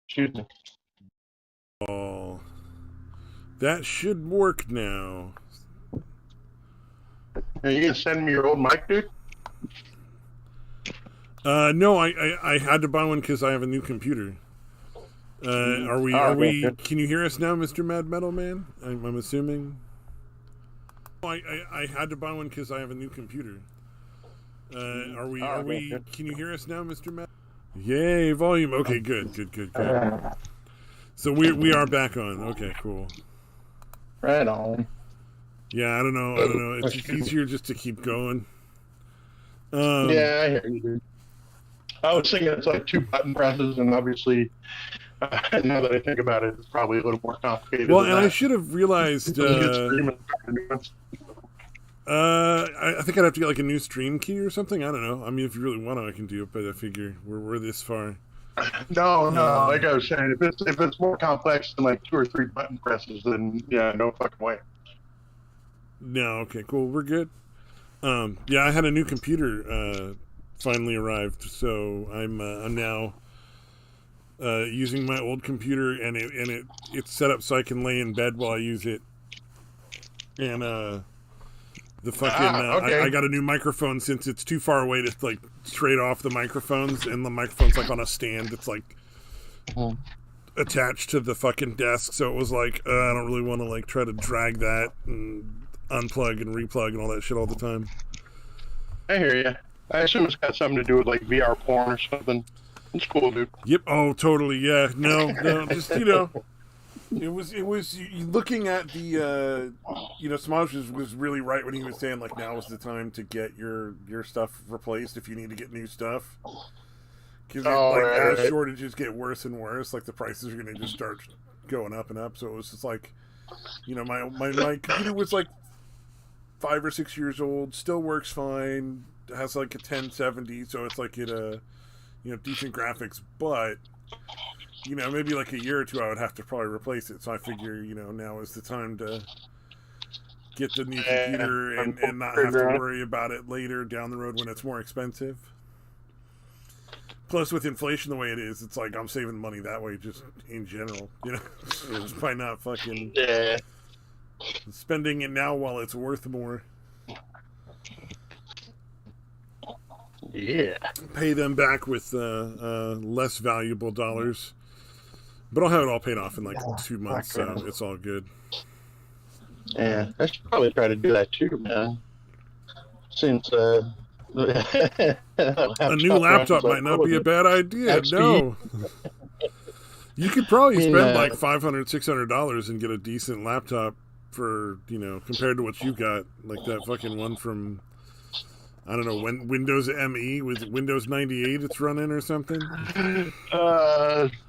Excuse me. Oh, that should work now. Are you gonna send me your old mic, dude? No, I had to buy one because I have a new computer. Are we? Are Okay, we? good. Can you hear us now, Mr. Mad Metal Man? I'm assuming. I had to buy one because I have a new computer. Are we? Are Okay, we? good. Can you hear us now, Mr. Mad? Yay, volume. Okay, good. So we are back on. Okay, cool. Right on. Yeah, I don't know. It's just easier just to keep going. Yeah, I hear you, dude. I was thinking it's like two button presses, and obviously, now that I think about it, it's probably a little more complicated Well, than and that. I should have realized. I think I'd have to get like a new stream key or something. I don't know. I mean, if you really want to, I can do it. But I figure we're this far. No, like I was saying, if it's more complex than like two or three button presses, then yeah, no fucking way. No, okay, cool. We're good. Yeah, I had a new computer finally arrived, so I'm now using my old computer, and it's set up so I can lay in bed while I use it. And the fucking okay. I got a new microphone since it's too far away to like straight off the microphones, and the microphone's like on a stand. It's like attached to the fucking desk, so it was like I don't really want to like try to drag that and unplug and replug and all that shit all the time. I hear you. I assume it's got something to do with like VR porn or something. It's cool, dude. Yep. Oh, totally. Yeah. No. Just it was looking at the Smodge was really right when he was saying like now is the time to get your stuff replaced if you need to get new stuff. Because as shortages get worse and worse, like the prices are going to just start going up and up. So it was just like, my computer was like 5 or 6 years old, still works fine, has like a 1070, so it's like decent graphics, but maybe like a year or two I would have to probably replace it. So I figure, now is the time to get the new computer and not have to worry about it later down the road when it's more expensive. Plus, with inflation the way it is, it's like I'm saving money that way just in general, just by not fucking spending it now while it's worth more. Yeah. Pay them back with less valuable dollars. But I'll have it all paid off in like 2 months, so it's all good. Yeah, I should probably try to do that too, man. Since a new laptop might not be a bad idea. No. You could probably spend like $500, $600 and get a decent laptop for, compared to what you got. Like that fucking one from, I don't know, Windows ME with Windows 98 it's running or something.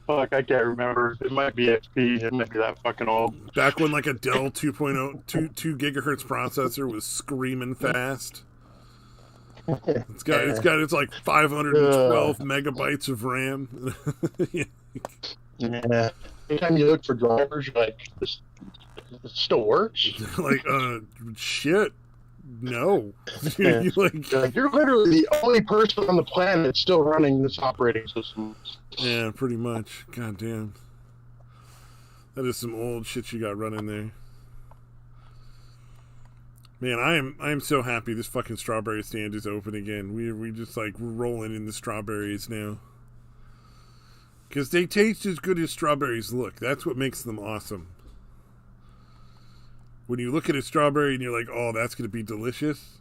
Fuck, I can't remember. It might be XP. It might be that fucking old. Back when like a Dell 2.0, 2 gigahertz processor was screaming fast. It's like 512 megabytes of RAM. Yeah. Anytime you look for drivers, you're like, this still works? Like, shit. No. Yeah. You're literally the only person on the planet still running this operating system. Yeah, pretty much. God damn. That is some old shit you got running there. Man, I am so happy this fucking strawberry stand is open again. We just like we're rolling in the strawberries now. Because they taste as good as strawberries look. That's what makes them awesome. When you look at a strawberry and you're like, oh, that's going to be delicious.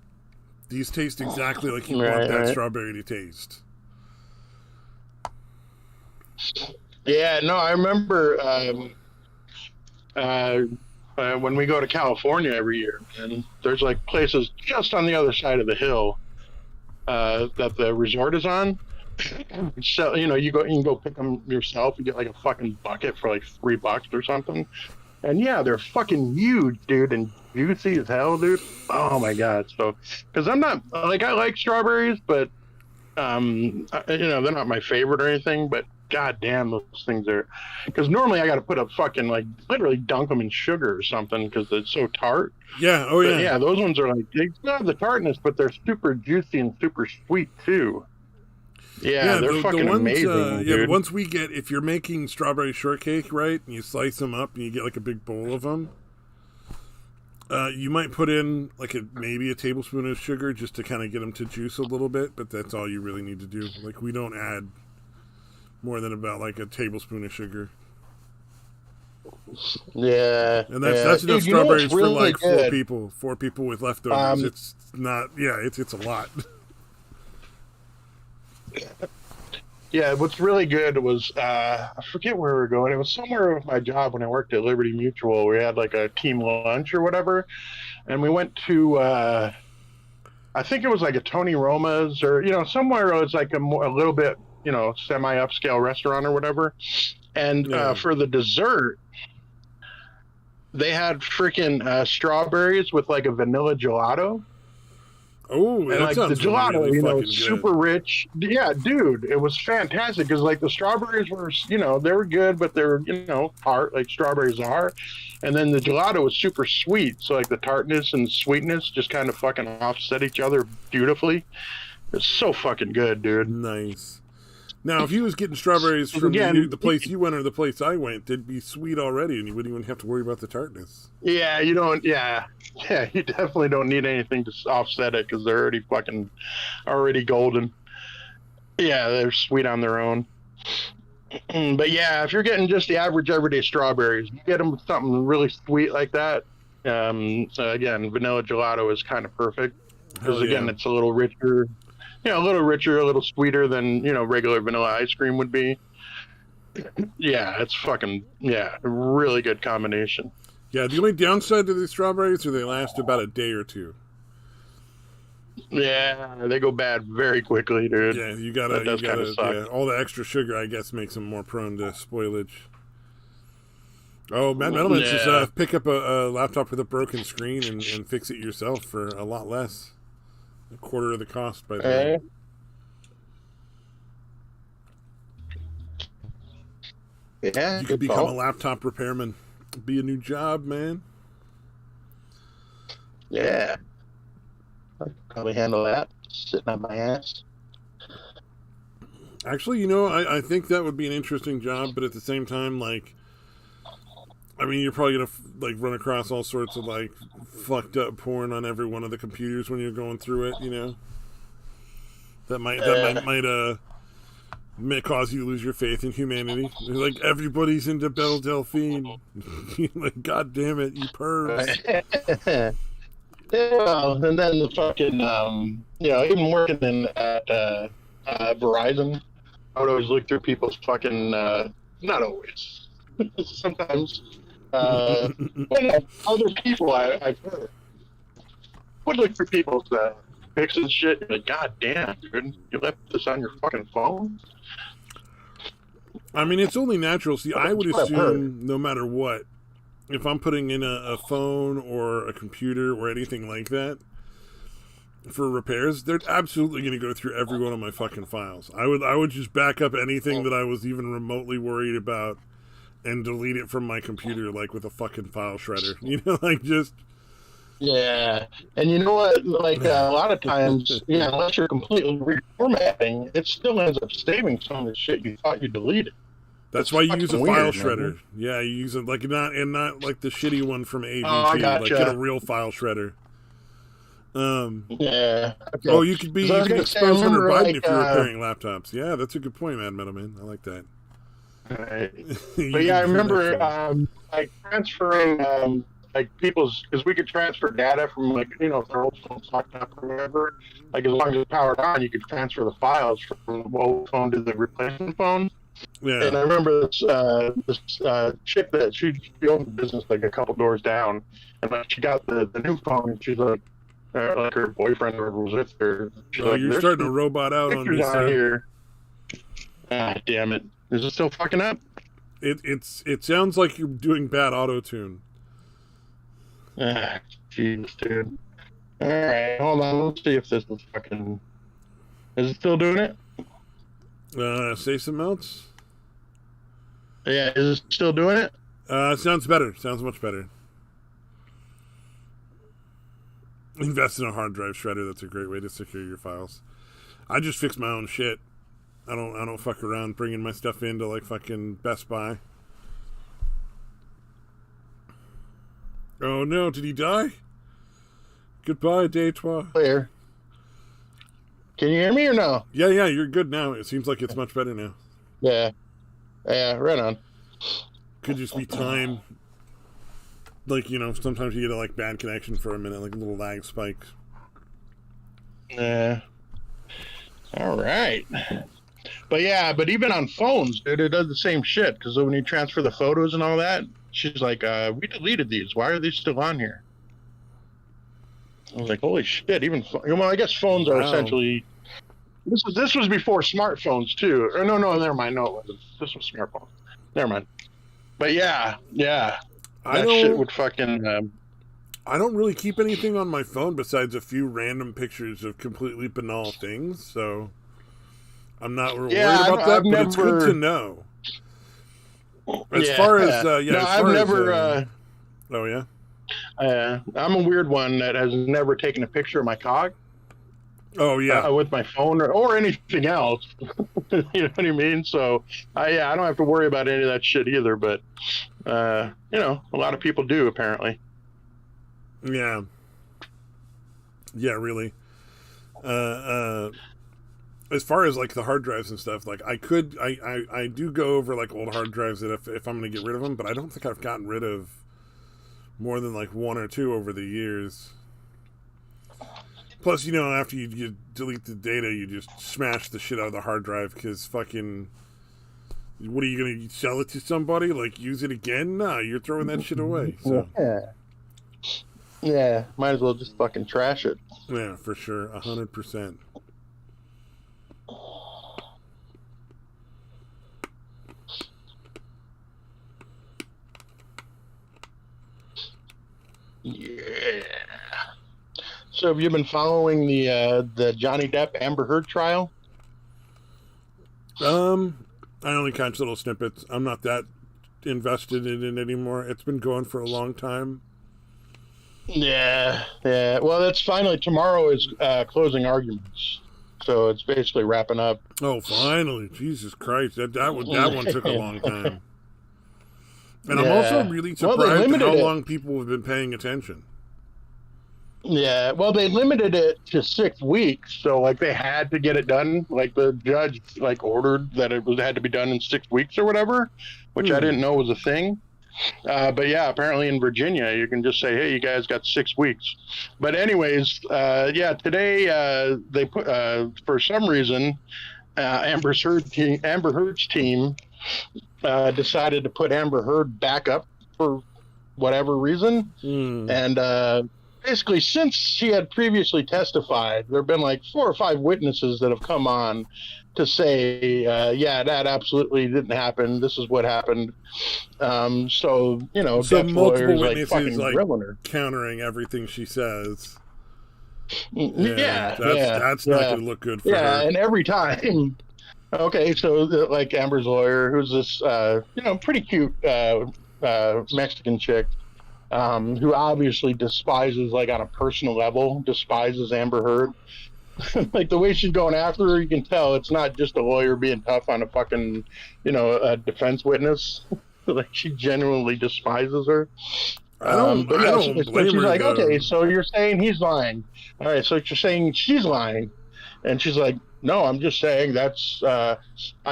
These taste exactly like you want that strawberry to taste. Yeah, no, I remember when we go to California every year, and there's like places just on the other side of the hill that the resort is on. So you can go pick them yourself. You get like a fucking bucket for like $3 or something. And yeah, they're fucking huge, dude, and juicy as hell, dude. Oh my god! So, because I'm not like I like strawberries, but they're not my favorite or anything. But god damn, those things are. Because normally I got to put up fucking like literally dunk them in sugar or something because it's so tart. Yeah. Oh yeah. But yeah, those ones are like they still have the tartness, but they're super juicy and super sweet too. Yeah, Yeah, they're the fucking ones, amazing, yeah, the dude. ones we get, if you're making strawberry shortcake, right, and you slice them up and you get like a big bowl of them, you might put in like maybe a tablespoon of sugar just to kind of get them to juice a little bit, but that's all you really need to do. Like, we don't add more than about like a tablespoon of sugar. Yeah, And yeah, that's enough dude. You know what's strawberries for really like good? four people with leftovers. Um, It's not, yeah, it's a lot. yeah, what's really good was I forget where we were going. It was somewhere with my job when I worked at Liberty Mutual. We had like a team lunch or whatever, and we went to I think it was like a Tony Roma's or somewhere it was like a little bit semi upscale restaurant or whatever. And Yeah. for the dessert, they had freaking strawberries with like a vanilla gelato. Oh, And that like the sounds gelato, really fucking super good. rich. Yeah, dude, it was fantastic because like the strawberries were, they were good, but they were, tart like strawberries are. And then the gelato was super sweet. So like the tartness and sweetness just kind of fucking offset each other beautifully. It's so fucking good, dude. Nice. Now, if you was getting strawberries from Again, the place you went or the place I went, they'd be sweet already, and you wouldn't even have to worry about the tartness. yeah, you don't. Yeah, you definitely don't need anything to offset it because they're already golden. Yeah, they're sweet on their own. But yeah, if you're getting just the average everyday strawberries, you get them with something really sweet like that. So again, vanilla gelato is kind of perfect because Hell yeah. again, it's a little richer. A little sweeter than regular vanilla ice cream would be. Yeah, it's fucking a really good combination. Yeah, the only downside to these strawberries is they last about a day or two. Yeah, they go bad very quickly, dude. Yeah, That does kind of suck. yeah, all the extra sugar, I guess, makes them more prone to spoilage. Oh, Matt Metalman says, pick up a laptop with a broken screen and fix it yourself for a lot less. A quarter of the cost, by the way. Yeah, You could become a laptop repairman. Be a new job, man. Yeah. I could probably handle that. Sitting on my ass. Actually, I think that would be an interesting job, but at the same time, like, I mean, you're probably gonna run across all sorts of like fucked up porn on every one of the computers when you're going through it. That might cause you to lose your faith in humanity. Like, everybody's into Belle Delphine. Like, God damn it, you pervs. Yeah, and then the fucking even working at Verizon, I would always look through people's fucking not always, sometimes other people I've heard would look through people's pics and shit. Like, God damn, dude, you left this on your fucking phone. I mean, it's only natural. See, I would assume no matter what, if I'm putting in a phone or a computer or anything like that for repairs, they're absolutely going to go through every one of my fucking files. I would just back up anything that I was even remotely worried about and delete it from my computer, like with a fucking file shredder. Like, just... Yeah, and you know what? Like a lot of times, unless you're completely reformatting, it still ends up saving some of the shit you thought you deleted. That's why you use a file shredder. Man. Yeah, you use it not like the shitty one from ABT. Like, get a real file shredder. Yeah. Okay. Oh, you could expose Hunter Biden if you're repairing laptops. Yeah, that's a good point, Mad Metalman. I like that. Right. But yeah, I remember like transferring people's, because we could transfer data from if their old phone's locked up or whatever. Like, as long as it's powered on, you could transfer the files from the old phone to the replacement phone. Yeah. And I remember this chick that she owned the business like a couple doors down, and like she got the new phone, and she's like her boyfriend or whoever was with her. You're starting to robot out on me, sir. Here. Ah, damn it! Is it still fucking up? It sounds like you're doing bad auto tune. Ah, jeez, dude. All right, hold on. Let's see if this is fucking. Is it still doing it? Say something else. Yeah, is it still doing it? Sounds better. Sounds much better. Invest in a hard drive shredder. That's a great way to secure your files. I just fixed my own shit. I don't fuck around bringing my stuff into like fucking Best Buy. Oh no, did he die? Goodbye, Detroit. Clear. Can you hear me or no? Yeah, you're good now. It seems like it's much better now. Yeah, right on. Could just be time. Like, you know, sometimes you get a like bad connection for a minute, like a little lag spike. Yeah. All right. But even on phones, dude, it does the same shit. Because when you transfer the photos and all that, she's like, we deleted these. Why are they still on here? I was like, holy shit! Well, I guess phones are essentially. This was before smartphones too. Or no, never mind. No, it wasn't. This was smartphones. Never mind. But yeah. That shit would fucking. I don't really keep anything on my phone besides a few random pictures of completely banal things, so I'm not worried about that. But it's good to know. As far as oh yeah. I'm a weird one that has never taken a picture of my cog. Oh yeah, with my phone or anything else. You know what I mean? So I don't have to worry about any of that shit either. But a lot of people do apparently. Yeah, really. As far as like the hard drives and stuff, like I do go over like old hard drives that if I'm going to get rid of them, but I don't think I've gotten rid of more than like one or two over the years. Plus, after you delete the data, you just smash the shit out of the hard drive because fucking, what are you going to sell it to somebody? Like, use it again? Nah, you're throwing that shit away. So. Yeah, might as well just fucking trash it. Yeah, for sure, 100%. Yeah. So have you been following the Johnny Depp Amber Heard trial? I only catch little snippets. I'm not that invested in it anymore. It's been going for a long time. Yeah. Well, that's finally tomorrow is closing arguments, so it's basically wrapping up. Oh, finally! Jesus Christ, that one took a long time. And I'm also really surprised at how long people have been paying attention. Yeah, well, they limited it to 6 weeks, so like they had to get it done. Like the judge ordered that it had to be done in 6 weeks or whatever, which I didn't know was a thing. But yeah, apparently in Virginia, you can just say, "Hey, you guys got 6 weeks." But anyways, today they put for some reason Amber Heard's team decided to put Amber Heard back up for whatever reason, and basically, since she had previously testified, there have been like 4 or 5 witnesses that have come on to say, that absolutely didn't happen. This is what happened. So multiple witnesses like countering everything she says. That's not going to look good for her. Yeah, and every time. Okay, so like Amber's lawyer, who's this, pretty cute Mexican chick. Who obviously despises, like on a personal level, despises Amber Heard. Like the way she's going after her, you can tell it's not just a lawyer being tough on a fucking, a defense witness. Like she genuinely despises her. I don't blame she's her, like, though. okay, so you're saying he's lying. All right, so you're saying she's lying. And she's like, no, I'm just saying that's, I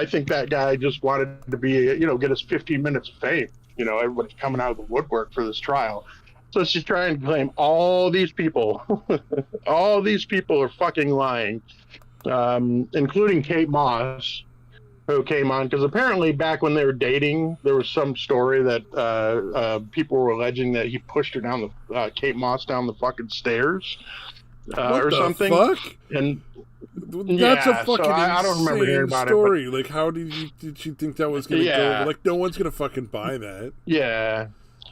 think that guy just wanted to be, get his 15 minutes of fame. Everybody's coming out of the woodwork for this trial. So she's trying to claim all these people. All these people are fucking lying, including Kate Moss, who came on. Because apparently back when they were dating, there was some story that people were alleging that he pushed her down Kate Moss down the fucking stairs or something. Fuck? And that's a fucking I don't remember hearing about story. It, like, how did she think that was going to go? Like, no one's going to fucking buy that. Yeah.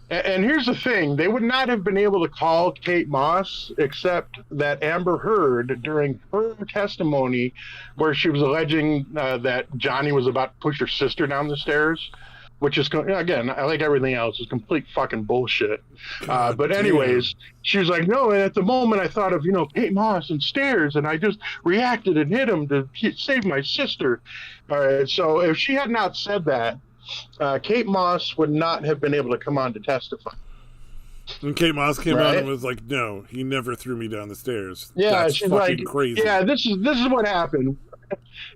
And here's the thing. They would not have been able to call Kate Moss except that Amber Heard, during her testimony where she was alleging that Johnny was about to push her sister down the stairs, which is, again, I like everything else, is complete fucking bullshit. God But anyways, she was like, no, and at the moment I thought of, Kate Moss and stairs, and I just reacted and hit him to save my sister. All right, so if she had not said that, Kate Moss would not have been able to come on to testify. And Kate Moss came out and was like, "No, he never threw me down the stairs." Yeah, that's she's fucking like, crazy. Yeah, this is what happened.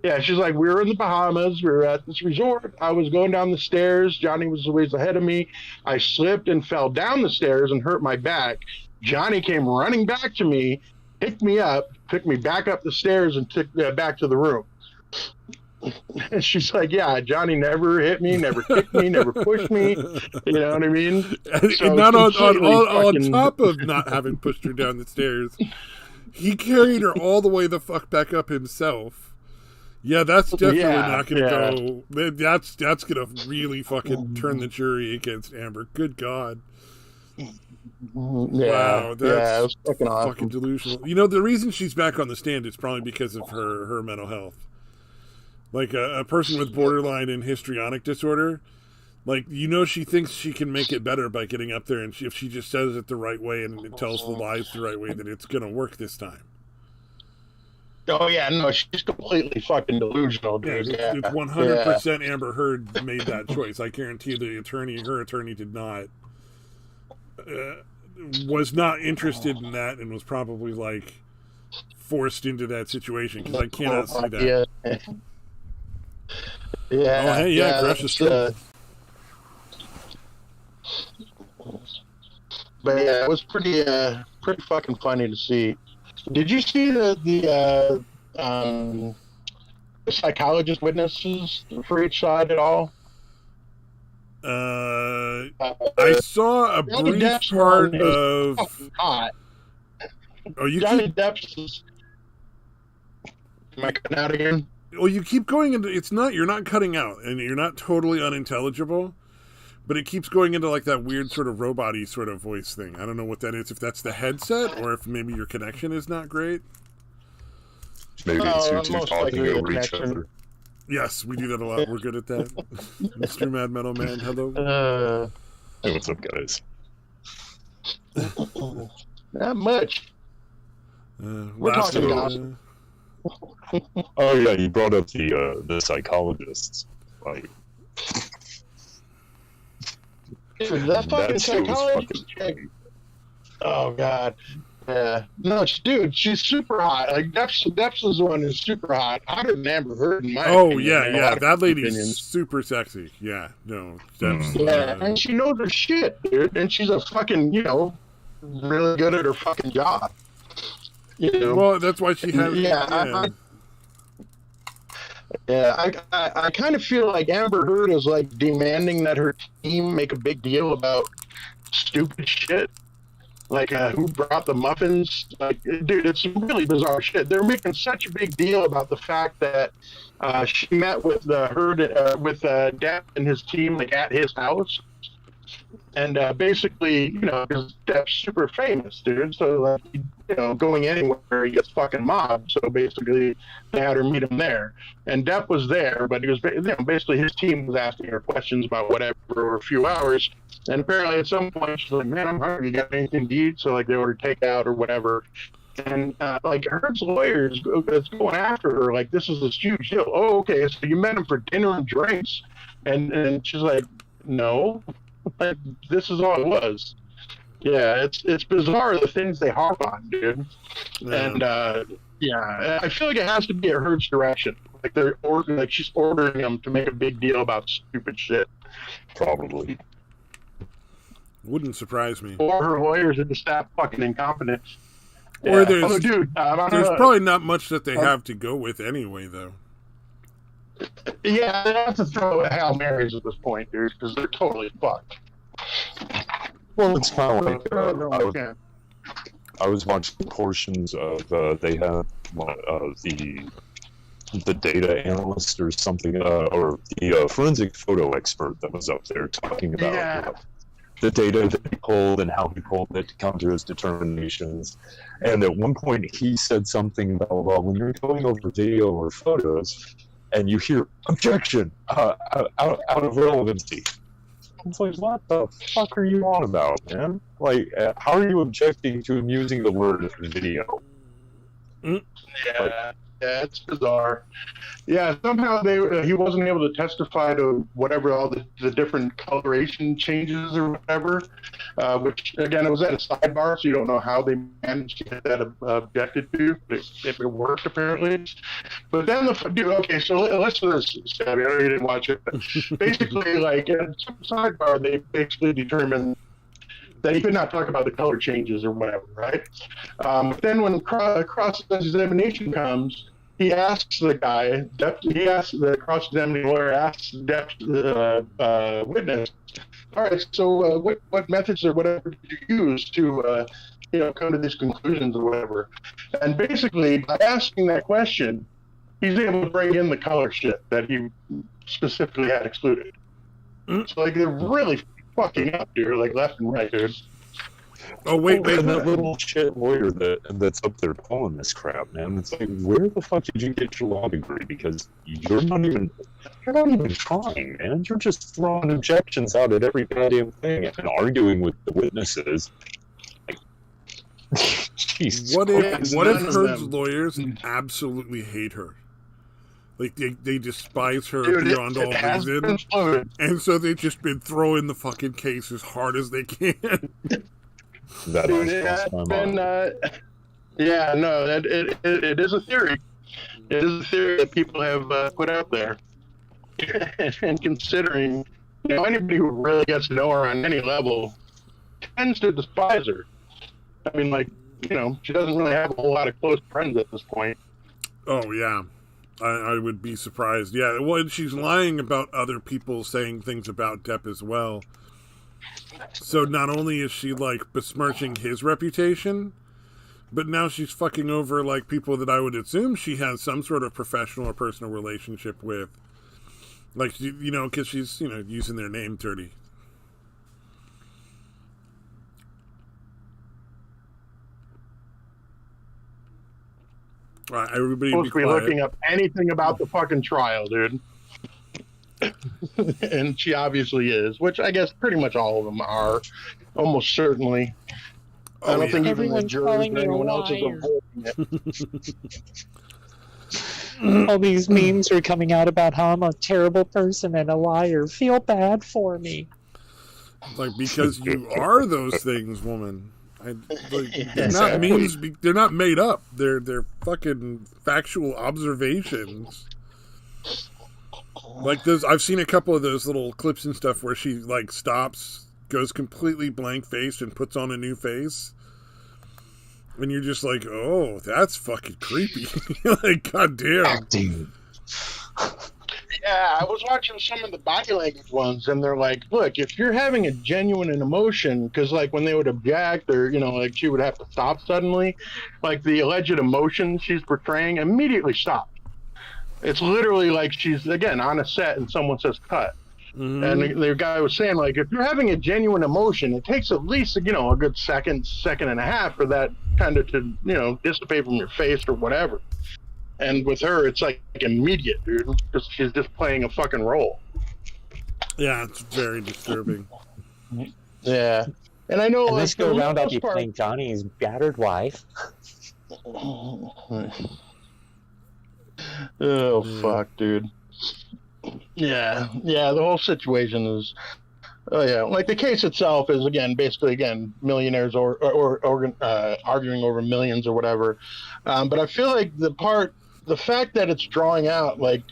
Yeah, she's like, we were in the Bahamas. We were at this resort. I was going down the stairs. Johnny was a ways ahead of me. I slipped and fell down the stairs and hurt my back. Johnny came running back to me, picked me up, took me back up the stairs, and took me back to the room. And she's like, yeah, Johnny never hit me, never kicked me, never pushed me. You know what I mean? So and not on top of not having pushed her down the stairs, he carried her all the way the fuck back up himself. Yeah, that's definitely not going to go. That's going to really fucking turn the jury against Amber. Good God. Wow, that's fucking awesome. Fucking delusional. The reason she's back on the stand is probably because of her mental health. Like a person with borderline and histrionic disorder, she thinks she can make it better by getting up there, and if she just says it the right way and tells the lies the right way, that it's going to work this time. Oh yeah, no, she's completely fucking delusional, dude. Yeah, it's 100% Amber Heard made that choice. I guarantee her attorney did not, was not interested in that, and was probably forced into that situation, because I cannot see that. Yeah. Oh, hey, Crash is true. But yeah, it was pretty fucking funny to see. Did you see the psychologist witnesses for each side at all? I saw a brief part of. Hot. Oh, Johnny Depp's. Am I cutting out again? Well, you keep going into you're not cutting out, and you're not totally unintelligible, but it keeps going into that weird sort of robot-y sort of voice thing. I don't know what that is, if that's the headset or if maybe your connection is not great. Maybe it's you two talking over each other. Yes, we do that a lot. We're good at that. Mr. Mad Metal Man, hello. Hey, what's up, guys? Not much. We're talking gossip. Oh yeah, you brought up the psychologists. Dude, that fucking psychologist chick. Oh god. Yeah. No, dude, she's super hot. Depp's is the one who's super hot. Hotter than Amber Heard in my opinion. Yeah. That lady's super sexy. Yeah. No. Depp's, and she knows her shit, dude. And she's a fucking, really good at her fucking job. Well, that's why she has. I kind of feel like Amber Heard is demanding that her team make a big deal about stupid shit, who brought the muffins. Dude, it's really bizarre shit. They're making such a big deal about the fact that she met with Heard with Depp and his team at his house. And basically, because Depp's super famous, dude. So, going anywhere, he gets fucking mobbed. So basically, they had her meet him there. And Depp was there, but he was, basically his team was asking her questions about whatever for a few hours. And apparently, at some point, she's like, "Man, I'm hungry. You got anything to eat?" So they ordered takeout or whatever. And Heard's lawyers is going after her this is this huge deal. Oh, okay, so you met him for dinner and drinks, and she's like, "No." This is all it was. Yeah, it's bizarre the things they harp on, dude. Yeah. And I feel like it has to be at Heard's direction. She's ordering them to make a big deal about stupid shit. Probably. Wouldn't surprise me. Or her lawyers are just that fucking incompetent. Or there's probably not much that they have to go with anyway, though. Yeah, they have to throw Hail Marys at this point, dude, because they're totally fucked. Well, it's kind of like I was watching portions of they had the data analyst or something, or the forensic photo expert that was up there talking about the data that he pulled and how he pulled it to come to his determinations. And at one point, he said something about, well, when you're going over video or photos, and you hear objection out of relevancy. It's like, what the fuck are you on about, man? Like, how are you objecting to him using the word video? Yeah, it's bizarre. Yeah, somehow he wasn't able to testify to whatever all the different coloration changes or whatever, which, again, it was at a sidebar, so you don't know how they managed to get that objected to, but it worked, apparently. But then, okay, so listen to this, Stabby. I know you didn't watch it, but basically, like, at some sidebar, they basically determined that he could not talk about the color changes or whatever, right? Then when cross-examination comes, he asks the guy, the cross-examining lawyer asks the witness, all right, so what methods or whatever did you use to, come to these conclusions or whatever? And basically, by asking that question, he's able to bring in the color shit that he specifically had excluded. So, like, they're really fucking up, dude, like left and right, dude. Oh, wait. And that little shit lawyer that's up there pulling this crap, man. It's like, where the fuck did you get your law degree? Because you're not even trying, man. You're just throwing objections out at every goddamn thing and arguing with the witnesses. Like, Jesus what Christ. if Heard's lawyers absolutely hate her? Like, they despise her beyond all reason. And so they've just been throwing the fucking case as hard as they can. It is a theory. It is a theory that people have put out there. And considering, anybody who really gets to know her on any level tends to despise her. I mean, like, she doesn't really have a whole lot of close friends at this point. Oh, yeah. I would be surprised. Yeah, well, she's lying about other people saying things about Depp as well. So not only is she, like, besmirching his reputation, but now she's fucking over, like, people that I would assume she has some sort of professional or personal relationship with. Like, because she's, using their name dirty. Right, everybody supposed to be looking up anything about the fucking trial, dude. And she obviously is, which I guess pretty much all of them are, almost certainly. I don't think even the jury or anyone else is avoiding it. All these memes are coming out about how I'm a terrible person and a liar. Feel bad for me. Like, because you are those things, woman. They're not memes. They're not made up. They're fucking factual observations. Like those, I've seen a couple of those little clips and stuff where she like stops, goes completely blank faced, and puts on a new face. And you're just like, oh, that's fucking creepy. Like, goddamn. Yeah, I was watching some of the body language ones, and they're like, look, if you're having a genuine emotion, because, like, when they would object or, like, she would have to stop suddenly, like, the alleged emotion she's portraying immediately stops. It's literally like she's, again, on a set and someone says cut. Mm-hmm. And the guy was saying, like, if you're having a genuine emotion, it takes at least, a good second and a half for that kind of to, dissipate from your face or whatever. And with her, it's like immediate, dude, because she's just playing a fucking role. Yeah, it's very disturbing. Yeah. And I know, and like, this go around, I'll be playing Johnny's battered wife. Oh, fuck, dude. Yeah, the whole situation is... Oh, yeah. Like, the case itself is, basically, millionaires or arguing over millions or whatever. But I feel like the fact that it's drawing out, like,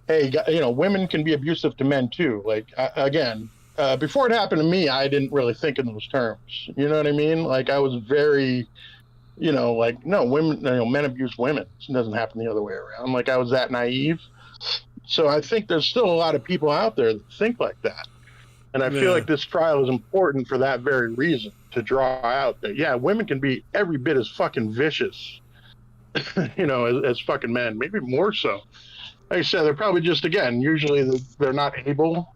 hey, women can be abusive to men, too. Like, before it happened to me, I didn't really think in those terms. You know what I mean? Like, I was very... like, no, women, men abuse women. It doesn't happen the other way around. Like, I was that naive. So I think there's still a lot of people out there that think like that. And I feel like this trial is important for that very reason, to draw out that, women can be every bit as fucking vicious, as fucking men, maybe more so. Like I said, they're probably just, usually they're not able,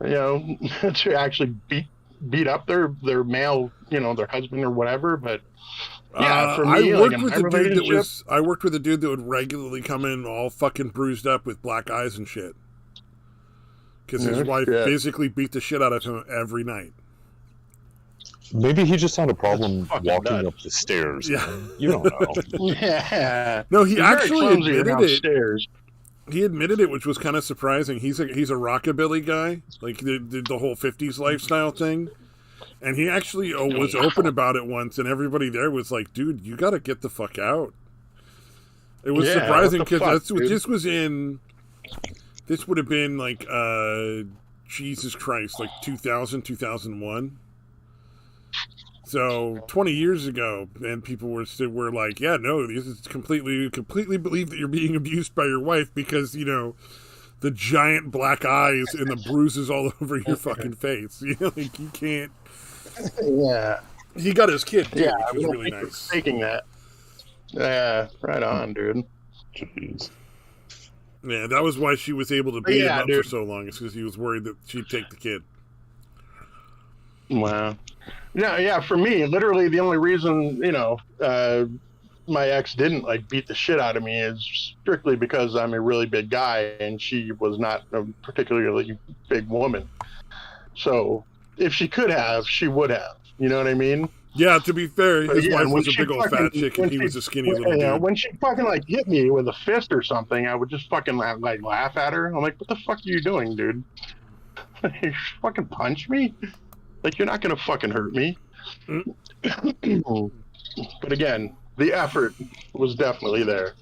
to actually beat up their male, their husband or whatever, but Yeah, for I me, like worked in with my a dude that relationship, was. I worked with a dude that would regularly come in all fucking bruised up with black eyes and shit. Because his wife shit. basically beat the shit out of him every night. Maybe he just had a problem That's fucking walking nuts. up the stairs. Yeah. Man. You don't know. Yeah. No, he He's very actually clumsy admitted around it. stairs. He admitted it, which was kind of surprising. He's a rockabilly guy, like the whole '50s lifestyle thing, and he actually was open about it once, and everybody there was like, "Dude, you got to get the fuck out." It was Yeah, surprising what the because fuck, dude? this would have been like Jesus Christ, like 2000, 2001. So 20 years ago, and people were like, "Yeah, no, this is completely believe that you're being abused by your wife because the giant black eyes and the bruises all over your fucking face. Like you can't." Yeah. He got his kid too, Yeah, which was I really don't think nice. we're taking that. Yeah, right on, dude. Jeez. Yeah, that was why she was able to beat him up dude. for so long. It's because he was worried that she'd take the kid. Wow. Yeah, for me, literally the only reason, my ex didn't like beat the shit out of me is strictly because I'm a really big guy and she was not a particularly big woman. So if she could have, she would have. You know what I mean? Yeah, to be fair, But his yeah, wife when was a she big old fucking- fat chick and when he she- was a skinny little dude. When she fucking like hit me with a fist or something, I would just fucking laugh at her. I'm like, what the fuck are you doing, dude? You fucking punch me? Like, you're not gonna fucking hurt me. But again, the effort was definitely there.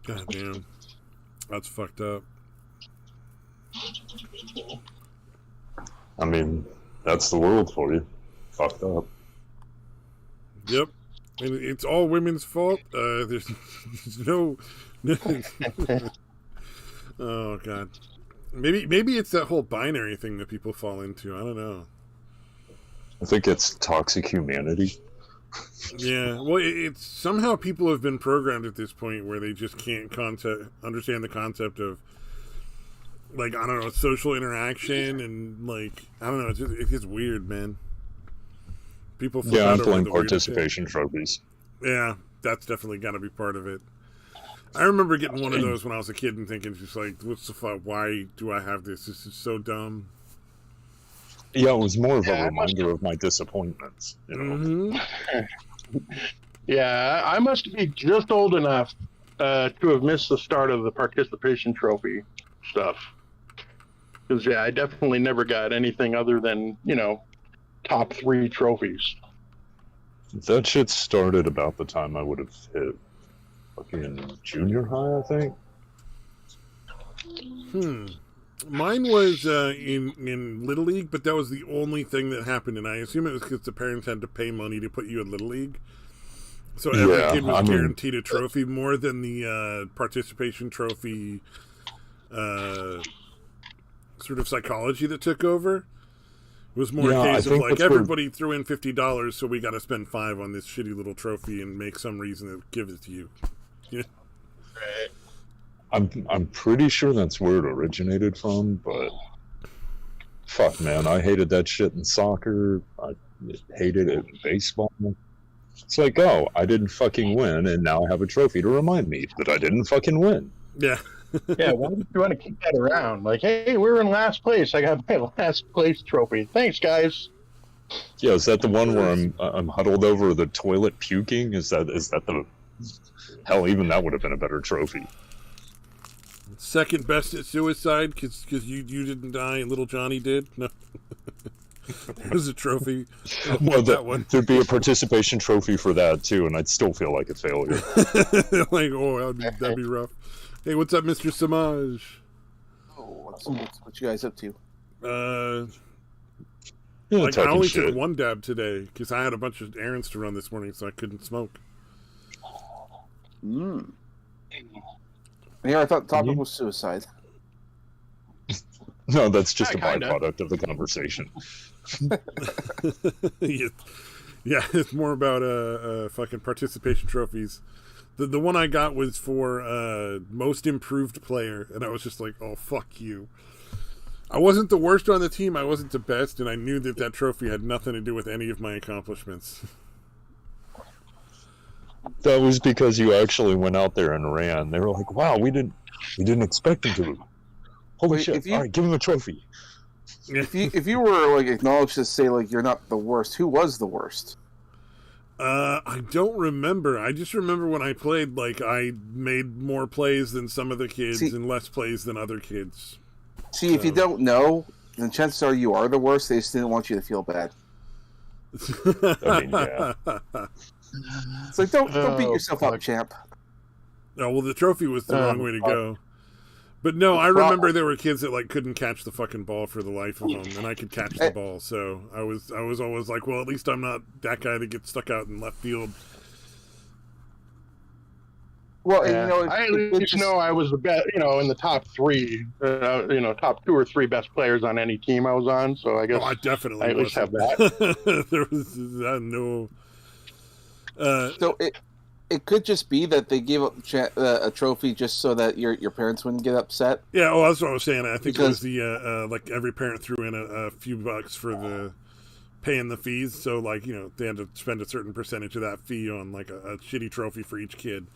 God damn. That's fucked up. I mean, that's the world for you. Fucked up. Yep. And it's all women's fault. There's no. Oh God. Maybe it's that whole binary thing that people fall into. I don't know. I think it's toxic humanity. Yeah. Well, it's somehow people have been programmed at this point where they just can't understand the concept of, like, I don't know, social interaction and, like, I don't know. It's just weird, man. People flip Yeah, out I'm over playing the weirdest shit. participation trophies. Yeah, that's definitely got to be part of it. I remember getting one of those when I was a kid and thinking, just like, what's the fuck? Why do I have this? This is so dumb. Yeah, it was more of a Yeah, reminder of my disappointments. You know? Mm-hmm. Yeah, I must be just old enough to have missed the start of the participation trophy stuff. Because, yeah, I definitely never got anything other than, top 3 trophies. That shit started about the time I would have hit fucking junior high, I think. Mine was in Little League, but that was the only thing that happened, and I assume it was because the parents had to pay money to put you in Little League. So every kid was guaranteed a trophy more than the participation trophy sort of psychology that took over. It was more a case of like everybody threw in $50, so we got to spend $5 on this shitty little trophy and make some reason to give it to you. Yeah. I'm pretty sure that's where it originated from, but fuck, man, I hated that shit in soccer. I hated it in baseball. It's like, oh, I didn't fucking win, and now I have a trophy to remind me that I didn't fucking win. Yeah. Yeah, why would you want to keep that around? Like, hey, we're in last place. I got my last place trophy. Thanks, guys. Yeah, is that the one where I'm huddled over the toilet puking? Is that the hell? Even that would have been a better trophy. Second best at suicide because you didn't die and little Johnny did. No, there's a trophy. Well, that one. There'd be a participation trophy for that too, and I'd still feel like a failure. Like, oh, that'd be rough. Hey, what's up, Mr. Samaj? Oh, what you guys up to? Like I only shit. took one dab today because I had a bunch of errands to run this morning, so I couldn't smoke. Yeah, I thought the topic was suicide. No, that's just a Kinda. byproduct of the conversation. Yeah, it's more about fucking participation trophies. The one I got was for most improved player, and I was just like, oh, fuck you. I wasn't the worst on the team. I wasn't the best, and I knew that trophy had nothing to do with any of my accomplishments. That was because you actually went out there and ran. They were like, "Wow, we didn't expect him to." Holy Wait, shit! All right, give him a trophy. If you were like acknowledged to say like you're not the worst, who was the worst? I don't remember. I just remember when I played, like, I made more plays than some of the kids and less plays than other kids. See, if you don't know, then chances are you are the worst. They just didn't want you to feel bad. I mean, yeah. It's like don't beat yourself up, champ. Oh, well, the trophy was the wrong way to go. But no, I remember there were kids that like couldn't catch the fucking ball for the life of them, and I could catch the ball. So I was always like, well, at least I'm not that guy that gets stuck out in left field. Well, Yeah. I at least know I was the best, in the top three, top 2 or 3 best players on any team I was on. So I guess I definitely I at least have that. There was no. So it could just be that they gave up a trophy just so that your parents wouldn't get upset. Yeah, well, that's what I was saying. I think it was the like every parent threw in a few bucks for the paying the fees. So like they had to spend a certain percentage of that fee on like a shitty trophy for each kid.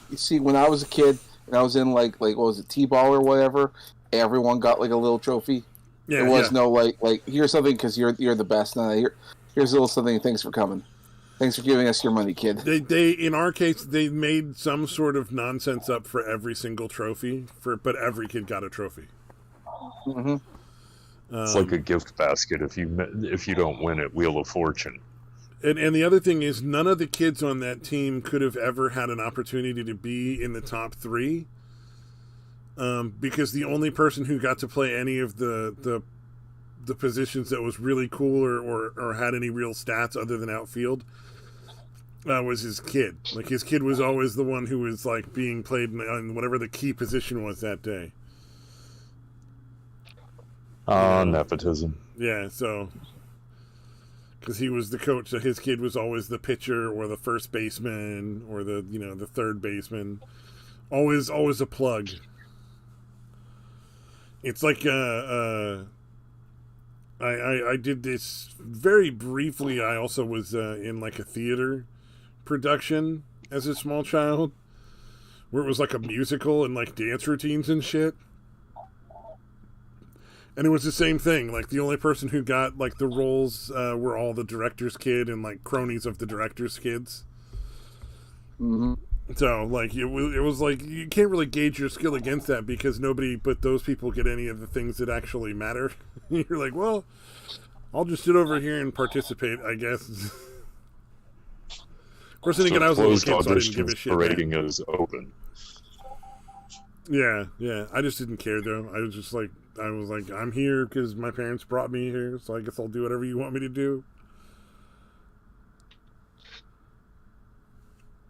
You see, when I was a kid and I was in like what was it, T-ball or whatever, everyone got like a little trophy. Yeah, there was no like here's something because you're the best. No, here's a little something. Thanks for coming. Thanks for giving us your money, kid. They in our case, they made some sort of nonsense up for every single trophy, but every kid got a trophy. Mm-hmm. It's like a gift basket if you don't win at Wheel of Fortune. And the other thing is, none of the kids on that team could have ever had an opportunity to be in the top 3, because the only person who got to play any of the positions that was really cool or had any real stats other than outfield was his kid. Like, his kid was always the one who was like being played in whatever the key position was that day. Nepotism. Yeah, so because he was the coach, so his kid was always the pitcher or the first baseman or the the third baseman. Always a plug. It's like I did this very briefly. I also was in like a theater production as a small child, where it was like a musical and like dance routines and shit. And it was the same thing. Like, the only person who got like the roles were all the director's kid and like cronies of the director's kids. Mm-hmm. So like it was like you can't really gauge your skill against that because nobody but those people get any of the things that actually matter. You're like, well, I'll just sit over here and participate, I guess. Of course, then again, I was a little kid, so I didn't give a shit. The rating is open. Yeah. I just didn't care though. I was like, I'm here because my parents brought me here, so I guess I'll do whatever you want me to do.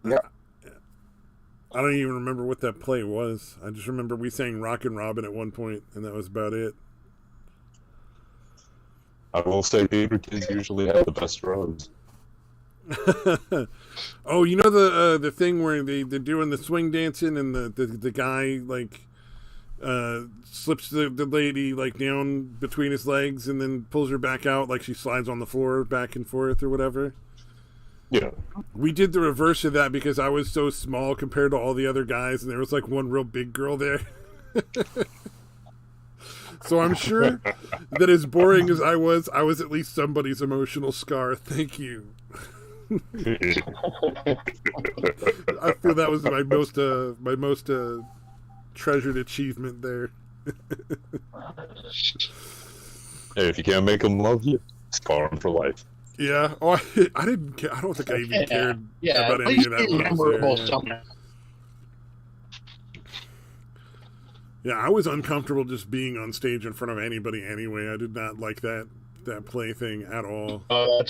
Yeah. I don't even remember what that play was. I just remember we sang Rockin' Robin at one point, and that was about it. I will say theater kids usually have the best rows. Oh, you know the thing where they're doing the swing dancing and the guy like slips the lady like down between his legs and then pulls her back out like she slides on the floor back and forth or whatever. Yeah. We did the reverse of that because I was so small compared to all the other guys, and there was like one real big girl there. So I'm sure that as boring as I was at least somebody's emotional scar. Thank you. I feel that was my most treasured achievement there. Hey, if you can't make them love you, scar them for life. Yeah. Oh, I didn't. I don't think I even cared about at any least of that. be memorable somewhere. Yeah, I was uncomfortable just being on stage in front of anybody anyway. I did not like that play thing at all. Oh,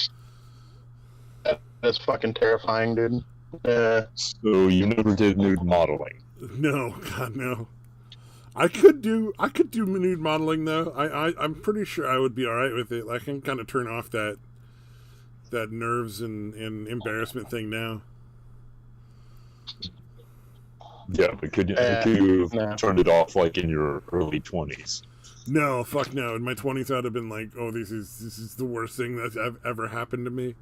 that's fucking terrifying, dude. So you never did nude modeling? No, God, no. I could do nude modeling though. I'm pretty sure I would be all right with it. I can kind of turn off that nerves and embarrassment thing now. Yeah, but could you turn it off like in your early 20s? No, fuck no. In my 20s, I'd have been like, "Oh, this is the worst thing that's ever happened to me."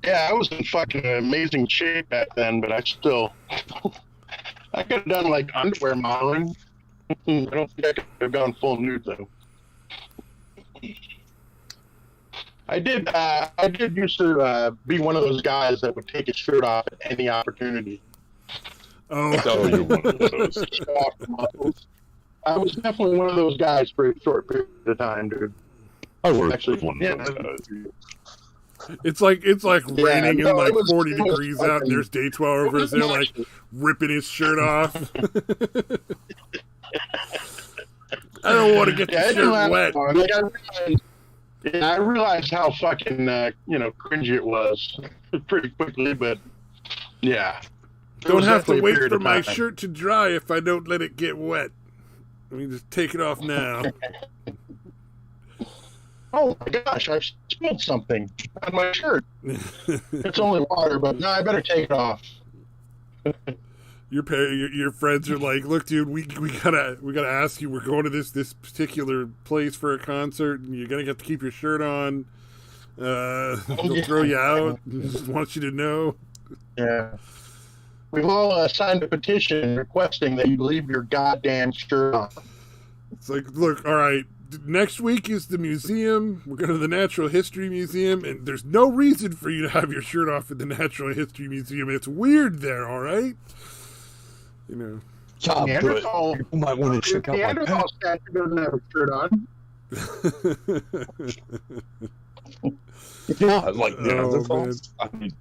Yeah, I was in fucking amazing shape back then, but I still, I could have done like underwear modeling. I don't think I could have gone full nude though. I did used to be one of those guys that would take his shirt off at any opportunity. Oh, Oh, you're one of those. Show off the muscles. I was definitely one of those guys for a short period of time, dude. I worked Actually, with one yeah, of those guys. it's like raining no, and like it was- 40 it was degrees out, and there's Day-12 over us there, like ripping his shirt off. I don't want to get the it didn't shirt last wet. long. Like, I realized how fucking cringy it was pretty quickly, but yeah. It Don't was have to definitely a wait period for of my time. shirt to dry if I don't let it get wet. Let me just take it off now. Oh my gosh, I spilled something on my shirt. It's only water, but no, I better take it off. Your friends are like, "Look, dude, we gotta ask you. We're going to this particular place for a concert, and you're gonna have to keep your shirt on. They'll throw you out. Just want you to know." Yeah. We've all signed a petition requesting that you leave your goddamn shirt on. It's like, look, all right. Next week is the museum. We're going to the Natural History Museum, and there's no reason for you to have your shirt off at the Natural History Museum. It's weird there, all right? You know. Yeah, Neanderthal, but you might want to check out my Neanderthal pet. statue doesn't have a shirt on. Yeah, like Oh, Neanderthals. I mean,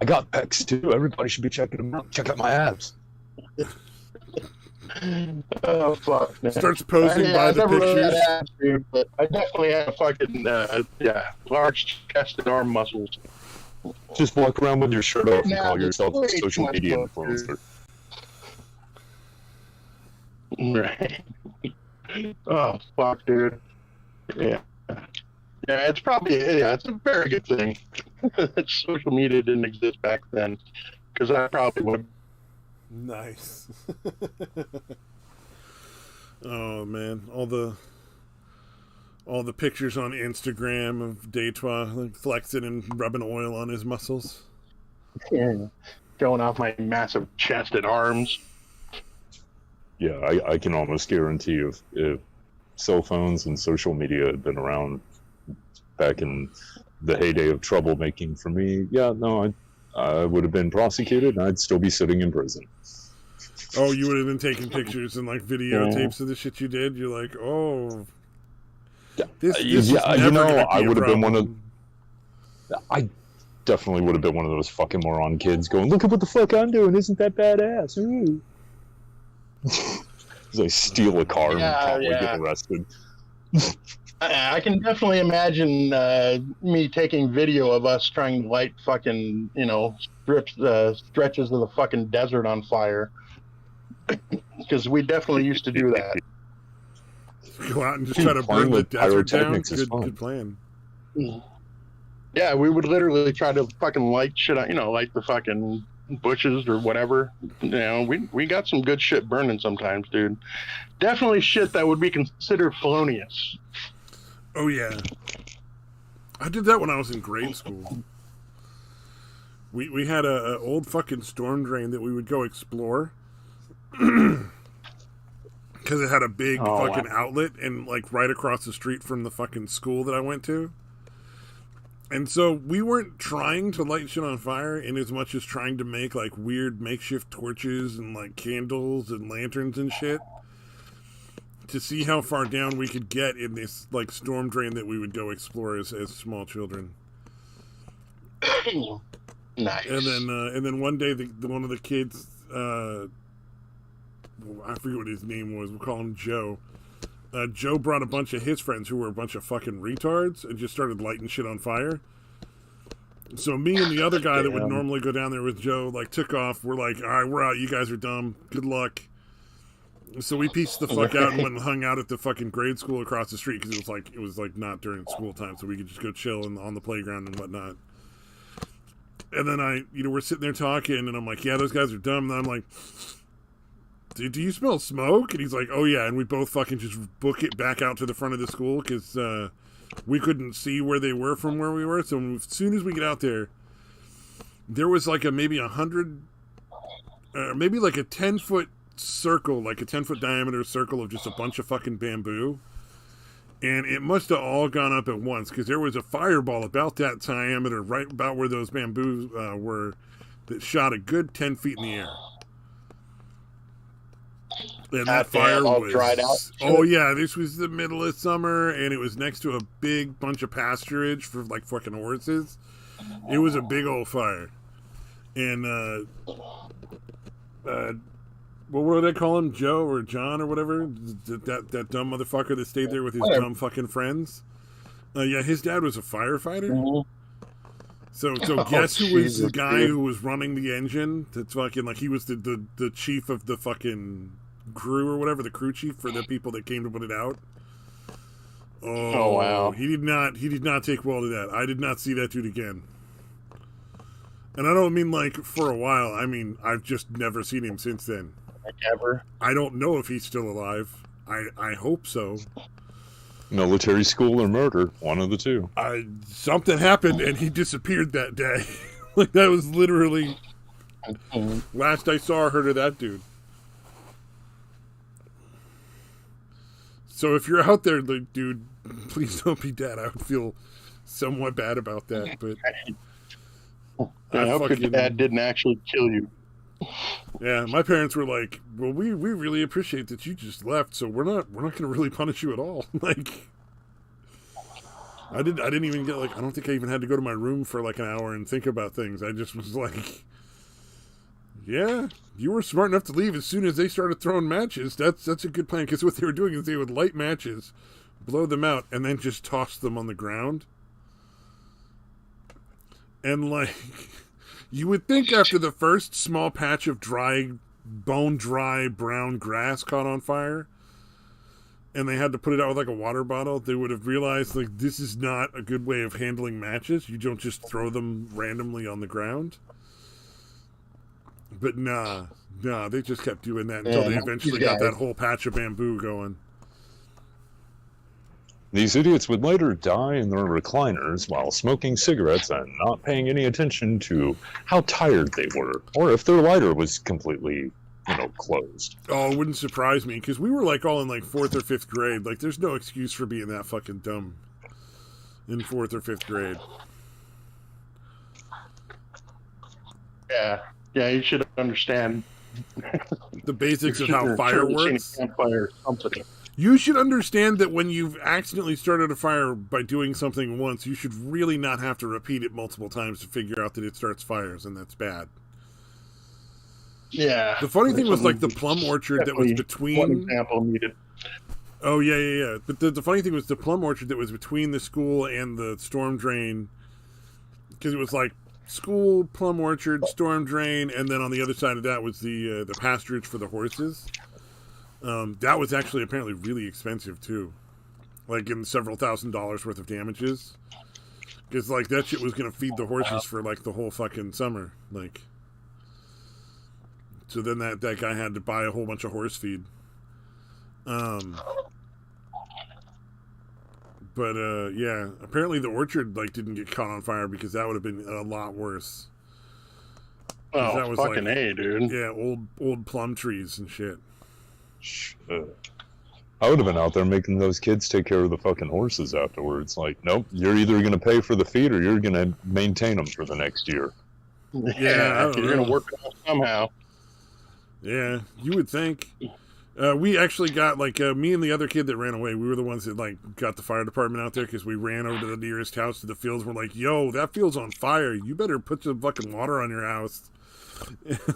I got pecs too. Everybody should be checking them out. Check out my abs. Oh fuck! Man. Starts posing by I the never really had pictures. abs, dude, but I definitely had fucking large chested arm muscles. Just walk around with your shirt off and Now, call yourself a way social too media much influencer. Right. Oh fuck, dude. Yeah. Yeah, it's a very good thing that social media didn't exist back then, because I probably would. Nice. Oh man, all the pictures on Instagram of Day-12 like flexing and rubbing oil on his muscles. Yeah. Showing off my massive chested arms. Yeah, I can almost guarantee if cell phones and social media had been around back in the heyday of troublemaking for me, I would have been prosecuted and I'd still be sitting in prison. Oh, you would have been taking pictures and like videotapes of the shit you did. You're like, oh, this is never gonna be I a would have been one of. problem. I definitely would have been one of those fucking moron kids going, "Look at what the fuck I'm doing! Isn't that badass?" Ooh. As I steal a car and probably get arrested. I can definitely imagine me taking video of us trying to light fucking, stretches of the fucking desert on fire. Because we definitely used to do that. Go out and just try to burn the with desert down. pyrotechnics is fun. Good plan. Yeah, we would literally try to fucking light shit on, light the fucking bushes or whatever. We got some good shit burning sometimes, dude. Definitely shit that would be considered felonious. Oh yeah, I did that when I was in grade school. We had a old fucking storm drain that we would go explore because it had a big fucking outlet and like right across the street from the fucking school that I went to. And so we weren't trying to light shit on fire in as much as trying to make like weird makeshift torches and like candles and lanterns and shit to see how far down we could get in this like storm drain that we would go explore as small children. Nice. And then one day one of the kids, I forget what his name was. We'll call him Joe. Joe brought a bunch of his friends who were a bunch of fucking retards and just started lighting shit on fire. So me and the other guy that would normally go down there with Joe like took off. We're like, all right, we're out. You guys are dumb. Good luck. So we pieced the fuck out and went and hung out at the fucking grade school across the street because it was like not during school time, so we could just go chill on the playground and whatnot. And then we're sitting there talking, and I'm like, yeah, those guys are dumb. And I'm like, do you smell smoke? And he's like, oh yeah, and we both fucking just book it back out to the front of the school because we couldn't see where they were from where we were. So as soon as we get out there, there was like maybe a 10-foot circle, like a 10-foot diameter circle of just a bunch of fucking bamboo. And it must have all gone up at once because there was a fireball about that diameter right about where those bamboos were that shot a good 10 feet in the air. And that fire was dried out. Oh yeah, this was the middle of summer, and it was next to a big bunch of pasturage for like fucking horses. It was a big old fire, and what would I call him, Joe or John or whatever? That dumb motherfucker that stayed there with his dumb fucking friends. Yeah, his dad was a firefighter. Mm-hmm. So guess who was the guy who was running the engine? That's fucking like he was the chief of the fucking crew or whatever, the crew chief for the people that came to put it out. Oh wow. He did not take well to that. I did not see that dude again. And I don't mean like for a while. I mean I've just never seen him since then. Like ever. I don't know if he's still alive. I hope so. Military school or murder, one of the two. Something happened and he disappeared that day. Like that was literally last I saw or heard of that dude. So if you're out there, like, dude, please don't be dead. I would feel somewhat bad about that. But I hope your dad didn't actually kill you. Yeah, my parents were like, "Well, we really appreciate that you just left, so we're not going to really punish you at all." Like, I didn't even get like I don't think I even had to go to my room for like an hour and think about things. I just was like, "Yeah, you were smart enough to leave as soon as they started throwing matches. That's a good plan because what they were doing is they would light matches, blow them out, and then just toss them on the ground, and like." You would think after the first small patch of bone-dry brown grass caught on fire, and they had to put it out with like a water bottle, they would have realized like this is not a good way of handling matches. You don't just throw them randomly on the ground. But nah, they just kept doing that until they eventually got that whole patch of bamboo going. These idiots would later die in their recliners while smoking cigarettes and not paying any attention to how tired they were, or if their lighter was completely, closed. Oh, it wouldn't surprise me, because we were like all in like 4th or 5th grade. Like, there's no excuse for being that fucking dumb in 4th or 5th grade. Yeah, you should understand the basics of how fire works. Campfire company. You should understand that when you've accidentally started a fire by doing something once, you should really not have to repeat it multiple times to figure out that it starts fires, and that's bad. Yeah. The funny thing was, like, the plum orchard that was between... One example needed. Oh, yeah. But the funny thing was the plum orchard that was between the school and the storm drain, because it was, like, school, plum orchard, storm drain, and then on the other side of that was the pasturage for the horses. That was actually apparently really expensive too, like in several $1,000s worth of damages, because like that shit was gonna feed the horses for like the whole fucking summer, like. So then that guy had to buy a whole bunch of horse feed. But yeah, apparently the orchard like didn't get caught on fire because that would have been a lot worse. Oh, that was fucking like, A, dude. Yeah, old plum trees and shit. I would have been out there making those kids take care of the fucking horses afterwards. Like, nope, you're either going to pay for the feed or you're going to maintain them for the next year. Yeah, you're going to work it out somehow. Yeah, you would think. We actually got, like, me and the other kid that ran away, we were the ones that, like, got the fire department out there because we ran over to the nearest house to the fields. We're like, yo, that field's on fire. You better put some fucking water on your house.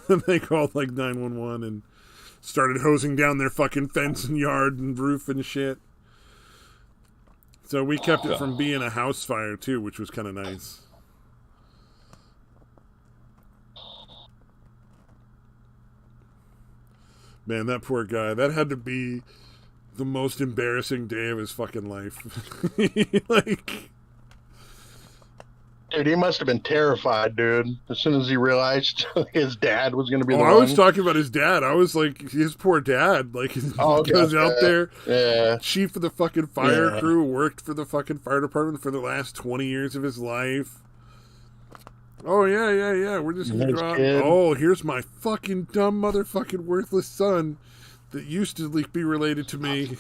And they called, like, 911 and started hosing down their fucking fence and yard and roof and shit. So we kept it from being a house fire, too, which was kind of nice. Man, that poor guy. That had to be the most embarrassing day of his fucking life. Like... Dude, he must have been terrified, dude. As soon as he realized his dad was going to be the I one. was talking about his dad. I was like, his poor dad. Like, he goes out there, chief of the fucking fire crew, worked for the fucking fire department for the last 20 years of his life. Oh, yeah. We're just going to go out. Oh, here's my fucking dumb motherfucking worthless son that used to be related to me.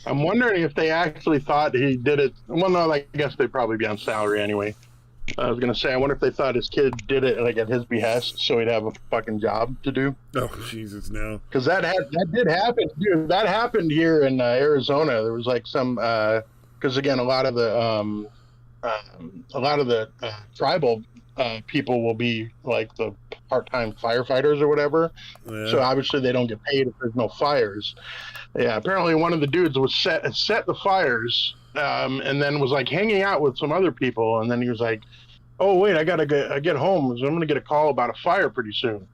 I'm wondering if they actually thought he did it. Well, no, I guess they'd probably be on salary anyway. I was going to say, I wonder if they thought his kid did it like at his behest so he'd have a fucking job to do. Oh, Jesus, no. Because that did happen, dude. That happened here in Arizona. There was like some, because again, a lot of the tribal people will be like the part-time firefighters or whatever. Yeah. So obviously they don't get paid if there's no fires. Yeah, apparently one of the dudes was set the fires, and then was like hanging out with some other people, and then he was like, "Oh wait, I get home, so I'm gonna get a call about a fire pretty soon,"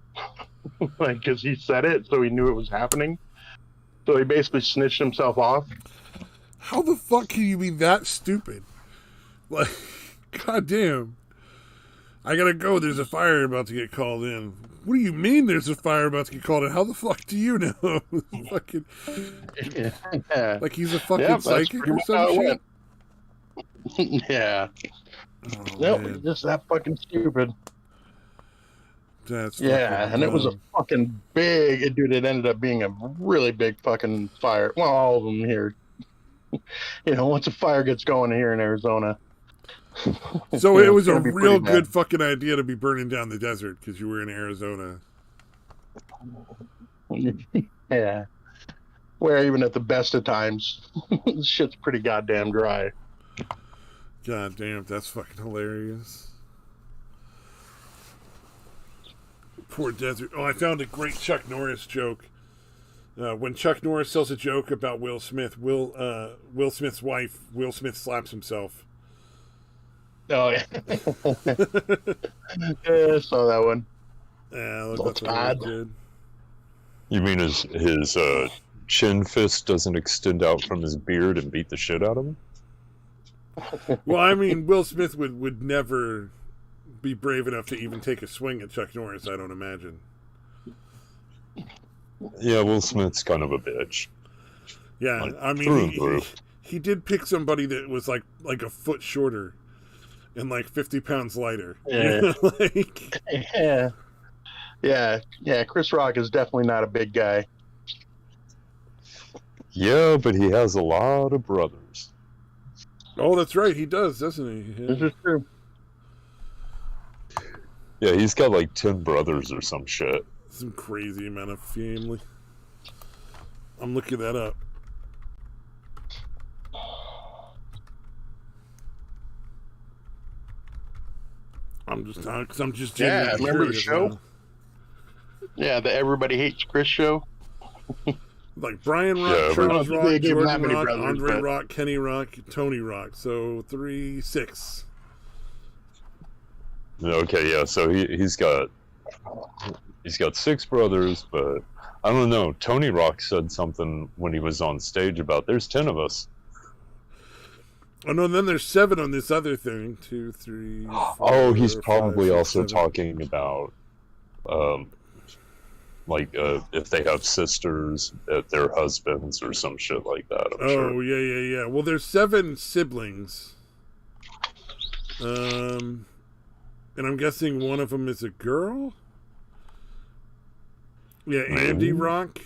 like because he said it, so he knew it was happening. So he basically snitched himself off. How the fuck can you be that stupid? Like, goddamn. I gotta go. There's a fire about to get called in. What do you mean there's a fire about to get called in? How the fuck do you know? Fucking, like he's a fucking psychic or some shit? Yeah. Oh, nope, just that fucking stupid. That's and it was a fucking big... Dude, it ended up being a really big fucking fire. Well, all of them here. Once a fire gets going here in Arizona... So it was a real good fucking idea to be burning down the desert because you were in Arizona. Yeah. Where even at the best of times, this shit's pretty goddamn dry. God damn, that's fucking hilarious. Poor desert. Oh, I found a great Chuck Norris joke. When Chuck Norris tells a joke about Will Smith, Will Smith's wife, Will Smith slaps himself. Oh yeah. Yeah, I saw that one. Yeah, that's bad. Good. You mean his chin fist doesn't extend out from his beard and beat the shit out of him? Well, I mean, Will Smith would never be brave enough to even take a swing at Chuck Norris, I don't imagine. Yeah, Will Smith's kind of a bitch. Yeah, like, I mean, he did pick somebody that was like a foot shorter and like 50 pounds lighter. Yeah. Like... Yeah. Chris Rock is definitely not a big guy. Yeah, but he has a lot of brothers. Oh, that's right. He does, doesn't he? Yeah. This is true. Yeah, he's got like 10 brothers or some shit. Some crazy amount of family. I'm looking that up. I'm just yeah. Remember the show? Now. Yeah, the Everybody Hates Chris show. Like Brian Rock, Charles Rock, Jordan Rock, Andre Rock, Kenny Rock, Tony Rock. So 6. Okay, yeah. So he's got 6 brothers, but I don't know. Tony Rock said something when he was on stage about there's 10 of us. Oh no, then there's 7 on this other thing. 2, 3. 4, oh, he's probably 5, 6, also 7. talking about, if they have sisters, their husbands or some shit like that. I'm sure. Yeah. Well, there's 7 siblings. And I'm guessing one of them is a girl. Yeah, Andy Rock.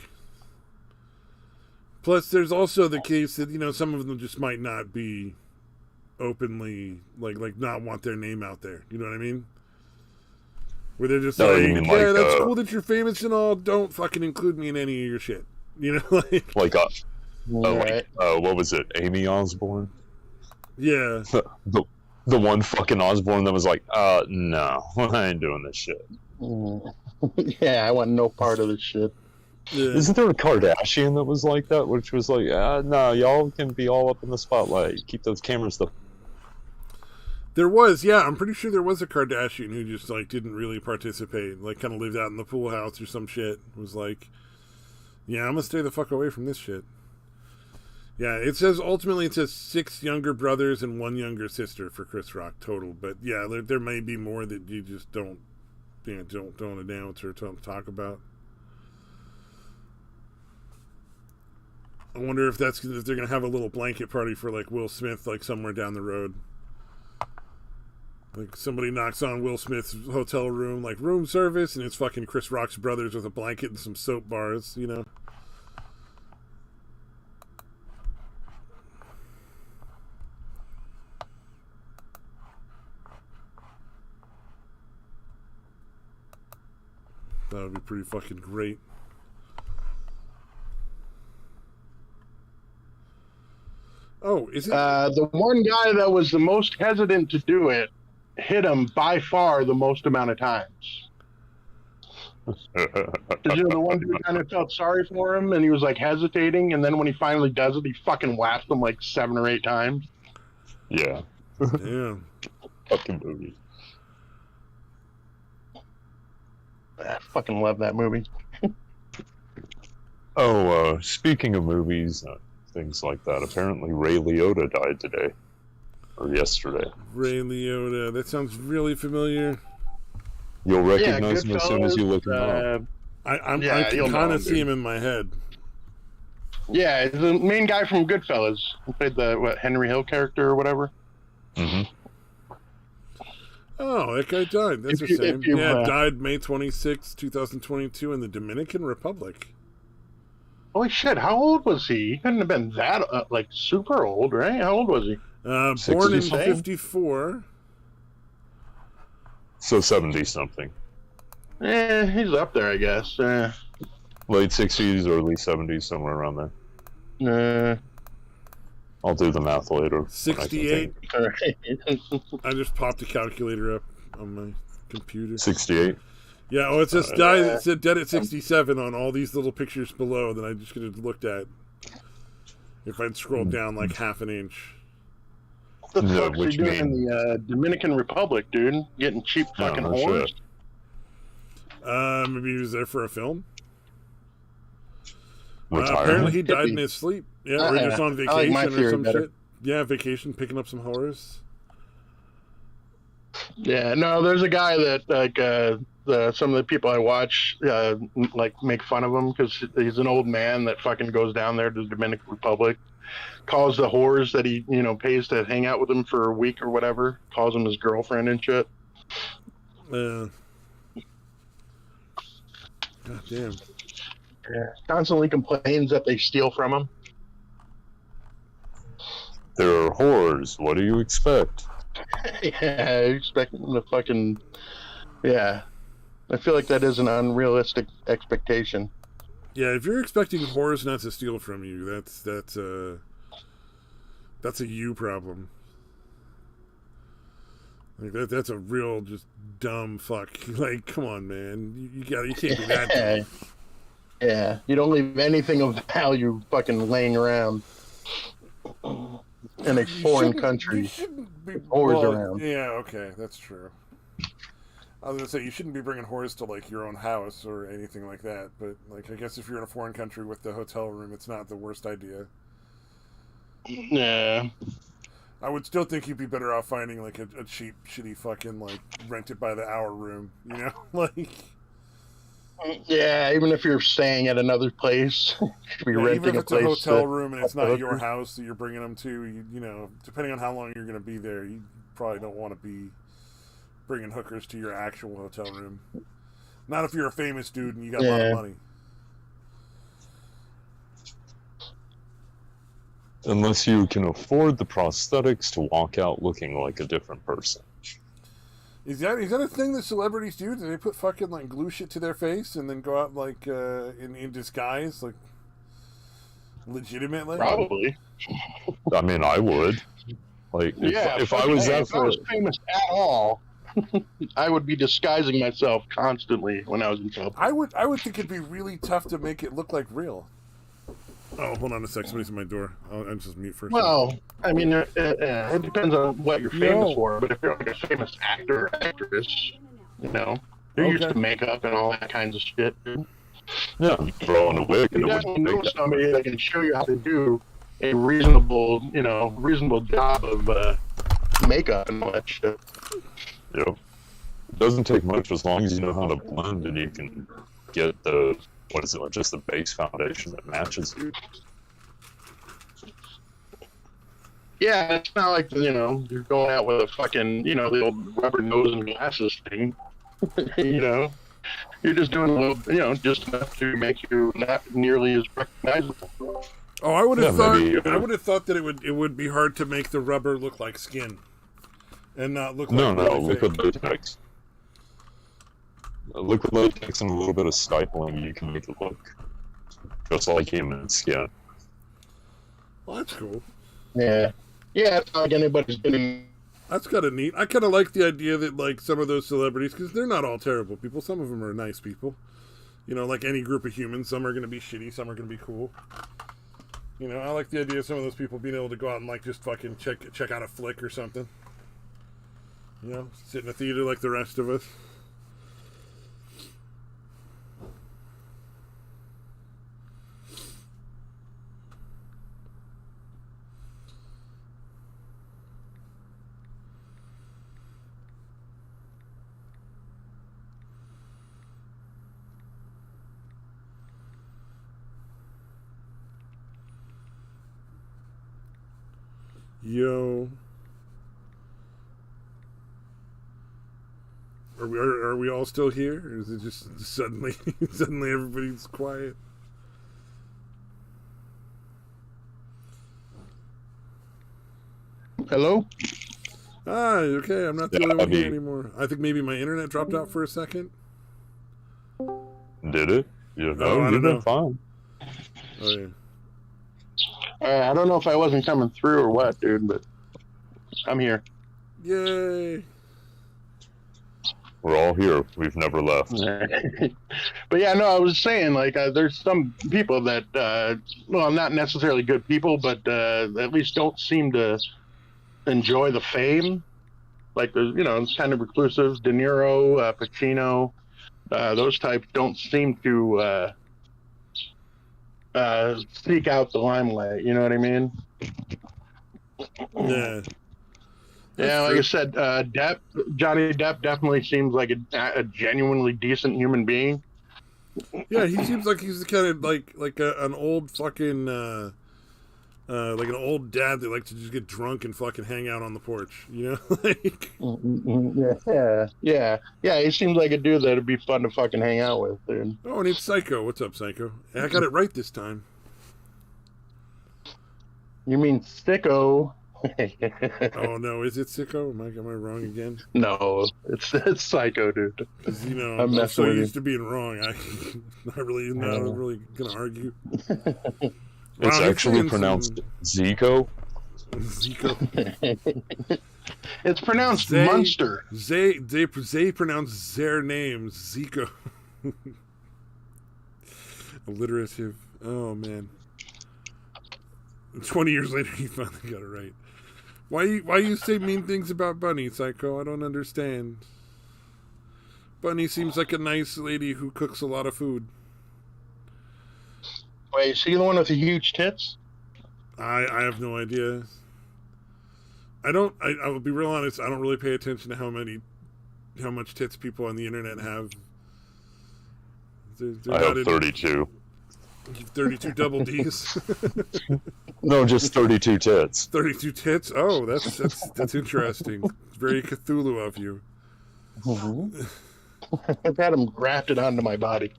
Plus, there's also the case that some of them just might not be openly like not want their name out there. You know what I mean? Where they're just that's cool that you're famous and all. Don't fucking include me in any of your shit. What was it? Amy Osbourne? Yeah. The one fucking Osbourne that was like, no, I ain't doing this shit. Yeah, I want no part of this shit. Yeah. Isn't there a Kardashian that was like that? Which was like, no, y'all can be all up in the spotlight. Keep those cameras the... There was, yeah. I'm pretty sure there was a Kardashian who just, didn't really participate. Kind of lived out in the pool house or some shit. Was like, yeah, I'm going to stay the fuck away from this shit. Yeah, ultimately it says 6 younger brothers and 1 younger sister for Chris Rock total. But yeah, there may be more that you just don't announce or don't talk about. I wonder if they're gonna have a little blanket party for like Will Smith, like somewhere down the road. Like somebody knocks on Will Smith's hotel room, like room service, and it's fucking Chris Rock's brothers with a blanket and some soap bars, you know. That would be pretty fucking great. Oh, is it? The one guy that was the most hesitant to do it hit him by far the most amount of times. Because you're the one who kind of felt sorry for him, and he was like hesitating, and then when he finally does it, he fucking whaps him like 7 or 8 times. Yeah. Yeah. Fucking movie. I fucking love that movie. Speaking of movies, things like that, apparently Ray Liotta died today. Or yesterday. Ray Liotta. That sounds really familiar. You'll recognize him as soon as you look him up. I can kind of see him in my head. Yeah, he's the main guy from Goodfellas. He played the Henry Hill character or whatever. Mm-hmm. Oh, that guy died. That's a shame. Died May 26, 2022 in the Dominican Republic. Holy shit, how old was he? He couldn't have been that, super old, right? How old was he? Born in 54. So 70-something. He's up there, I guess. Late 60s, early 70s, somewhere around there. I'll do the math later. 68. Right. I just popped a calculator up on my computer. 68. Yeah, it says died. It said dead at 67 on all these little pictures below that I just could have looked at if I'd scrolled down like half an inch. What the fuck's he doing in the Dominican Republic, dude? Getting cheap fucking whores? Maybe he was there for a film. Apparently he died in his sleep. Yeah, or just on vacation or some shit. Yeah, vacation, picking up some horrors. Yeah, no, there's a guy that some of the people I watch make fun of him because he's an old man that fucking goes down there to the Dominican Republic, calls the whores that he pays to hang out with him for a week or whatever, calls them his girlfriend and shit. God damn. Yeah, constantly complains that they steal from him. There are whores. What do you expect? Yeah, I expect them to fucking... Yeah. I feel like that is an unrealistic expectation. Yeah, if you're expecting whores not to steal from you, that's a you problem. Like that's a real just dumb fuck. Like, come on, man, you can't be that dumb. Yeah, you don't leave anything of value fucking laying around in a foreign country. You shouldn't be whores around. Yeah, okay, that's true. I was gonna say you shouldn't be bringing whores to like your own house or anything like that. But like, I guess if you're in a foreign country with the hotel room, it's not the worst idea. Yeah. I would still think you'd be better off finding like a cheap, shitty fucking like rented by the hour room. You know, like. Yeah, even if you're staying at another place, you should be renting even if it's a place. A hotel room and it's not your house that you're bringing them to, you know, depending on how long you're going to be there, you probably don't want to be bringing hookers to your actual hotel room. Not if you're a famous dude and you got a lot of money. Unless you can afford the prosthetics to walk out looking like a different person. Is that a thing that celebrities do? Do they put fucking like glue shit to their face and then go out like in disguise, like legitimately? Probably. I mean, I would. Like, if I was famous at all, I would be disguising myself constantly when I was in trouble. I would think it'd be really tough to make it look like real. Oh, hold on a sec. Somebody's at my door. I'll just mute first. Well, I mean, it depends on what you're famous for. But if you're like a famous actor or actress, you're used to makeup and all that kinds of shit. Dude. Yeah, throw on a wig. You definitely know somebody that can show you how to do a reasonable job of makeup and all that shit. Yep. It doesn't take much as long as you know how to blend and you can get just the base foundation that matches you. Yeah, it's not like, you're going out with a fucking, the old rubber nose and glasses thing. You're just doing a little, just enough to make you not nearly as recognizable. Oh, I would have maybe, I would have thought that it would be hard to make the rubber look like skin, and not look like liquid latex. Liquid latex and a little bit of stippling, you can make it look just like human skin. Well, that's cool. Yeah, it's not like anybody's getting. That's kind of neat. I kind of like the idea that, like, some of those celebrities, because they're not all terrible people. Some of them are nice people. Like any group of humans, some are going to be shitty, some are going to be cool. I like the idea of some of those people being able to go out and, like, just fucking check out a flick or something. Sit in a theater like the rest of us. Yo. Are we all still here? Or is it just suddenly everybody's quiet? Hello? Okay, I'm not the only one here anymore. I think maybe my internet dropped out for a second. Did it? I don't know. Fine. Oh, yeah. I don't know if I wasn't coming through or what, dude, but I'm here. Yay! We're all here. We've never left. But yeah, no, I was saying, like, there's some people that, not necessarily good people, but at least don't seem to enjoy the fame. Like, it's kind of reclusive. De Niro, Pacino, those types don't seem to seek out the limelight. You know what I mean? Yeah. Yeah, like I said, Johnny Depp definitely seems like a genuinely decent human being. Yeah, he seems like he's the kind of like an old fucking like an old dad that likes to just get drunk and fucking hang out on the porch. Like. Yeah. He seems like a dude that'd be fun to fucking hang out with, dude. Oh, and it's Psycho. What's up, Psycho? I got it right this time. You mean Sicko? Oh no, is it Sicko? Am I wrong again? No, it's Psycho, dude. Because I'm so used to being wrong. I'm not really gonna argue. It's actually pronounced Zico. Zico. It's pronounced Munster. They pronounce their names Zico. Alliterative. Oh man. 20 years later, he finally got it right. Why you say mean things about Bunny, Psycho? I don't understand. Bunny seems like a nice lady who cooks a lot of food. Wait, is she the one with the huge tits? I have no idea. I will be real honest, I don't really pay attention to how much tits people on the internet have. They're I have 32. 32 double D's? No, just 32 tits. 32 tits? Oh, that's interesting. Very Cthulhu of you. Mm-hmm. I've had them grafted onto my body.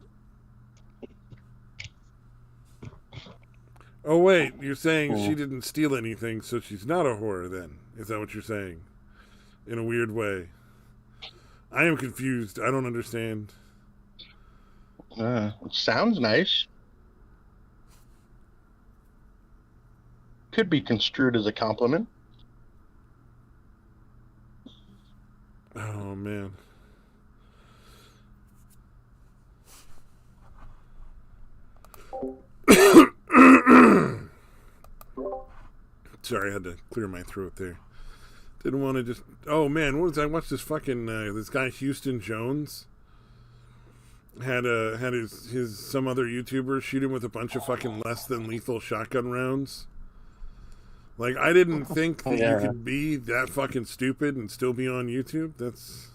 Oh, wait, you're saying she didn't steal anything, so she's not a whore then? Is that what you're saying? In a weird way. I am confused. I don't understand. It sounds nice. Could be construed as a compliment. Oh, man. Sorry, I had to clear my throat there. Didn't want to just... Oh, man, I watched this fucking... this guy, Houston Jones, had his some other YouTuber shoot him with a bunch of fucking less than lethal shotgun rounds. Like, I didn't think that Yeah. you could be that fucking stupid and still be on YouTube. That's...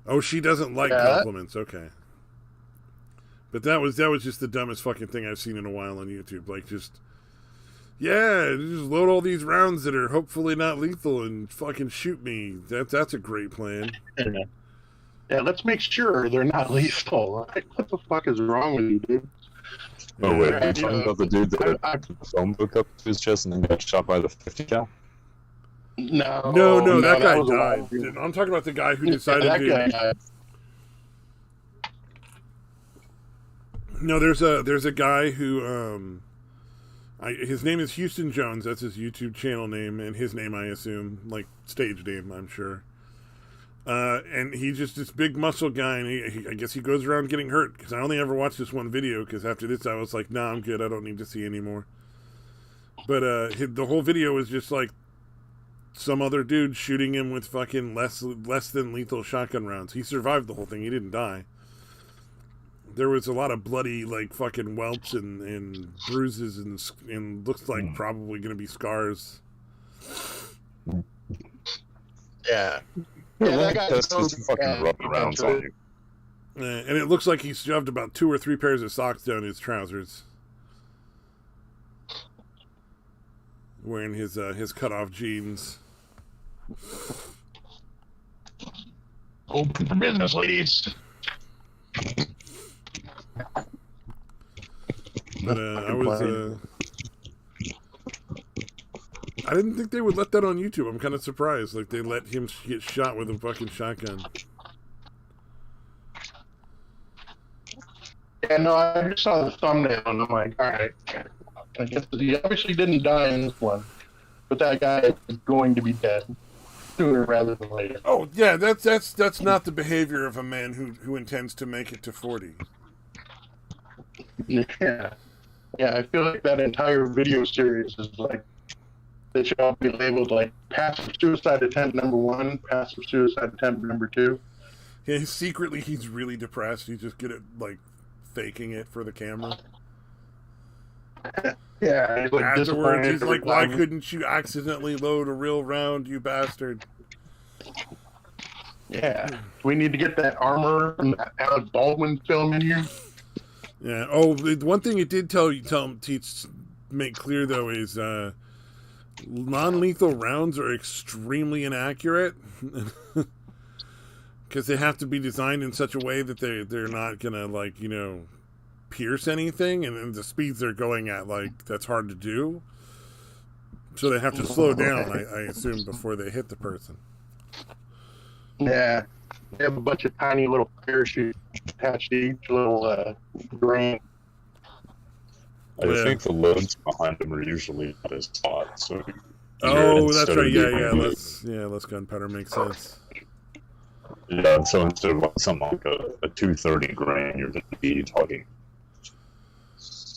Oh, she doesn't like compliments. Okay. But that was just the dumbest fucking thing I've seen in a while on YouTube. Like, just... Yeah, just load all these rounds that are hopefully not lethal and fucking shoot me. That's a great plan. Yeah, let's make sure they're not lethal. Like, what the fuck is wrong with you, dude? Oh, wait, Yeah, you're talking about the dude that put the phone book up to his chest and then got shot by the 50 cal? No, that guy was a died. wild- I'm talking about the guy who decided that to... guy died. No, there's a guy who his name is Houston Jones. That's his YouTube channel name, and his name, I assume, like stage name, I'm sure. And he's just this big muscle guy, and I guess he goes around getting hurt. Because I only ever watched this one video. Because after this, I was like, nah, I'm good. I don't need to see anymore. But the whole video was just like some other dude shooting him with fucking less than lethal shotgun rounds. He survived the whole thing. He didn't die. There was a lot of bloody, like, fucking welts and bruises and looks like probably going to be scars. Yeah. Yeah, that guy that's was just fucking rubber rounds on you. And it looks like he shoved about 2 or 3 pairs of socks down his trousers. Wearing his cut-off jeans. Open for business, ladies. But I didn't think they would let that on YouTube. I'm kind of surprised. Like, they let him get shot with a fucking shotgun. Yeah, no, I just saw the thumbnail and I'm like, all right. I guess he obviously didn't die in this one, but that guy is going to be dead sooner rather than later. Oh yeah, that's not the behavior of a man who intends to make it to 40. Yeah, I feel like that entire video series is like they should all be labeled like passive suicide attempt number 1, passive suicide attempt number 2. Yeah, he's really depressed. He's just good at like faking it for the camera. Yeah, he's like Afterwards, he's disappointed like, every "Why time. couldn't you accidentally load a real round, you bastard?" Yeah, we need to get that armor from that Alec Baldwin film in here. Yeah. Oh, the one thing it did make clear though is non-lethal rounds are extremely inaccurate because they have to be designed in such a way that they're not gonna like pierce anything, and the speeds they're going at, like, that's hard to do. So they have to slow down, I assume, before they hit the person. Yeah, they have a bunch of tiny little parachutes attached to each little grain. I think the loads behind them are usually not as hot. So that's right. Yeah, less gunpowder makes sense. Yeah, so instead of like something like a 230 grain, you're going to be talking.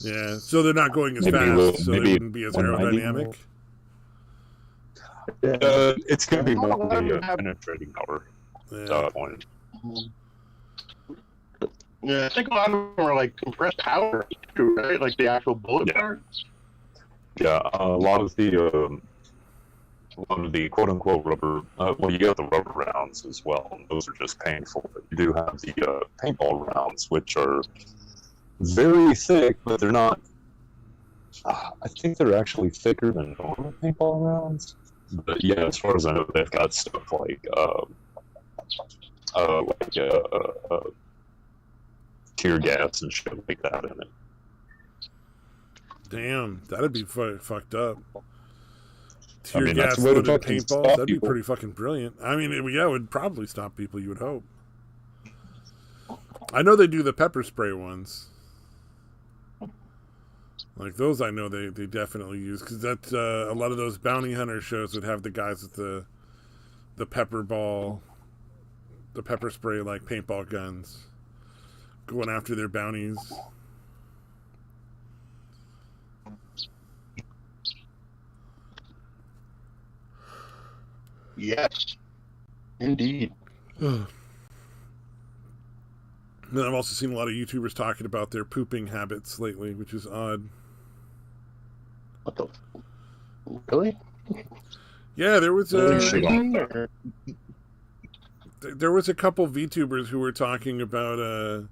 Yeah, so they're not going as fast, so they wouldn't be as aerodynamic. It's going to be more the penetrating power. Point. Yeah, I think a lot of them are like compressed powder too, right? Like the actual bullet parts. Yeah, a lot of the quote unquote rubber. Well, you got the rubber rounds as well. And those are just painful. But you do have the paintball rounds, which are very thick, but they're not. I think they're actually thicker than normal paintball rounds. But yeah, as far as I know, they've got stuff like tear gas and shit like that in it. Damn, that'd be fucked up. Tear gas that's a way to loaded fucking paintballs, stop that'd be people. pretty fucking brilliant. I mean, it would probably stop people, you would hope. I know they do the pepper spray ones. Like those I know they definitely use, because that's a lot of those bounty hunter shows would have the guys with the pepper spray like paintball guns going after their bounties. Yes, indeed. Then I've also seen a lot of YouTubers talking about their pooping habits lately, which is odd. What the? Really? Yeah, there was Or- a couple VTubers who were talking about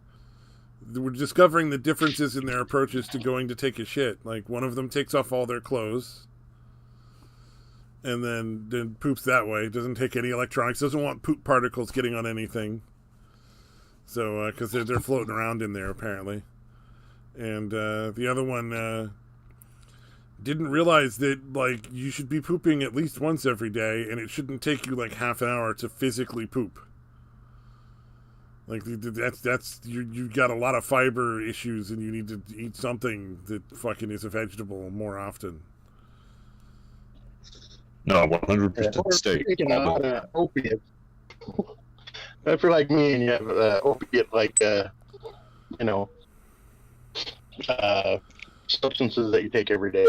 they were discovering the differences in their approaches to going to take a shit. Like, one of them takes off all their clothes and then poops that way. Doesn't take any electronics. Doesn't want poop particles getting on anything. So, because they're floating around in there, apparently. And the other one didn't realize that, like, you should be pooping at least once every day, and it shouldn't take you, like, half an hour to physically poop. Like, that's you got a lot of fiber issues, and you need to eat something that fucking is a vegetable more often. No, 100% steak. Speaking of opiates, if you're like me and you have opiate, like, substances that you take every day.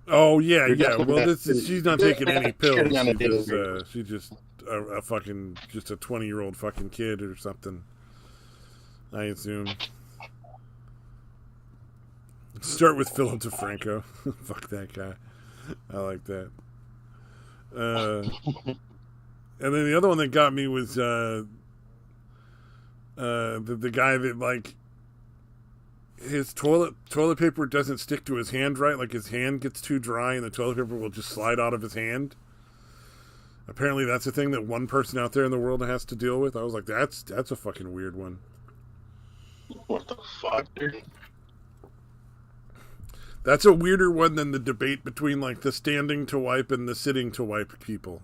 Oh, yeah, You're yeah. Well, she's not taking any pills. Shitting on a daily She's just a fucking, just a 20-year-old fucking kid or something, I assume. Start with Philip DeFranco. Fuck that guy. I like that. And then the other one that got me was the guy that, like, his toilet paper doesn't stick to his hand right. Like, his hand gets too dry and the toilet paper will just slide out of his hand. Apparently that's a thing that one person out there in the world has to deal with. I was like, that's a fucking weird one. What the fuck, dude? That's a weirder one than the debate between, like, the standing to wipe and the sitting to wipe people.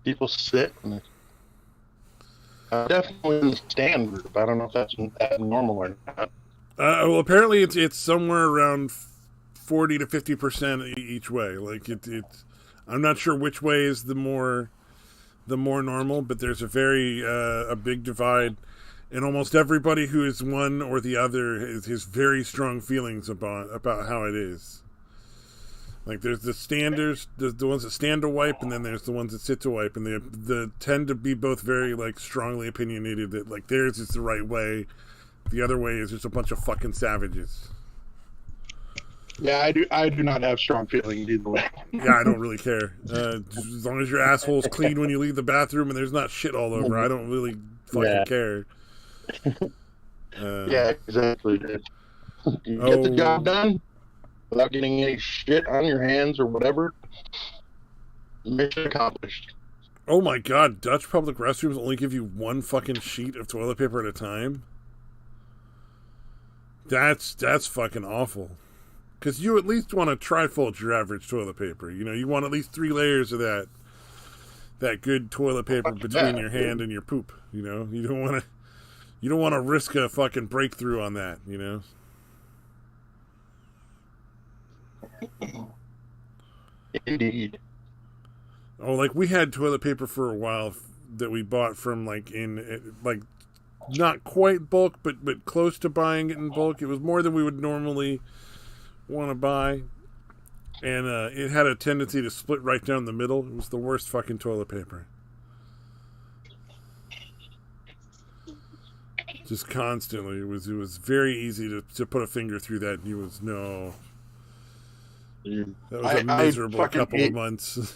People sit and definitely in the stand group. I don't know if that's normal or not. Well, apparently it's somewhere around 40 to 50% each way. Like, it's I'm not sure which way is the more normal, but there's a big divide, and almost everybody who is one or the other has very strong feelings about how it is. Like, there's the standers, the ones that stand to wipe, and then there's the ones that sit to wipe, and they tend to be both very, like, strongly opinionated that, like, theirs is the right way, the other way is just a bunch of fucking savages. Yeah, I do not have strong feelings either way. Yeah, I don't really care. As long as your asshole's clean when you leave the bathroom and there's not shit all over, I don't really fucking care. Yeah, exactly, dude. You get the job done without getting any shit on your hands or whatever. Mission accomplished. Oh my god, Dutch public restrooms only give you one fucking sheet of toilet paper at a time? That's fucking awful. Because you at least want to trifold your average toilet paper. You know, you want at least 3 layers of that good toilet paper between your hand and your poop. You know, you don't want to risk a fucking breakthrough on that. You know. Indeed. Oh, like, we had toilet paper for a while that we bought from, like, not quite bulk, but close to buying it in bulk. It was more than we would normally want to buy, and it had a tendency to split right down the middle. It was the worst fucking toilet paper. Just constantly. It was very easy to put a finger through that, and you was, no. That was a miserable couple of months.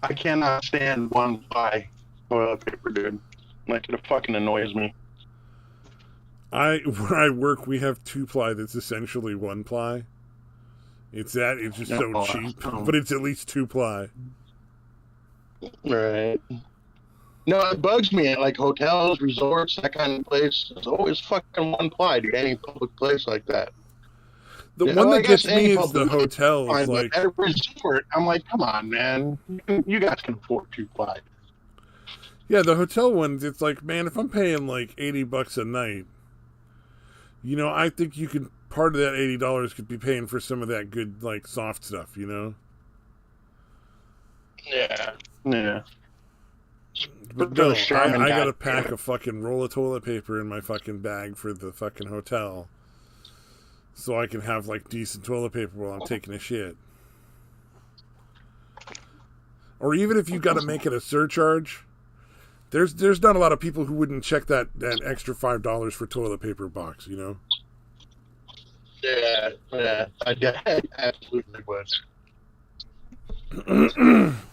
I cannot stand one ply toilet paper, dude. Like, it fucking annoys me. Where I work, we have 2-ply that's essentially 1-ply. It's just so cheap, but it's at least 2-ply. Right. No, it bugs me at, like, hotels, resorts, that kind of place. It's always fucking 1-ply, dude. Any public place like that. The one that gets me is the hotels. Like, at a resort, I'm like, come on, man. You guys can afford 2-ply. Yeah, the hotel ones, it's like, man, if I'm paying like $80 a night, you know, I think you could, part of that $80 could be paying for some of that good, like, soft stuff, you know? Yeah. Yeah. But no, I gotta pack a fucking roll of toilet paper in my fucking bag for the fucking hotel, so I can have, like, decent toilet paper while I'm taking a shit. Or even if you gotta make it a surcharge, there's not a lot of people who wouldn't check that extra $5 for toilet paper box, you know? Yeah, I absolutely would.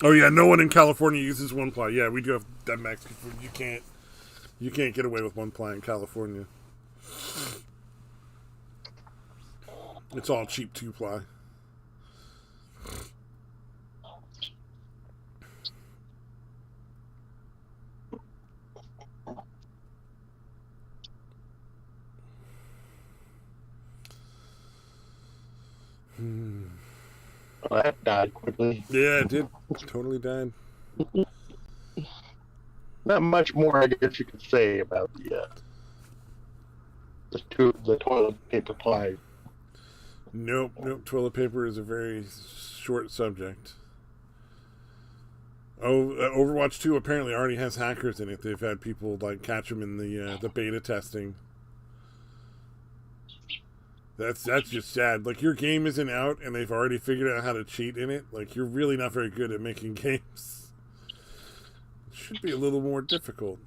Oh yeah, no one in California uses one ply. Yeah, we do have that max. You can't get away with one ply in California. It's all cheap two ply. Well, that died quickly. Yeah, it did. Totally died. Not much more, I guess you could say about the toilet paper ply. Nope. Toilet paper is a very short subject. Oh, Overwatch 2 apparently already has hackers in it. They've had people like catch them in the beta testing. That's just sad. Like, your game isn't out and they've already figured out how to cheat in it. Like, you're really not very good at making games. It should be a little more difficult.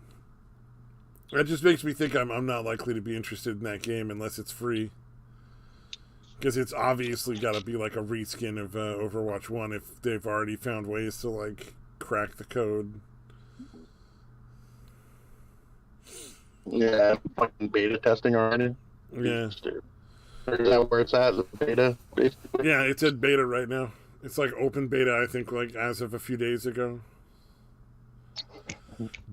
That just makes me think I'm not likely to be interested in that game unless it's free. Because it's obviously got to be like a reskin of Overwatch 1 if they've already found ways to, like, crack the code. Yeah, fucking beta testing already. Yeah. Is that where it's at? The beta, basically? Yeah, it's at beta right now. It's like open beta, I think, like as of a few days ago.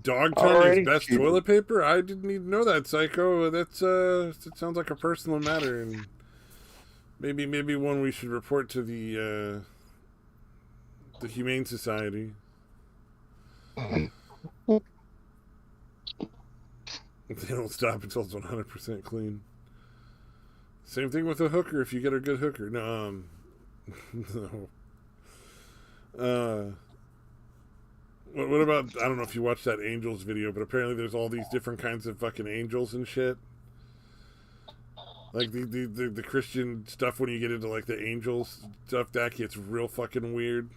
Dog tongue is best toilet paper? I didn't even know that, Psycho. That's it sounds like a personal matter, and maybe one we should report to the Humane Society. They don't stop until it's 100% clean. Same thing with a hooker. If you get a good hooker, no. What about? I don't know if you watched that angels video, but apparently there's all these different kinds of fucking angels and shit. Like the Christian stuff when you get into like the angels stuff, that gets real fucking weird.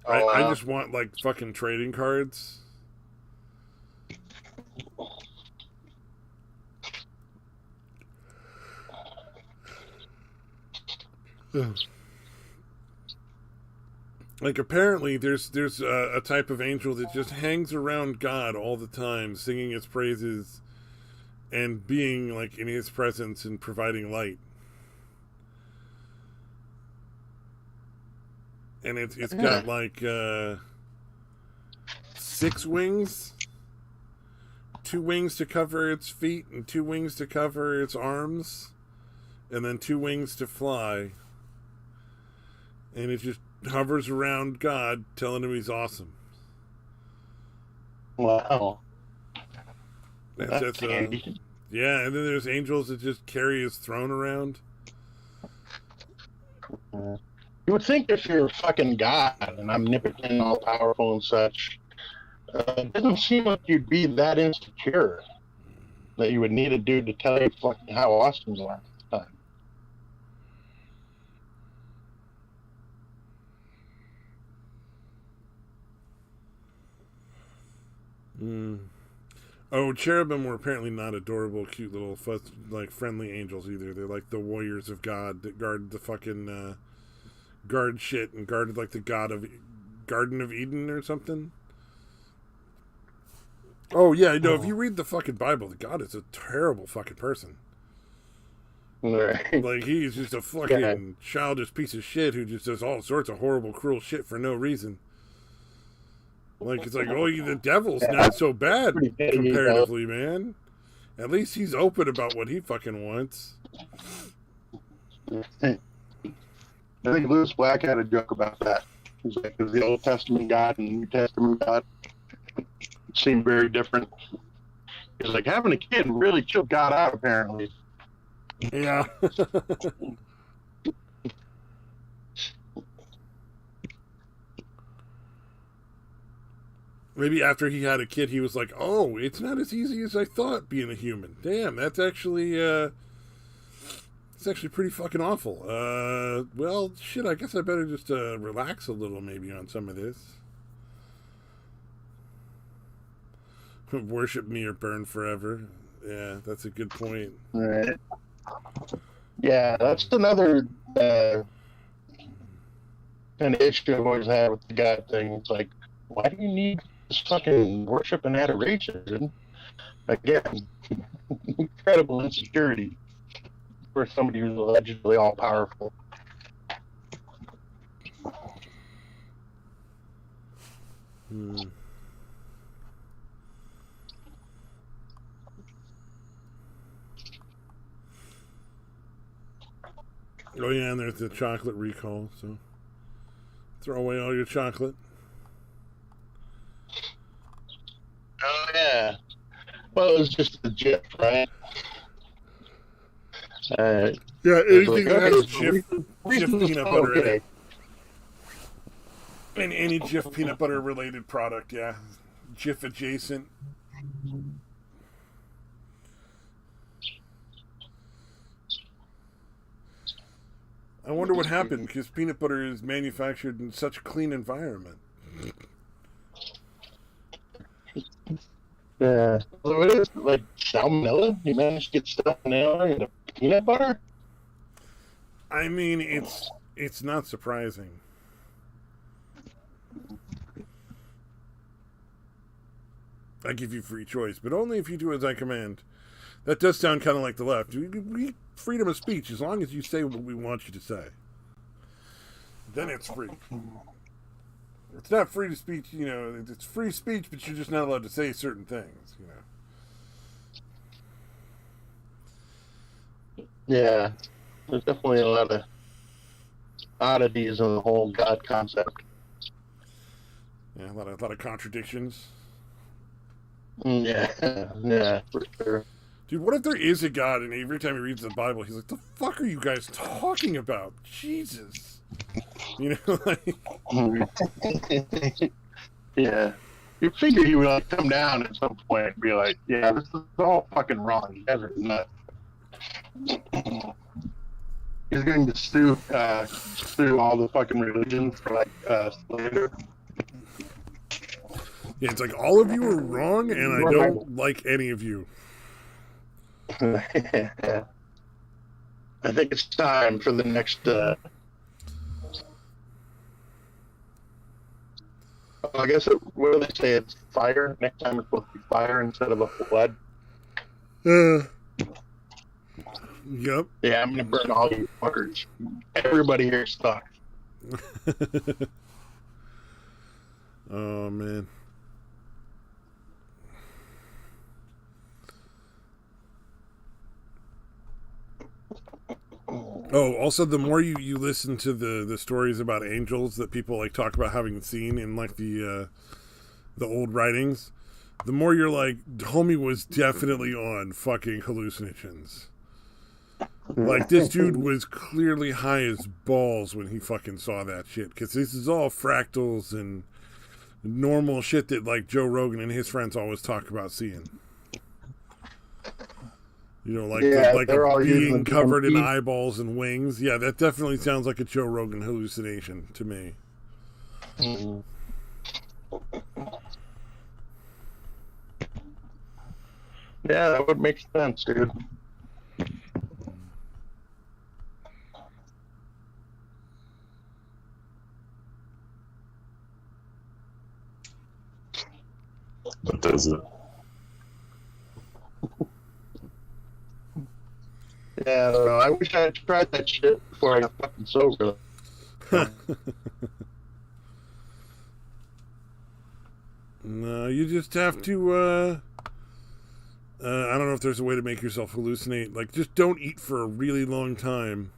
I just want like fucking trading cards. Like, apparently there's a type of angel that just hangs around God all the time, singing his praises and being like in his presence and providing light. And it's got like 6 wings, 2 wings to cover its feet and 2 wings to cover its arms, and then 2 wings to fly. And it just hovers around God, telling him he's awesome. Wow. That's yeah, and then there's angels that just carry his throne around. You would think if you're fucking God and omnipotent, all powerful and such, it doesn't seem like you'd be that insecure that you would need a dude to tell you fucking how awesome you are. Oh, cherubim were apparently not adorable, cute little, like friendly angels either. They're like the warriors of God that guard the fucking guard shit and guarded like the god of Garden of Eden or something. Oh yeah, no. If you read the fucking Bible, the God is a terrible fucking person. Right. Like, he's just a fucking childish piece of shit who just does all sorts of horrible, cruel shit for no reason. Like, it's like, oh, the devil's not so bad comparatively, man. At least he's open about what he fucking wants. I think Lewis Black had a joke about that. He's like, because the Old Testament God and the New Testament God seem very different. He's like, having a kid really chilled God out, apparently. Yeah. Maybe after he had a kid, he was like, oh, it's not as easy as I thought being a human. Damn, that's actually, it's actually pretty fucking awful. Well, shit, I guess I better just relax a little maybe on some of this. Worship me or burn forever. Yeah, that's a good point. Right. Yeah, that's another kind of issue I've always had with the God thing. It's like, why do you need this fucking worship and adoration? Dude? Again, incredible insecurity for somebody who's allegedly all powerful. Oh yeah, and there's the chocolate recall, so throw away all your chocolate. Oh yeah. Well, it was just a GIF, right? Yeah, anything like, that okay, has Jif peanut butter in it. And any Jif peanut butter related product, yeah. Jif adjacent. I wonder what happened, because peanut butter is manufactured in such a clean environment. Yeah. So it is like salmonella? You managed to get salmonella into peanut butter? I mean, it's not surprising. I give you free choice, but only if you do as I command. That does sound kind of like the left. We freedom of speech, as long as you say what we want you to say. Then it's free. It's not free to speech, you know, it's free speech, but you're just not allowed to say certain things, you know. Yeah. There's definitely a lot of oddities in the whole God concept. Yeah, a lot of contradictions. Yeah, for sure. Dude, what if there is a God and every time he reads the Bible, he's like, the fuck are you guys talking about? Jesus. You know, like... Yeah. You figure he would like come down at some point and be like, yeah, this is all fucking wrong. You guys are nuts. He's going to sue all the fucking religions for like slander. Yeah, it's like, all of you are wrong, and I don't like any of you. Yeah. I think it's time for the next. I guess what do they say? It's fire. Next time it's supposed to be fire instead of a flood. Yep. Yeah, I'm gonna burn all you fuckers. Everybody here sucks. Oh man. Oh, also, the more you listen to the stories about angels that people like talk about having seen in like the old writings, the more you're like, homie was definitely on fucking hallucinogens. Like, this dude was clearly high as balls when he fucking saw that shit, because this is all fractals and normal shit that like Joe Rogan and his friends always talk about seeing. You know, like a being covered in eyeballs and wings. Yeah, that definitely sounds like a Joe Rogan hallucination to me. Mm-hmm. Yeah, that would make sense, dude. That does it. Yeah, I don't know. I wish I had tried that shit before I got fucking sober. No, you just have to, I don't know if there's a way to make yourself hallucinate. Like, just don't eat for a really long time.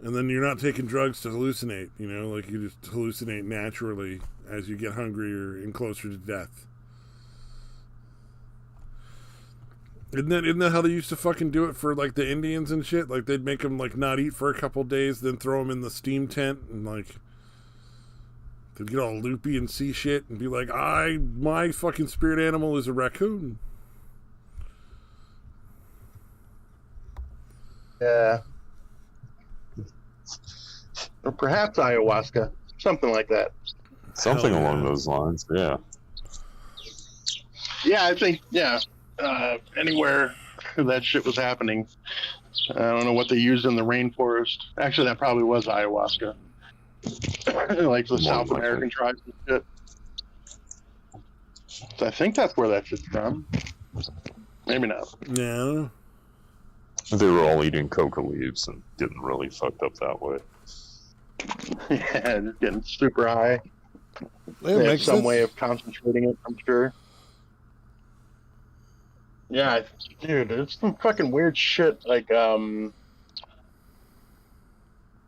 And then you're not taking drugs to hallucinate, you know? Like, you just hallucinate naturally as you get hungrier and closer to death. Isn't that how they used to fucking do it for, like, the Indians and shit? Like, they'd make them, like, not eat for a couple days, then throw them in the steam tent, and, like, they'd get all loopy and see shit, and be like, my fucking spirit animal is a raccoon. Yeah. Or perhaps ayahuasca. Something like that. Something along those lines, yeah. Yeah, I think, yeah. Anywhere that shit was happening. I don't know what they used in the rainforest. Actually, that probably was ayahuasca. Like the South American tribes and shit. So I think that's where that shit's from. Maybe not. Yeah. They were all eating coca leaves and getting really fucked up that way. Yeah, just getting super high. Yeah, They had some way of concentrating it, I'm sure. Yeah, dude, it's some fucking weird shit. Like, it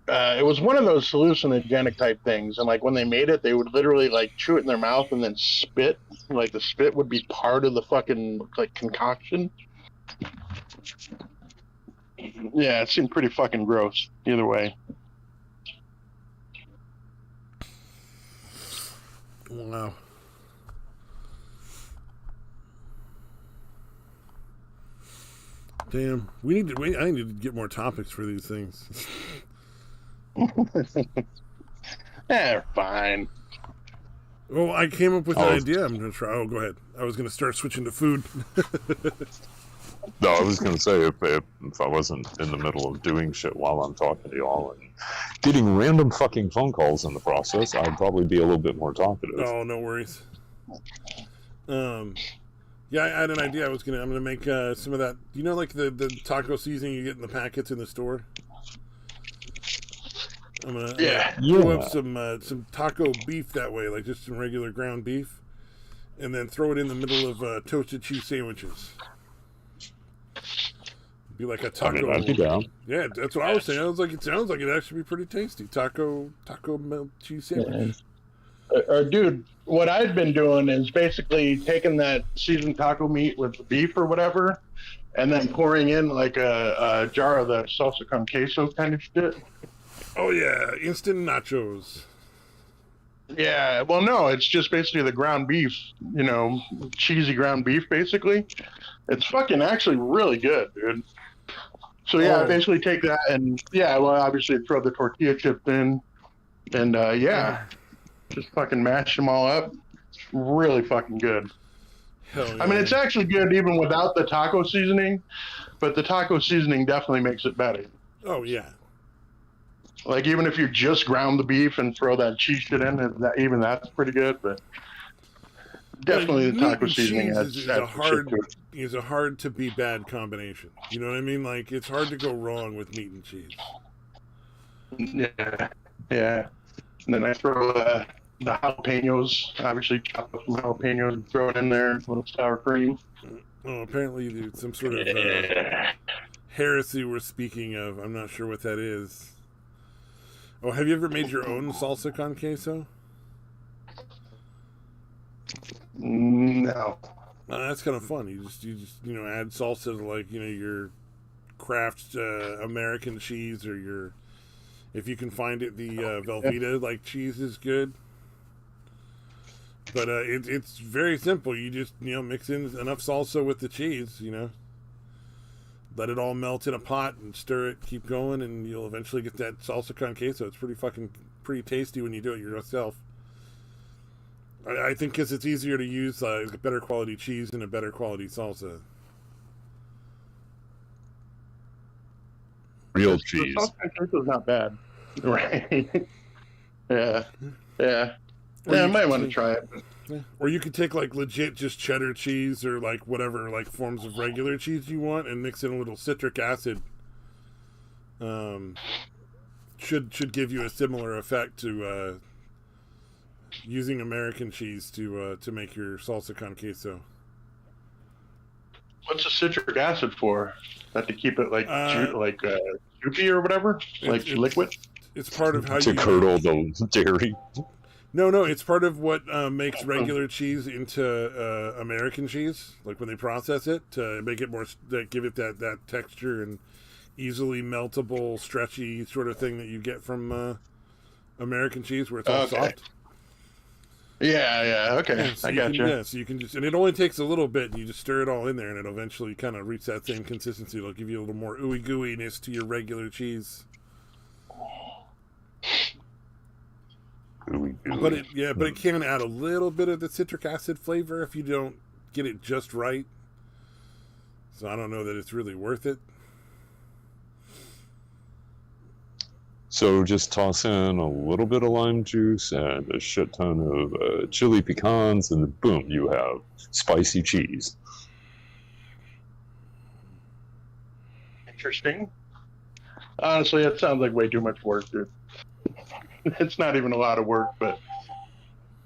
was one of those hallucinogenic type things, and like when they made it, they would literally like chew it in their mouth and then spit. Like the spit would be part of the fucking like concoction. Yeah, it seemed pretty fucking gross. Either way. Wow. Damn, I need to get more topics for these things. They're fine. Well, I came up with an idea. I'm gonna try. Oh, go ahead. I was gonna start switching to food. No, I was going to say, if I wasn't in the middle of doing shit while I'm talking to y'all and getting random fucking phone calls in the process, I'd probably be a little bit more talkative. Oh, no worries. Yeah, I had an idea. I'm gonna make some of that. You know, like the taco seasoning you get in the packets in the store. I'm gonna throw up some taco beef that way, like just some regular ground beef, and then throw it in the middle of toasted cheese sandwiches. Be like a taco. I mean, I'd be down. Yeah, that's what I was saying. It sounds like it'd actually be pretty tasty. Taco melt cheese sandwich. Dude, what I've been doing is basically taking that seasoned taco meat with the beef or whatever, and then pouring in like a jar of the salsa con queso kind of shit. Oh yeah, instant nachos. Yeah, well, no, it's just basically the ground beef, cheesy ground beef, basically. It's fucking actually really good, dude. So, yeah, I basically take that and, obviously throw the tortilla chips in and, just fucking mash them all up. It's really fucking good. Hell yeah. I mean, it's actually good even without the taco seasoning, but the taco seasoning definitely makes it better. Oh, yeah. Like, even if you just ground the beef and throw that cheese shit in, that's pretty good, but definitely the taco seasoning is a hard to be bad combination. You know what I mean? Like, it's hard to go wrong with meat and cheese. Yeah. And then I throw the jalapenos, obviously chop up some jalapenos and throw it in there, a little sour cream. Oh, apparently there's some sort of heresy we're speaking of. I'm not sure what that is. Oh, have you ever made your own salsa con queso? No. That's kind of fun. You just add salsa to like your Kraft American cheese or your, if you can find it, the Velveeta like cheese is good. But it's very simple. You just mix in enough salsa with the cheese. Let it all melt in a pot and stir it. Keep going, and you'll eventually get that salsa con queso. It's pretty tasty when you do it yourself. I think because it's easier to use a better quality cheese and a better quality salsa. Real cheese. The salsa con queso is not bad, right? Yeah. I might want to try it. Yeah. Or you could take like legit just cheddar cheese or like whatever like forms of regular cheese you want and mix in a little citric acid. Should give you a similar effect to using American cheese to make your salsa con queso. What's the citric acid for? That to keep it like soupy or whatever, liquid. It's part of how to curdle the dairy. No, it's part of what makes regular cheese into American cheese. Like when they process it to make it more, give it that texture and easily meltable, stretchy sort of thing that you get from American cheese, where it's all soft. Yeah, okay. Yeah, so I got you. Yeah, so you can just, and it only takes a little bit, and you just stir it all in there, and it'll eventually kind of reach that same consistency. It'll give you a little more ooey gooiness to your regular cheese. But it can add a little bit of the citric acid flavor if you don't get it just right. So I don't know that it's really worth it. So just toss in a little bit of lime juice and a shit ton of chili pecans, and boom, you have spicy cheese. Interesting. Honestly, it sounds like way too much work, dude. It's not even a lot of work, but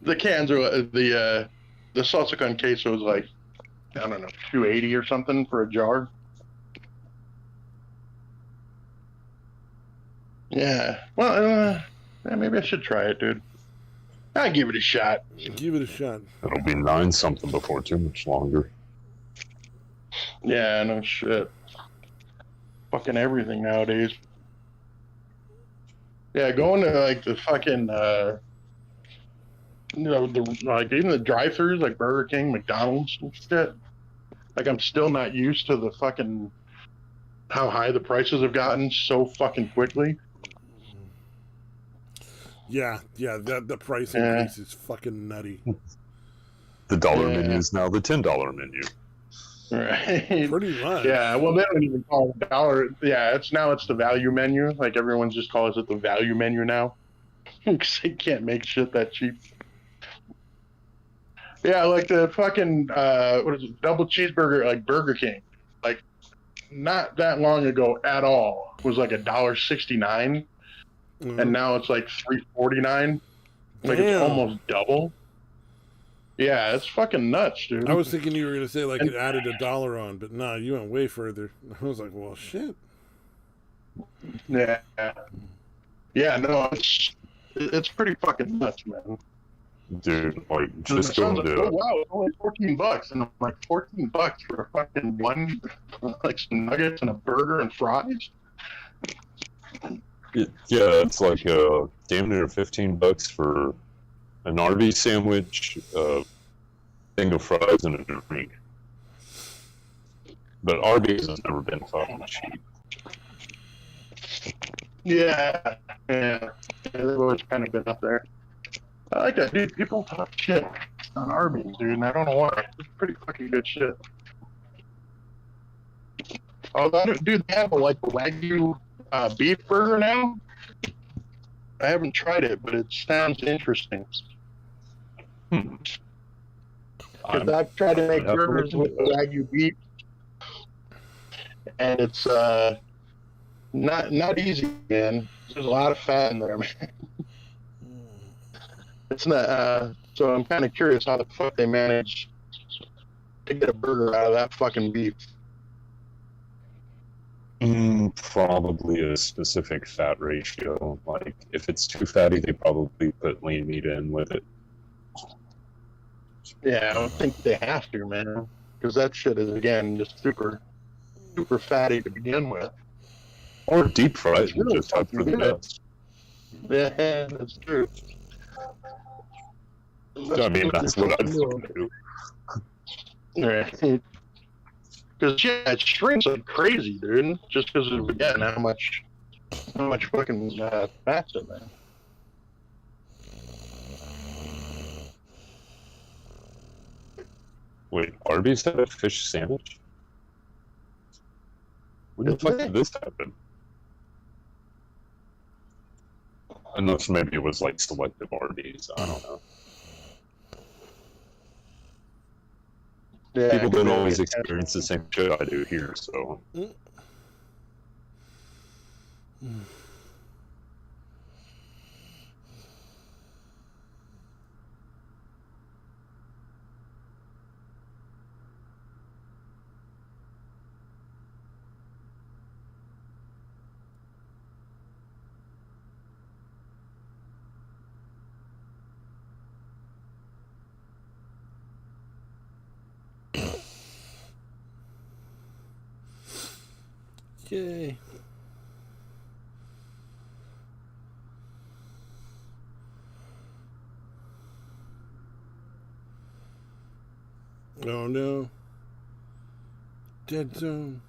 the cans are the salsa con queso is like, I don't know, $2.80 or something for a jar. Yeah. Well, maybe I should try it, dude. I'll give it a shot. Give it a shot. It'll be 9 something before too much longer. Yeah, no shit. Fucking everything nowadays. Yeah, going to like the fucking even the drive-throughs like Burger King, McDonald's and shit. Like I'm still not used to the fucking how high the prices have gotten so fucking quickly. Yeah, the price increase is fucking nutty. The dollar menu is now the $10 menu. Right. Pretty much. Yeah, well, they don't even call it dollar. Yeah, it's the value menu. Like everyone just calls it the value menu now because they can't make shit that cheap. Yeah, like the fucking what is it, double cheeseburger, like Burger King, like not that long ago at all was like $1.69, and now it's like $3.49. Like it's almost double. Yeah, it's fucking nuts, dude. I was thinking you were gonna say like it added $1 on, but nah, you went way further. I was like, well, shit. Yeah, no, it's pretty fucking nuts, man. Dude, like just going going like, to oh wow, it's only $14, and I'm like $14 for a fucking one, like some nuggets and a burger and fries. yeah, it's like damn near $15 for an Arby's sandwich, a thing of fries, and a drink. But Arby's has never been fucking cheap. Yeah, they've always kind of been up there. I like that, dude. People talk shit on Arby's, dude, and I don't know why. It's pretty fucking good shit. Oh, dude, they have a Wagyu beef burger now. I haven't tried it, but it sounds interesting. Because I've tried to make burgers with Wagyu beef, and it's not easy, man. There's a lot of fat in there, man. It's not. So I'm kind of curious how the fuck they manage to get a burger out of that fucking beef. Probably a specific fat ratio. Like, if it's too fatty, they probably put lean meat in with it. Yeah, I don't think they have to, man. Because that shit is, again, just super fatty to begin with. Or deep fried, really just hope for the good. best. Yeah, that's true. I mean, that's what I'd do. Right. Because, yeah, it shrinks like crazy, dude. Just because of, again, how much fucking fat's in there. Wait, Arby's had a fish sandwich? When the fuck did this happen? Unless maybe it was like selective Arby's, I don't know. Yeah, people don't always experience the same shit I do here, so. Yay. Oh no. Dead zone.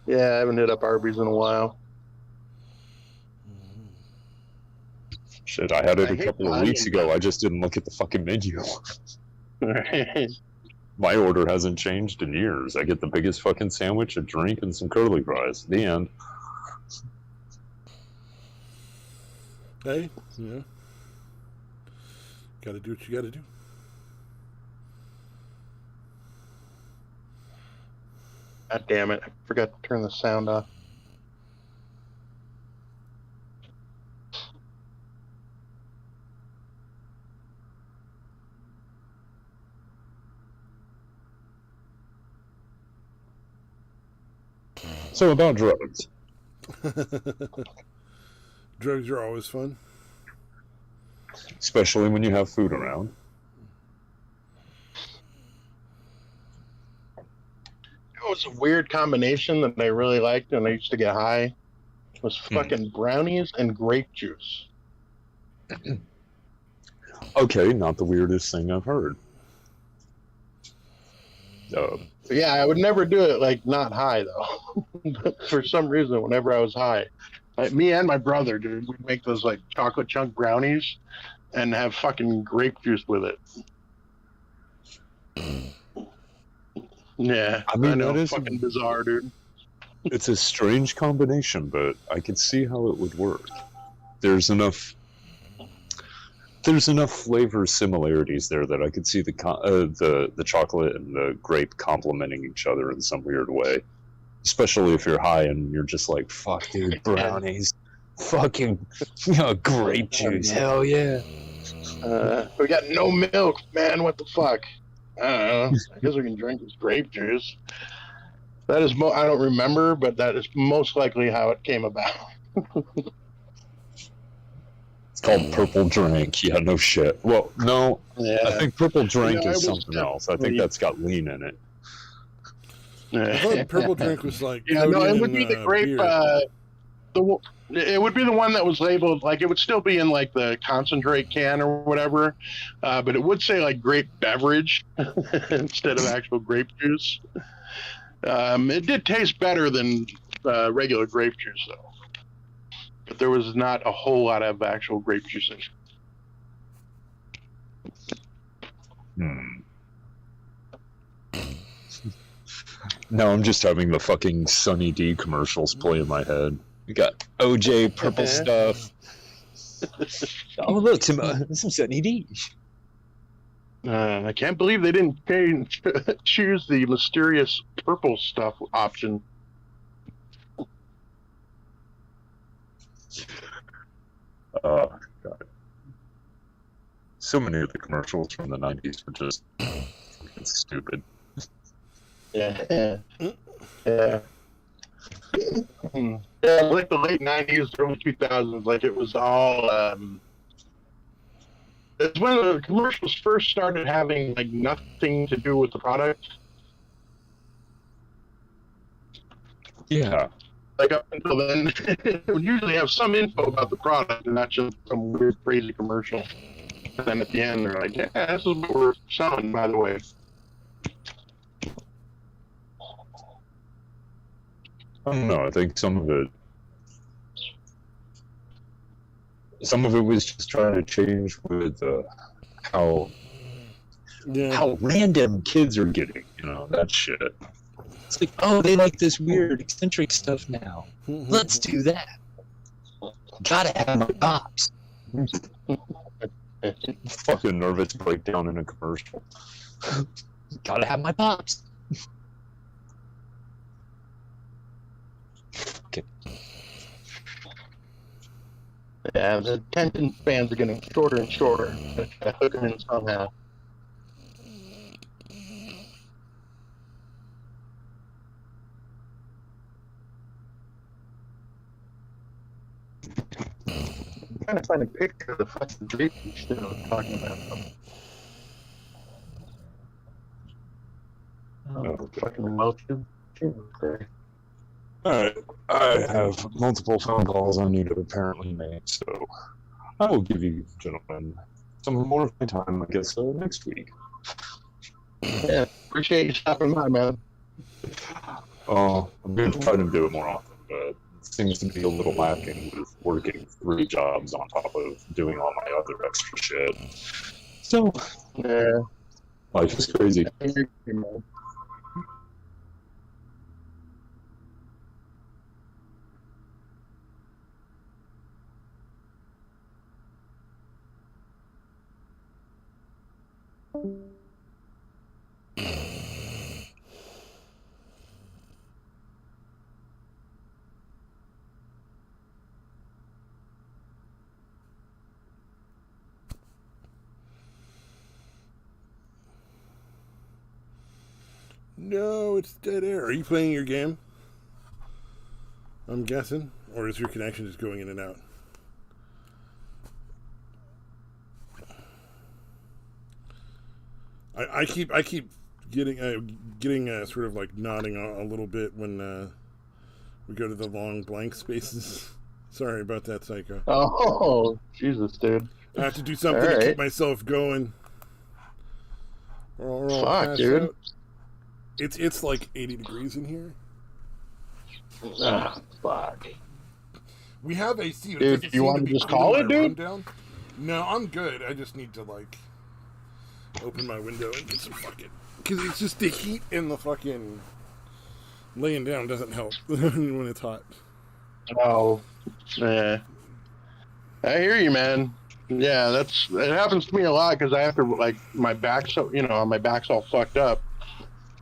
Yeah, I haven't hit up Arby's in a while. Shit, I had it a couple of weeks ago. I just didn't look at the fucking menu. My order hasn't changed in years. I get the biggest fucking sandwich, a drink, and some curly fries. The end. Hey, yeah. Gotta do what you gotta do. God damn it. I forgot to turn the sound off. So about drugs. Drugs are always fun. Especially when you have food around. It was a weird combination that I really liked when I used to get high. Was fucking brownies and grape juice. Okay, not the weirdest thing I've heard. Yeah, I would never do it like not high though. But for some reason, whenever I was high, like me and my brother, dude, we'd make those like chocolate chunk brownies and have fucking grape juice with it. Yeah, I mean, know, that is fucking bizarre, dude. It's a strange combination, but I could see how it would work. There's enough flavor similarities there that I could see the chocolate and the grape complementing each other in some weird way. Especially if you're high and you're just like, fuck, dude, brownies, fucking grape juice, hell yeah. We got no milk, man. What the fuck? I don't know. I guess we can drink this grape juice. That is, I don't remember, but that is most likely how it came about. It's called purple drink. Yeah, no shit. Well, no, Yeah. I think purple drink Yeah, is it was something else. I think that's got lean in it. I thought purple drink was like Yeah, no, it would codeine be the and, grape. It would be the one that was labeled like it would still be in like the concentrate can or whatever, but it would say like grape beverage instead of actual grape juice. It did taste better than regular grape juice though, but there was not a whole lot of actual grape juice in it. No, I'm just having the fucking Sunny D commercials play in my head. We got OJ purple stuff. Oh, look, some Sunny D. I can't believe they didn't choose the mysterious purple stuff option. God. So many of the commercials from the 90s were just fucking stupid. Yeah. Yeah. Yeah, like the late 90s, early 2000s, like it was all. It's when the commercials first started having like nothing to do with the product. Yeah. Like up until then, it would usually have some info about the product and not just some weird, crazy commercial. And then at the end, they're like, "Yeah, this is what we're selling, by the way." I don't know. I think some of it was just trying to change with how random kids are getting, that shit. It's like, oh, they like this weird eccentric stuff now. Let's do that. Gotta have my pops. Fucking nervous breakdown in a commercial. Gotta have my pops. Okay. Yeah, the attention spans are getting shorter and shorter. Gotta hook them in somehow. I'm trying to find a picture of the fucking grape juice that I was talking about. Oh, fucking remote. Okay. Alright, I have multiple phone calls I need to apparently make, so I will give you gentlemen some more of my time, I guess, next week. Yeah, appreciate you stopping by, man. I'm going to try to do it more often, but it seems to be a little lacking with working 3 jobs on top of doing all my other extra shit. So, Yeah. Life is crazy. No, it's dead air. Are you playing your game? I'm guessing. Or is your connection just going in and out? I keep getting sort of like nodding a little bit when we go to the long blank spaces. Sorry about that, Psycho. Oh, Jesus, dude. I have to do something to keep myself going. Fuck, dude. Out. It's like 80 degrees in here. Ah, fuck. We have AC. Dude, you want to just call it, dude? No, I'm good. I just need to like open my window and get some fucking, because it's just the heat in the fucking laying down doesn't help when it's hot. Oh, yeah. I hear you, man. Yeah, it happens to me a lot because I have to like my back's all fucked up.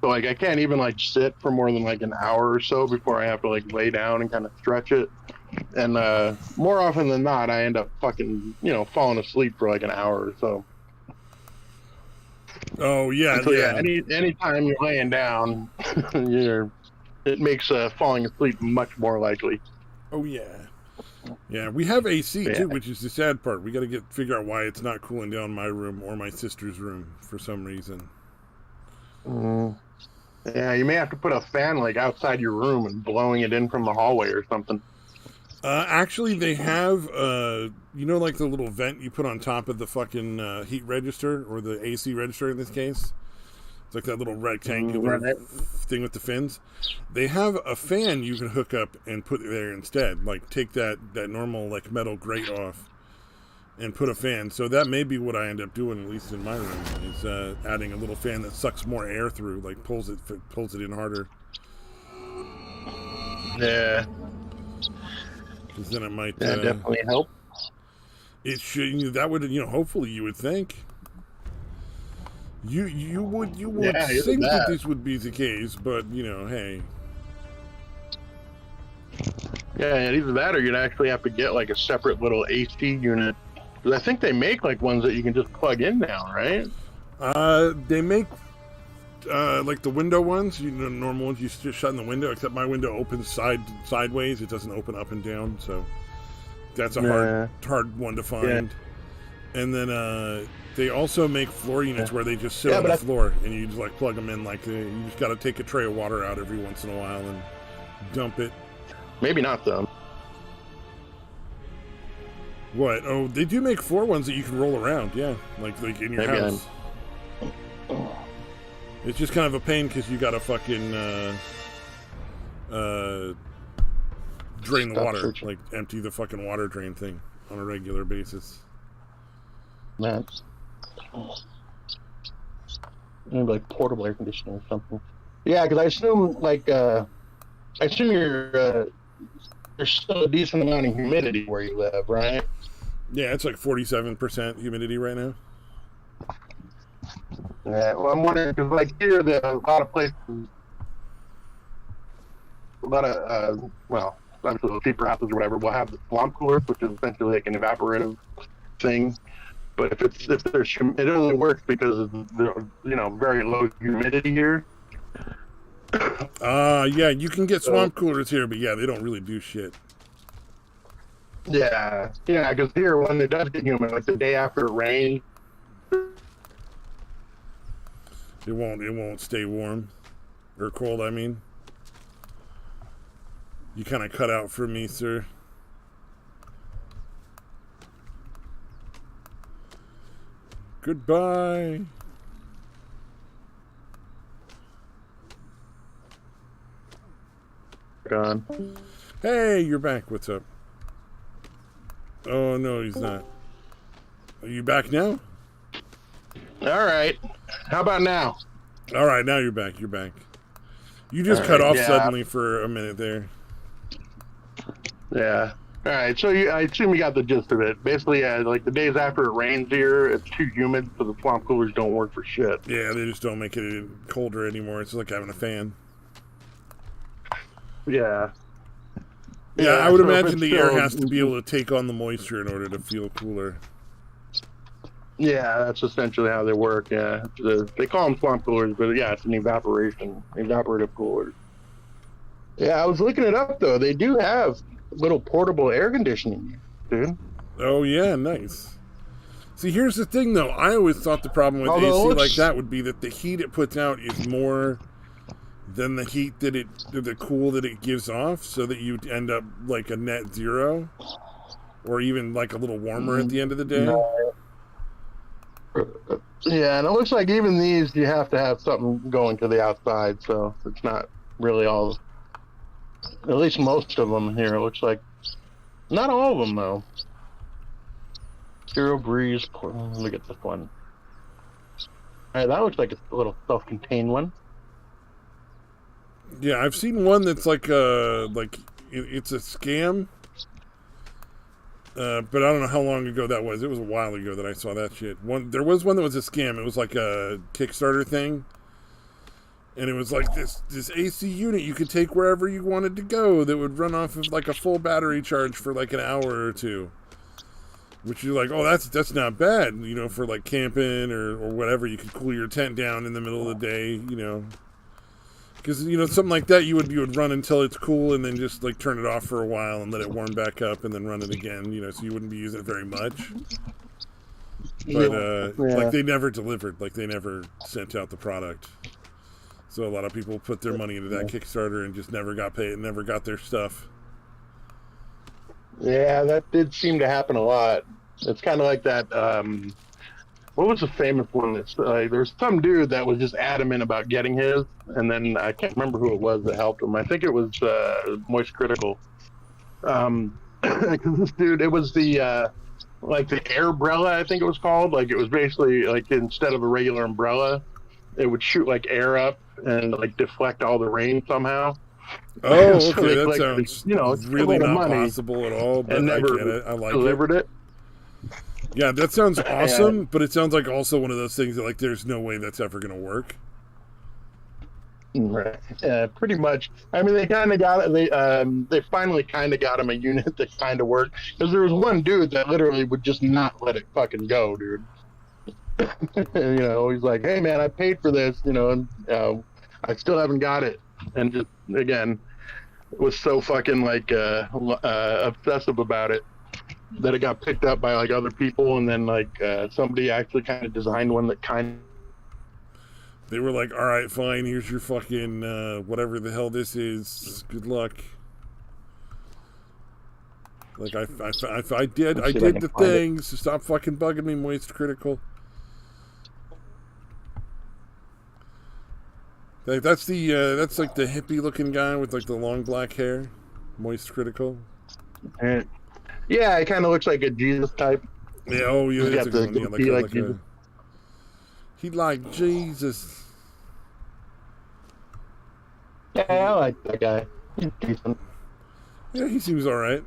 So like I can't even like sit for more than like an hour or so before I have to like lay down and kind of stretch it. And more often than not, I end up fucking falling asleep for like an hour or so. Oh yeah, so yeah. Anytime you're laying down, it makes falling asleep much more likely. Oh yeah, yeah. We have AC too, which is the sad part. We got to figure out why it's not cooling down my room or my sister's room for some reason. Yeah, you may have to put a fan like outside your room and blowing it in from the hallway or something. Actually, they have like the little vent you put on top of the fucking heat register or the AC register in this case. It's like that little rectangular thing with the fins. They have a fan you can hook up and put there instead. Like take that normal like metal grate off and put a fan. So that may be what I end up doing, at least in my room, is adding a little fan that sucks more air through, like pulls it in harder. Yeah. Because then it might definitely help. It should. That would hopefully you would think. You would think that this would be the case, but hey. Yeah, either that or you'd actually have to get like a separate little AC unit. Because I think they make like ones that you can just plug in now, right? They make like the window ones, normal ones. You just shut in the window. Except my window opens sideways. It doesn't open up and down. So that's a hard one to find. Yeah. And then they also make floor units where they just sit on the floor and you just like plug them in. Like you just got to take a tray of water out every once in a while and dump it. Maybe not though. What? Oh, they do make floor ones that you can roll around. Yeah, like in your house. It's just kind of a pain because you got to fucking drain the water, like empty the fucking water drain thing on a regular basis. That's maybe like portable air conditioning or something. Yeah, because I assume there's still a decent amount of humidity where you live, right? Yeah, it's like 47% humidity right now. Yeah, well, I'm wondering because like here, there are a lot of places, obviously the cheaper houses or whatever will have the swamp coolers, which is essentially like an evaporative thing. But it only works because of the very low humidity here. Yeah, you can get swamp coolers here, but yeah, they don't really do shit. Yeah, because here when it does get humid, like the day after it rains, it won't stay warm or cold. I mean, you kind of cut out for me, sir. Goodbye. Gone. Hey, you're back. What's up? Oh no, he's not. Are you back now? All right. How about now? All right, now you're back. You're back. You just cut off suddenly for a minute there. Yeah. All right. So I assume you got the gist of it. Basically, like the days after it rains here, it's too humid, so the swamp coolers don't work for shit. Yeah, they just don't make it colder anymore. It's like having a fan. Yeah. Yeah, I would imagine the air has to be able to take on the moisture in order to feel cooler. Yeah, that's essentially how they work. Yeah, they call them swamp coolers, but yeah, it's an evaporative cooler. Yeah, I was looking it up though. They do have little portable air conditioning, dude. Oh yeah, nice. See, here's the thing though. I always thought the problem with AC like that would be that the heat it puts out is more than the heat that the cool that it gives off, so that you end up like a net zero, or even like a little warmer at the end of the day. No. Yeah, and it looks like even these you have to have something going to the outside, so it's not really all. At least most of them here. It looks like not all of them though. Zero breeze. Let me get this one. All right, that looks like a little self-contained one. Yeah, I've seen one that's like it's a scam. But I don't know how long ago that was. It was a while ago that I saw that shit. There was one that was a scam. It was like a Kickstarter thing. And it was like this AC unit you could take wherever you wanted to go that would run off of like a full battery charge for like an hour or two. Which you're like, oh, that's not bad, you know, for like camping or whatever. You could cool your tent down in the middle of the day, you know. Because, you know, something like that you would run until it's cool and then just like turn it off for a while and let it warm back up and then run it again, you know, so you wouldn't be using it very much. But like they never delivered, like they never sent out the product. So a lot of people put their money into that Kickstarter and just never got paid and never got their stuff. Yeah, that did seem to happen a lot. It's kind of like that. What was the famous one? That's there's some dude that was just adamant about getting his, and then I can't remember who it was that helped him. I think it was Moist Critical. This dude, it was the like the air umbrella, I think it was called. Like it was basically like instead of a regular umbrella, it would shoot like air up and like deflect all the rain somehow. Oh, So okay, they that collected, sounds really not possible at all, but and I never get it. I like delivered it. Yeah, that sounds awesome, but it sounds like also one of those things that like there's no way that's ever going to work. Right. Yeah, pretty much. I mean, they kind of got it. They finally kind of got him a unit that kind of worked, because there was one dude that literally would just not let it fucking go, dude. You know, he's like, "Hey, man, I paid for this, you know, and I still haven't got it." And just again, was so fucking like obsessive about it that it got picked up by like other people, and then like somebody actually kind of designed one that kind. They were like, "All right, fine. Here's your fucking whatever the hell this is. Good luck." Like I did the things. So stop fucking bugging me, Moist Critical. Like that's like the hippie looking guy with like the long black hair, Moist Critical. Yeah, it kind of looks like a Jesus type. Yeah, oh yeah, that's a good one. Yeah, like Jesus. He like Jesus. Yeah, I like that guy. He's decent. Yeah, he seems all right.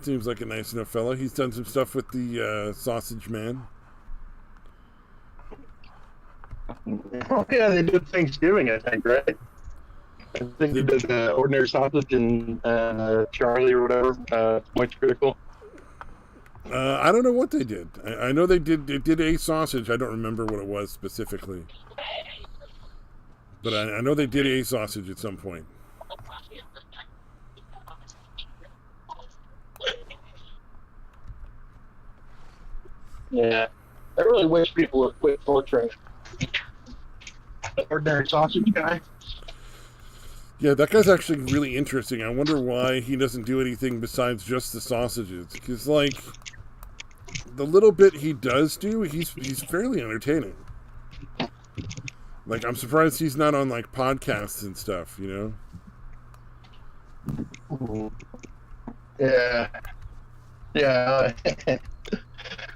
Seems like a nice enough fellow. He's done some stuff with the Sausage Man. Oh yeah, they did Thanksgiving, I think, right? I think they did Ordinary Sausage and Charlie or whatever. Moist Critical. I don't know what they did. I know they did a sausage. I don't remember what it was specifically, but I know they did a sausage at some point. Yeah, I really wish people would quit torturing the Ordinary Sausage guy. Yeah, that guy's actually really interesting. I wonder why he doesn't do anything besides just the sausages. Because, like, the little bit he does do, he's fairly entertaining. Like, I'm surprised he's not on, like, podcasts and stuff, you know? Yeah. Yeah.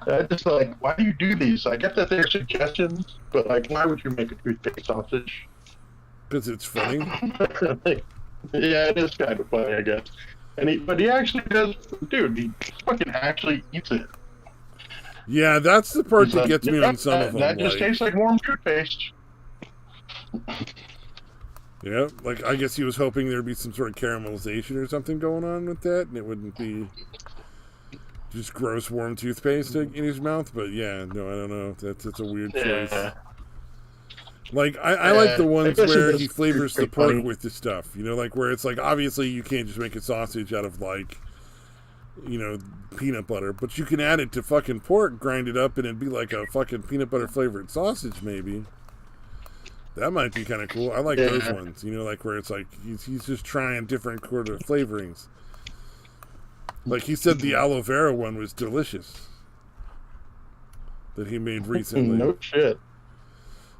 I just like, why do you do these? I get that they're suggestions, but like, why would you make a toothpaste sausage? Because it's funny. Like, yeah, it is kind of funny, I guess. But he actually does, dude. He fucking actually eats it. Yeah, that's the part He's that like, gets me "Yeah, on some of them. That just tastes like warm toothpaste. Yeah, like I guess he was hoping there'd be some sort of caramelization or something going on with that, and it wouldn't be just gross warm toothpaste in his mouth. But yeah, no, I don't know. That's a weird choice. Like I like the ones where he flavors the pork with the stuff. You know, like where it's like obviously you can't just make a sausage out of like, you know, peanut butter, but you can add it to fucking pork, grind it up, and it'd be like a fucking peanut butter flavored sausage maybe. That might be kind of cool. I like those ones, you know, like where it's like he's just trying different sort of flavorings. Like he said the aloe vera one was delicious that he made recently. No shit.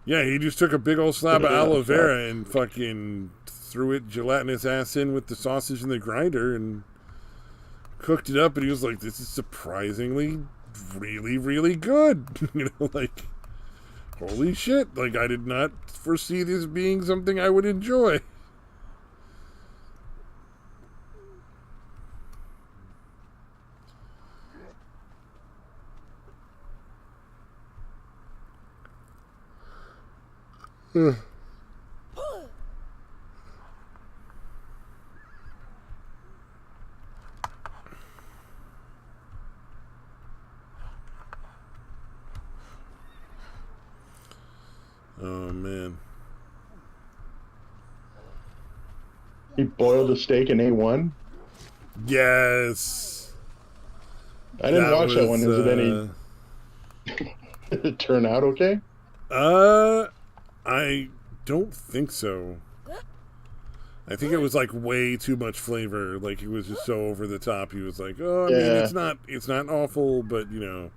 Yeah, he just took a big old slab of aloe vera and fucking threw it gelatinous ass in with the sausage in the grinder and cooked it up, and he was like, this is surprisingly really, really good. You know, like, holy shit. Like, I did not foresee this being something I would enjoy. Oh, man. He boiled a steak in A1? Yes. I didn't watch that one. Is it any... Did it turn out okay? I don't think so. I think it was like way too much flavor. Like he was just so over the top. He was like, "Oh, I mean, it's not awful, but you know,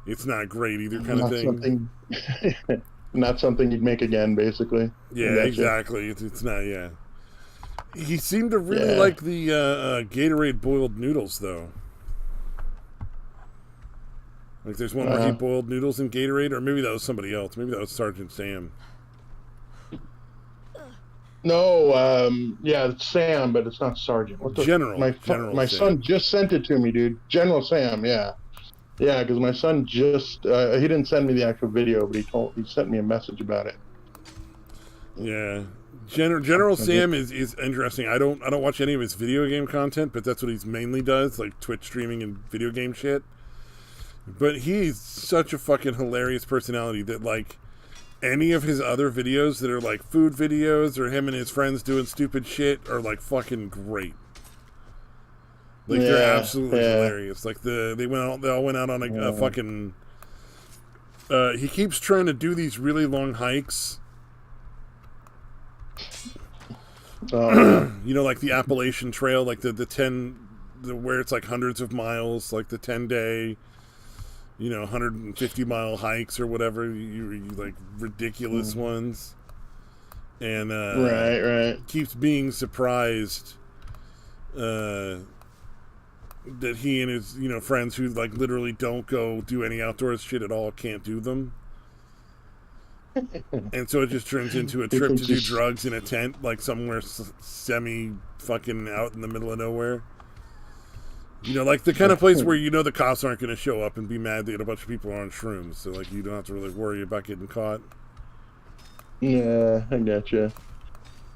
it's not great either," kind of thing. Not something you'd make again, basically. Yeah, exactly. It's not. Yeah. He seemed to really like the Gatorade boiled noodles, though. Like, there's one where he boiled noodles in Gatorade, or maybe that was somebody else. Maybe that was Sergeant Sam. No, yeah, it's Sam, but it's not Sergeant. What the General. My son just sent it to me, dude. General Sam, yeah. Yeah, because my son just, he didn't send me the actual video, but he sent me a message about it. Yeah. General Sam is interesting. I don't watch any of his video game content, but that's what he mainly does, like Twitch streaming and video game shit. But he's such a fucking hilarious personality that, like, any of his other videos that are, like, food videos or him and his friends doing stupid shit are, like, fucking great. Like, they're absolutely hilarious. Like, they all went out on a fucking... he keeps trying to do these really long hikes. You know, like the Appalachian Trail, like the 10... where it's, like, hundreds of miles, like the 10-day... you know, 150-mile hikes or whatever, you like ridiculous ones, and right, keeps being surprised that he and his friends who like literally don't go do any outdoors shit at all can't do them, and so it just turns into a trip to do drugs in a tent, like somewhere semi fucking out in the middle of nowhere. You know, like the kind of place where you know the cops aren't going to show up and be mad that a bunch of people are on shrooms. So, like, you don't have to really worry about getting caught. Yeah, I gotcha.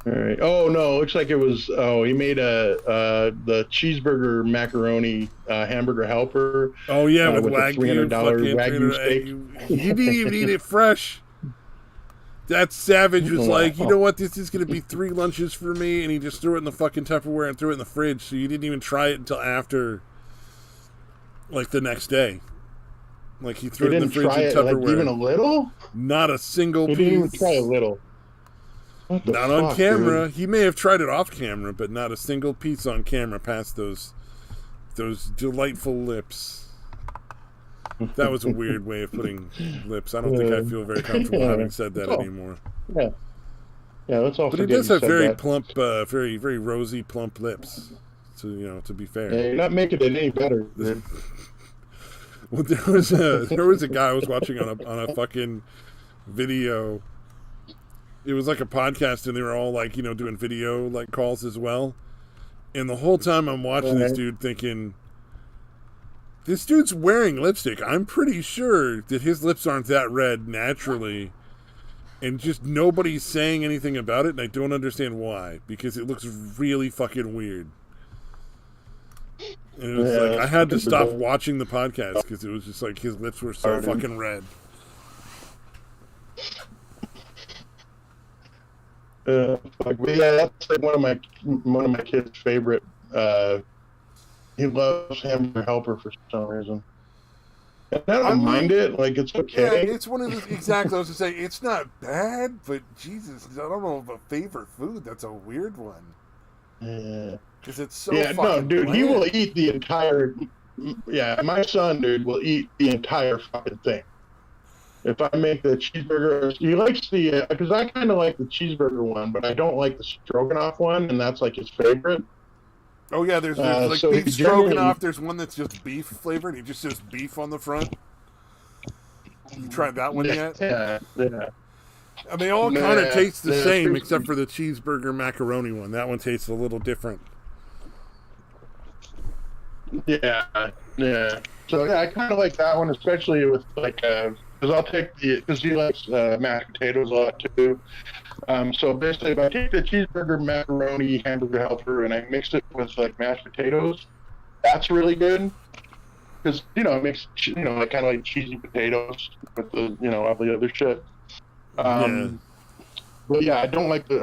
All right. Oh, no, looks like it was... Oh, he made the cheeseburger macaroni hamburger helper. Oh, yeah, with Wagyu, $300 Wagyu steak. He didn't even eat it fresh. That savage was like, you know what, this is going to be 3 lunches for me, and he just threw it in the fucking Tupperware and threw it in the fridge, so you didn't even try it until after, like, the next day. Like, he threw it in the fridge in Tupperware. Like, even a little? Not a single piece. He didn't even try a little. Not on camera. Dude? He may have tried it off camera, but not a single piece on camera past those delightful lips. That was a weird way of putting lips. I don't think I feel very comfortable having said that anymore. Yeah, that's all. But he does have very plump, very very rosy, plump lips. To be fair, yeah, you're not making it any better, dude. Well, there was a guy I was watching on a fucking video. It was like a podcast, and they were all like, doing video like calls as well. And the whole time I'm watching this dude, thinking, this dude's wearing lipstick. I'm pretty sure that his lips aren't that red naturally, and just nobody's saying anything about it, and I don't understand why, because it looks really fucking weird. And it was like I had to stop watching the podcast because it was just like his lips were so fucking red. But yeah, that's like one of my kids' favorite. He loves Hamburger Helper for some reason. And I don't mind it. Like, it's okay. Yeah, it's one of the exactly. I was to say it's not bad, but Jesus, I don't know of a favorite food. That's a weird one. Yeah. Because it's so. Yeah, no, dude, bland. he will eat the entire. Yeah, my son, dude, will eat the entire fucking thing. If I make the cheeseburger, he likes the, because I kind of like the cheeseburger one, but I don't like the stroganoff one, and that's like his favorite. Oh yeah, there's like so beef he generally- stroganoff. There's one that's just beef flavored. He just says beef on the front. You tried that one yet? Yeah. And they all kind of taste the same, true. except for the cheeseburger macaroni one. That one tastes a little different. Yeah. So yeah, I kind of like that one, especially with like, because I'll take because he likes mashed potatoes a lot too. So basically, if I take the cheeseburger macaroni hamburger helper and I mix it with like mashed potatoes, that's really good. Because it makes like kind of like cheesy potatoes with the all the other shit. But yeah, I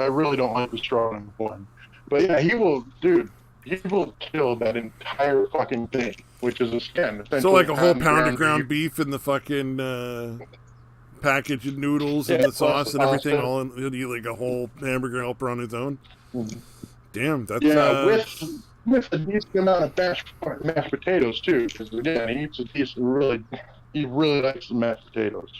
really don't like the stroganoff one. But yeah, he will kill that entire fucking thing, which is a skin. So like a whole pound of ground beef and the fucking package of noodles and the sauce and everything, all in, he'll eat like a whole hamburger helper on his own. Mm-hmm. Damn, that's with a decent amount of mashed potatoes too, because again, he eats a decent. He really likes the mashed potatoes.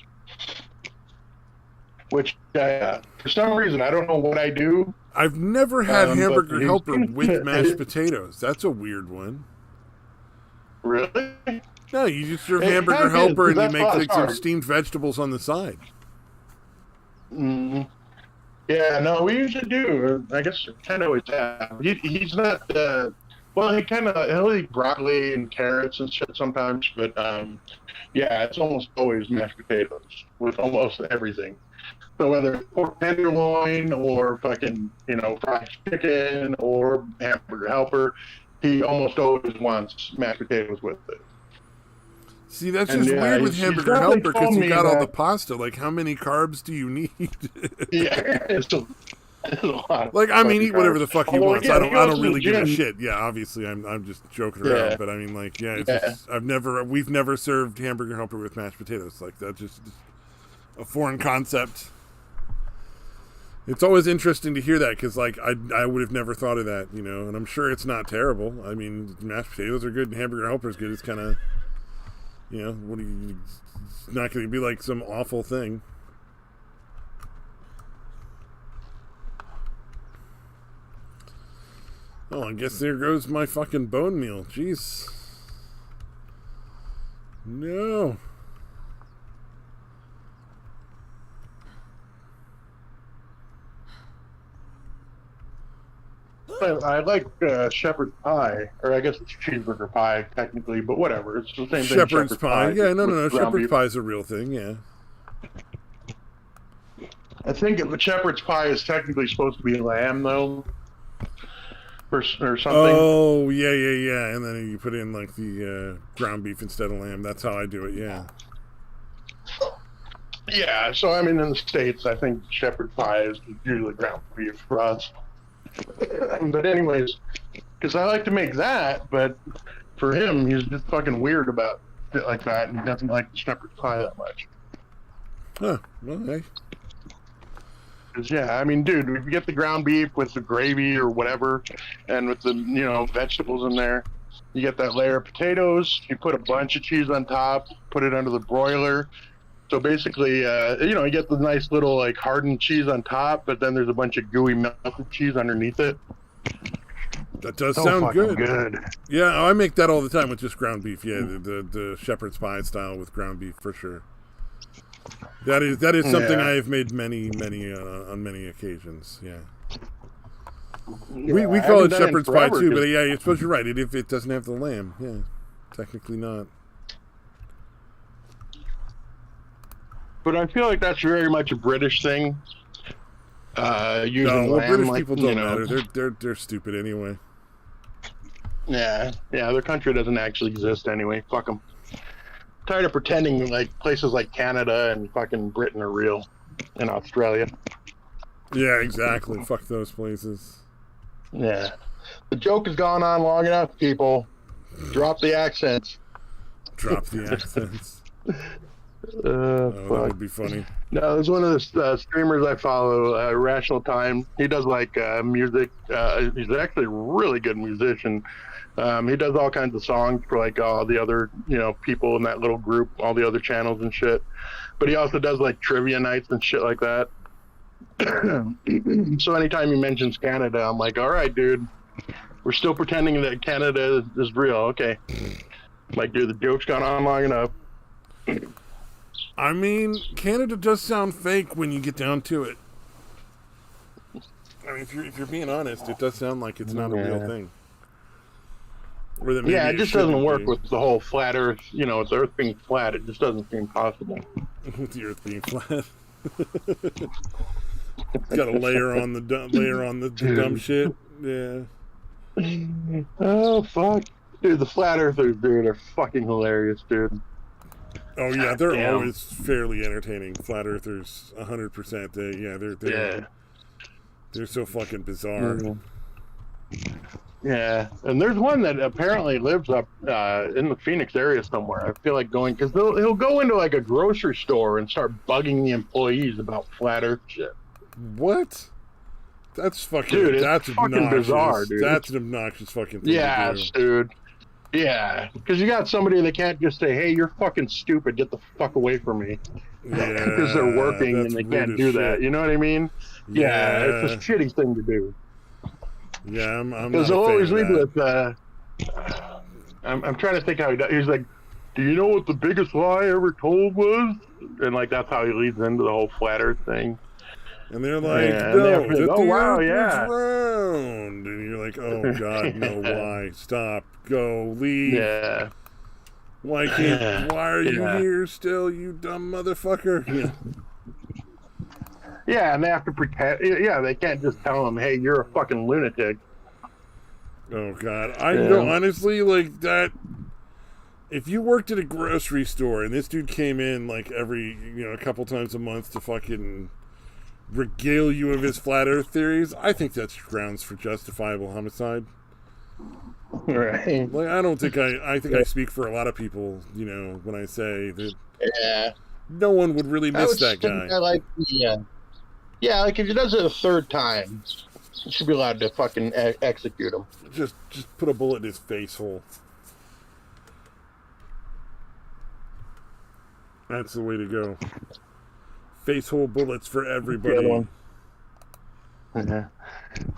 Which, for some reason, I don't know what I do. I've never had hamburger helper with mashed potatoes. That's a weird one. Really? No, you just serve hamburger helper and you make like some steamed vegetables on the side. Mm. Yeah, no, we usually do. I guess kind of always have. He's not. Well, he'll eat broccoli and carrots and shit sometimes, but yeah, it's almost always mashed potatoes with almost everything. So whether it's pork tenderloin or fucking fried chicken or hamburger helper, he almost always wants mashed potatoes with it. See, that's just weird with hamburger helper because you got all the pasta. Like, how many carbs do you need? Yeah, it's a lot. Like, I mean, eat whatever the fuck he wants. I don't really give a shit. Yeah, obviously, I'm just joking around. But I mean, like, it's just, we've never served hamburger helper with mashed potatoes. Like, that's just a foreign concept. It's always interesting to hear that because, like, I would have never thought of that, and I'm sure it's not terrible. I mean, mashed potatoes are good and hamburger helper is good. It's kind of, it's not going to be like some awful thing. Oh, I guess there goes my fucking bone meal. Jeez. No. I like shepherd's pie, or I guess it's cheeseburger pie technically, but whatever. It's the same thing. Shepherd's pie. Yeah, no. Shepherd's pie is a real thing. Yeah. I think the shepherd's pie is technically supposed to be lamb, though, or something. Oh yeah. And then you put in like the ground beef instead of lamb. That's how I do it. Yeah. Yeah. So I mean, in the States, I think shepherd's pie is usually ground beef for us. But anyways, because I like to make that, but for him, he's just fucking weird about shit like that, and he doesn't like the shepherd's pie that much. Huh. Okay. Because yeah, I mean, dude, if you get the ground beef with the gravy or whatever, and with the vegetables in there, you get that layer of potatoes. You put a bunch of cheese on top, put it under the broiler. So basically, you get the nice little like hardened cheese on top, but then there's a bunch of gooey melted cheese underneath it. That does So sound fucking good. Yeah, I make that all the time with just ground beef. Yeah, the shepherd's pie style with ground beef for sure. That is something I have made many on many occasions. Yeah. We call it shepherd's pie too, but yeah, I suppose you're right. If it doesn't have the lamb, yeah, technically not. But I feel like that's very much a British thing. Using lamb, British like, people don't matter. They're stupid anyway. Yeah, their country doesn't actually exist anyway. Fuck them. Tired of pretending like places like Canada and fucking Britain are real, and Australia. Yeah, exactly. Fuck those places. Yeah, the joke has gone on long enough. People, drop the accents. Drop the accents. That would be funny. No, there's one of the streamers I follow, Rational Time. He does like music. He's actually a really good musician. He does all kinds of songs for like all the other, people in that little group, all the other channels and shit. But he also does like trivia nights and shit like that. So anytime he mentions Canada, I'm like, all right, dude, we're still pretending that Canada is real. Okay. Like, dude, the joke's gone on long enough. I mean, Canada does sound fake when you get down to it. I mean, if you're being honest, it does sound like it's not a real thing. Or that it just doesn't work with the whole flat Earth. With the Earth being flat, it just doesn't seem possible. With the Earth being flat, it's got a layer on the dumb shit. Yeah. Oh fuck, dude! The flat Earthers, dude, are fucking hilarious, dude. Oh yeah, they're always fairly entertaining. Flat Earthers, 100%. They're so fucking bizarre. Yeah, and there's one that apparently lives up in the Phoenix area somewhere. I feel like going because he'll go into like a grocery store and start bugging the employees about flat Earth shit. What? That's fucking dude. That's fucking obnoxious. Bizarre, dude. That's an obnoxious fucking thing. Yes, dude. Yeah, because you got somebody that can't just say, "Hey, you're fucking stupid. Get the fuck away from me." Yeah, because they're working and they can't do that. You know what I mean? Yeah, it's a shitty thing to do. Yeah, I'm because they'll always lead with. I'm trying to think how he does. He's like, "Do you know what the biggest lie ever told was?" And like that's how he leads into the whole flat Earth thing. And they're like, no, that the Earth is round. And you're like, oh god, no, why? Stop, go, leave. Yeah. Why are you here still, you dumb motherfucker? Yeah. Yeah, and they have to pretend. Yeah, they can't just tell them, hey, you're a fucking lunatic. Oh god, I know, honestly, like that. If you worked at a grocery store and this dude came in like every, a couple times a month to fucking regale you of his flat Earth theories, I think that's grounds for justifiable homicide. Right. Like, I don't think I think I speak for a lot of people, when I say that. Yeah. No one would really miss that guy. Like if he does it a third time, you should be allowed to fucking execute him. Just put a bullet in his face hole. That's the way to go. Face hole bullets for everybody.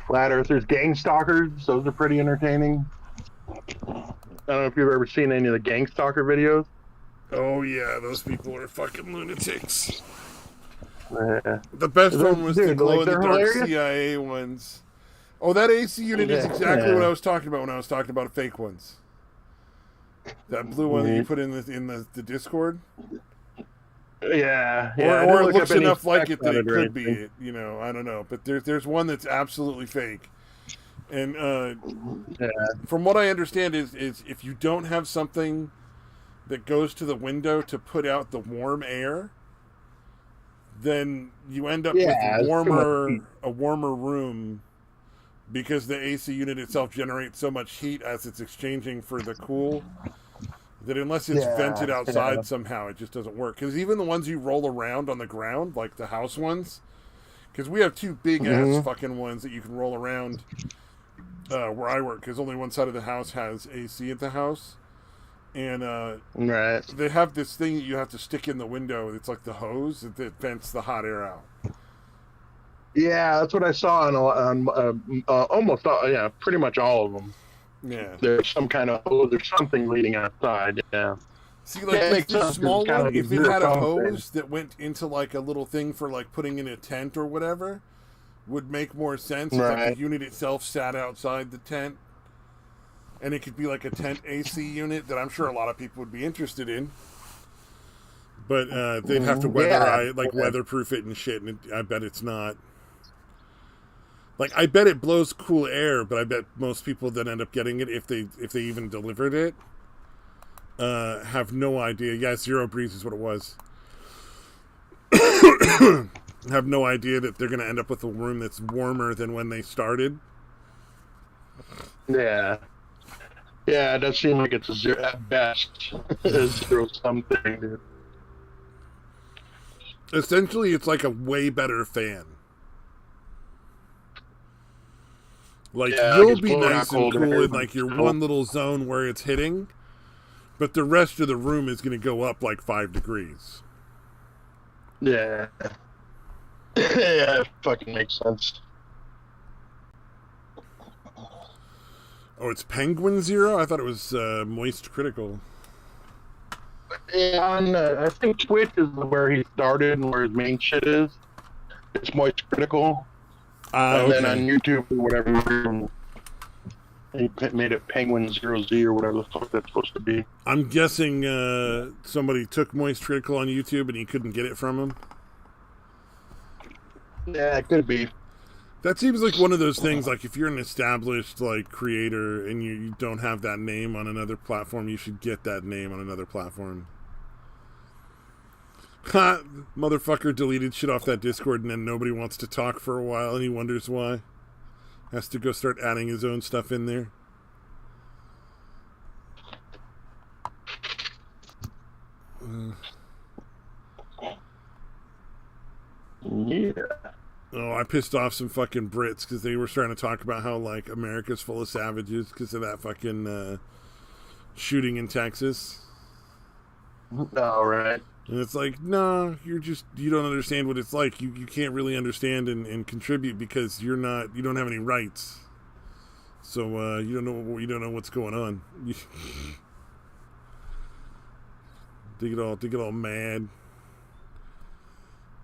Flat Earthers, gang stalkers, those are pretty entertaining. I don't know if you've ever seen any of the gang stalker videos. Oh yeah, those people are fucking lunatics. The best one was the glow-in-the-dark CIA ones. Oh, that AC unit is exactly what I was talking about when I was talking about fake ones. That blue one that you put in the Discord. Yeah. Or it looks enough like it that it could be it. I don't know. But there's one that's absolutely fake. And from what I understand is if you don't have something that goes to the window to put out the warm air, then you end up with a warmer room because the AC unit itself generates so much heat as it's exchanging for the cool that unless it's vented outside somehow, it just doesn't work. Because even the ones you roll around on the ground, like the house ones, because we have two big-ass fucking ones that you can roll around where I work, because only one side of the house has AC at the house. And they have this thing that you have to stick in the window. It's like the hose that vents the hot air out. Yeah, that's what I saw on almost all, yeah, pretty much all of them. Yeah. There's some kind of hose or something leading outside. Yeah. See, like Yeah, it with makes this sense, 'cause small it's kind one, of like if a it had a zero-sum hose that went into like a little thing for like putting in a tent or whatever, would make more sense. If like the Right. unit itself sat outside the tent, and it could be like a tent AC unit that I'm sure a lot of people would be interested in. But they'd have to weatherproof it and shit, and I bet it's not. Like, I bet it blows cool air, but I bet most people that end up getting it, if they even delivered it, have no idea. Yeah, zero breeze is what it was. Have no idea that they're going to end up with a room that's warmer than when they started. Yeah. Yeah, it does seem like it's a zero at best. A zero something, dude. Essentially, it's like a way better fan. Like, Yeah, you'll it's be blowing out nice and cold cool air, in but like your still- one little zone where it's hitting, but the rest of the room is going to go up like 5 degrees. Yeah. Yeah, it fucking makes sense. Oh, it's Penguin Zero? I thought it was Moist Critical. Yeah, on, I think Twitch is where he started and where his main shit is. It's Moist Critical. And then on YouTube or whatever, he made it Penguin 0Z or whatever the fuck that's supposed to be. I'm guessing somebody took Moist Critical on YouTube and he couldn't get it from him. Yeah, it could be. That seems like one of those things, like if you're an established like creator and you don't have that name on another platform, you should get that name on another platform. Ha! Motherfucker deleted shit off that Discord and then nobody wants to talk for a while and he wonders why. Has to go start adding his own stuff in there. Yeah. Oh, I pissed off some fucking Brits because they were starting to talk about how, like, America's full of savages because of that fucking shooting in Texas. All right. And it's like, no, you don't understand what it's like. You can't really understand and contribute because you don't have any rights. So you don't know what's going on. They get all mad.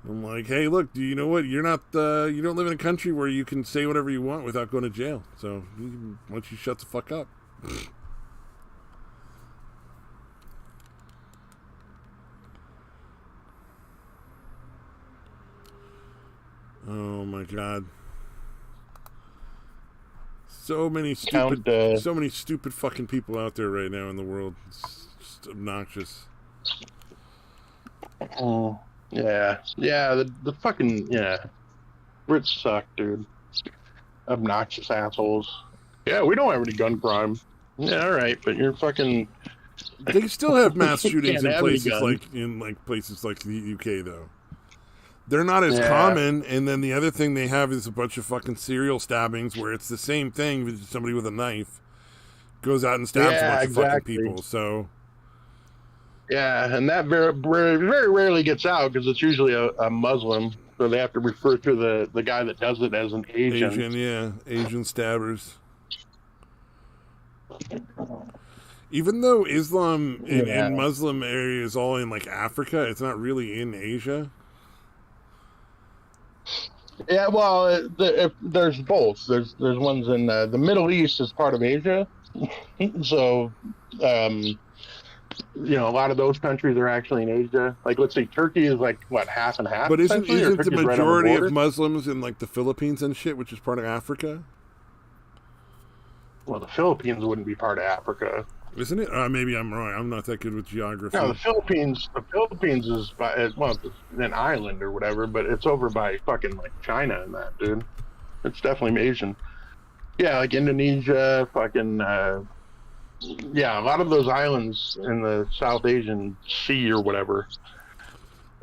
I'm like, hey, look, do you know what? You don't live in a country where you can say whatever you want without going to jail. So why don't you shut the fuck up? Oh my god. So many stupid fucking people out there right now in the world. It's just obnoxious. Oh, yeah. Yeah, the fucking, yeah. Brits suck, dude. Obnoxious assholes. Yeah, we don't have any gun crime. Yeah, alright, but you're fucking... They still have mass shootings Can't in have any places like the UK though. They're not as common, and then the other thing they have is a bunch of fucking serial stabbings where it's the same thing with somebody with a knife goes out and stabs a bunch of fucking people. So yeah, and that very rarely gets out because it's usually a Muslim, so they have to refer to the guy that does it as an Asian. Asian stabbers. Even though Islam in Muslim areas is all in like Africa, it's not really in Asia. Yeah, well, there's both. There's ones in the Middle East is part of Asia, so a lot of those countries are actually in Asia. Like, let's say Turkey is like what, half and half. But isn't the majority right of Muslims in like the Philippines and shit, which is part of Africa? Well, the Philippines wouldn't be part of Africa. Isn't it? Maybe I'm wrong. I'm not that good with geography. No, the Philippines is well, it's an island or whatever, but it's over by fucking like China and that, dude. It's definitely Asian. Yeah, like Indonesia, fucking a lot of those islands in the South Asian Sea or whatever.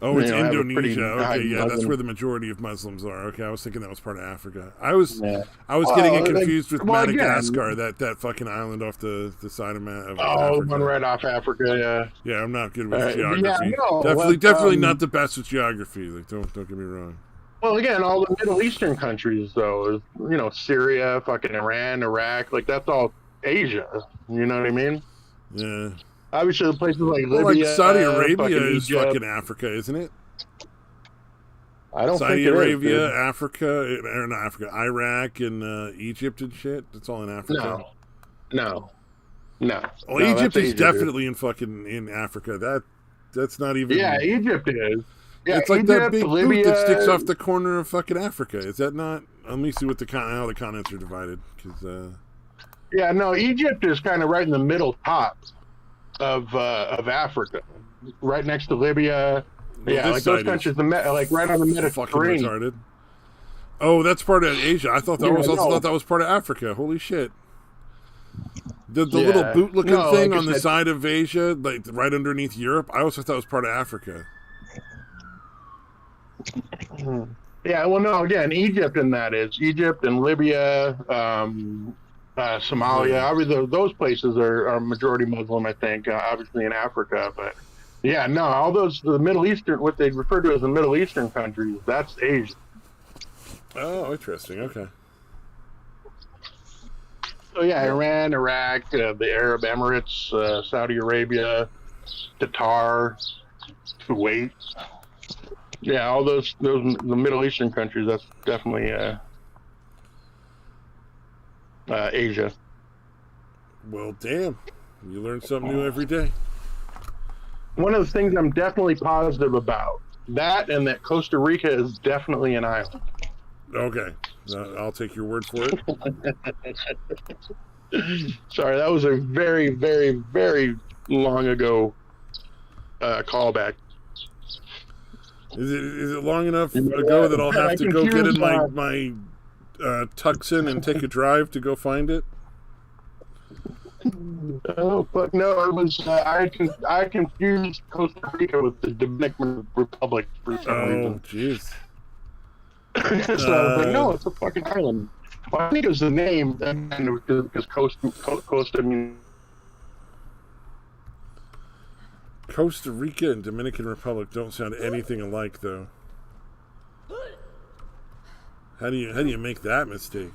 Oh, it's Indonesia. Okay, yeah, that's where the majority of Muslims are. Okay, I was thinking that was part of Africa. I was getting it confused with Madagascar, that fucking island off the side of Africa. Oh, one right off Africa, yeah. Yeah, I'm not good with geography. Yeah, no, definitely not the best with geography. Like, don't get me wrong. Well, again, all the Middle Eastern countries, though, Syria, fucking Iran, Iraq, like that's all Asia. You know what I mean? Yeah. Obviously, the places like Well, like Libya, Saudi Arabia fucking is Egypt. fucking Africa, isn't it? I don't Saudi think it is, Arabia, dude. Africa, or not Africa, Iraq and Egypt and shit. It's all in Africa. No. Well, No, Egypt that's is Asia, definitely in Africa. That's not even. dude. Yeah, Egypt is. Yeah, It's like Egypt, that big Libya. boot that sticks off the corner of fucking Africa. Is that not? Let me see what how the continents are divided. Because Yeah, no, Egypt is kind of right in the middle top of Africa, right next to Libya. well, Yeah, like those countries, like right on the fucking Mediterranean. retarded. Oh, that's part of Asia. I thought that Yeah, was also no. thought that was part of Africa. Holy shit! The Yeah. little boot looking No, thing like I on the said- side of Asia, like right underneath Europe. I also thought it was part of Africa. Yeah, well, no, again, Egypt and Egypt and Libya, Somalia. Obviously, those places are majority Muslim, I think, obviously in Africa. But yeah, no, all the Middle Eastern, what they refer to as the Middle Eastern countries, that's Asia. Oh, interesting. Okay. So yeah, Iran, Iraq, the Arab Emirates, Saudi Arabia, Qatar, Kuwait. Yeah, all those the Middle Eastern countries. That's definitely Asia. Well, damn. You learn something new every day. One of the things I'm definitely positive about that, and that Costa Rica is definitely an island. Okay. I'll take your word for it. Sorry, that was a very, very, very long ago callback. Is it long enough ago that I'll have to go get in my Tucson and take a drive to go find it? Oh fuck no! It was I confused Costa Rica with the Dominican Republic for some reason. Oh, jeez. So I was like, no, it's a fucking island. Well, I think it was the name, and because Costa means. Costa Rica and Dominican Republic don't sound anything alike, though. How do you make that mistake?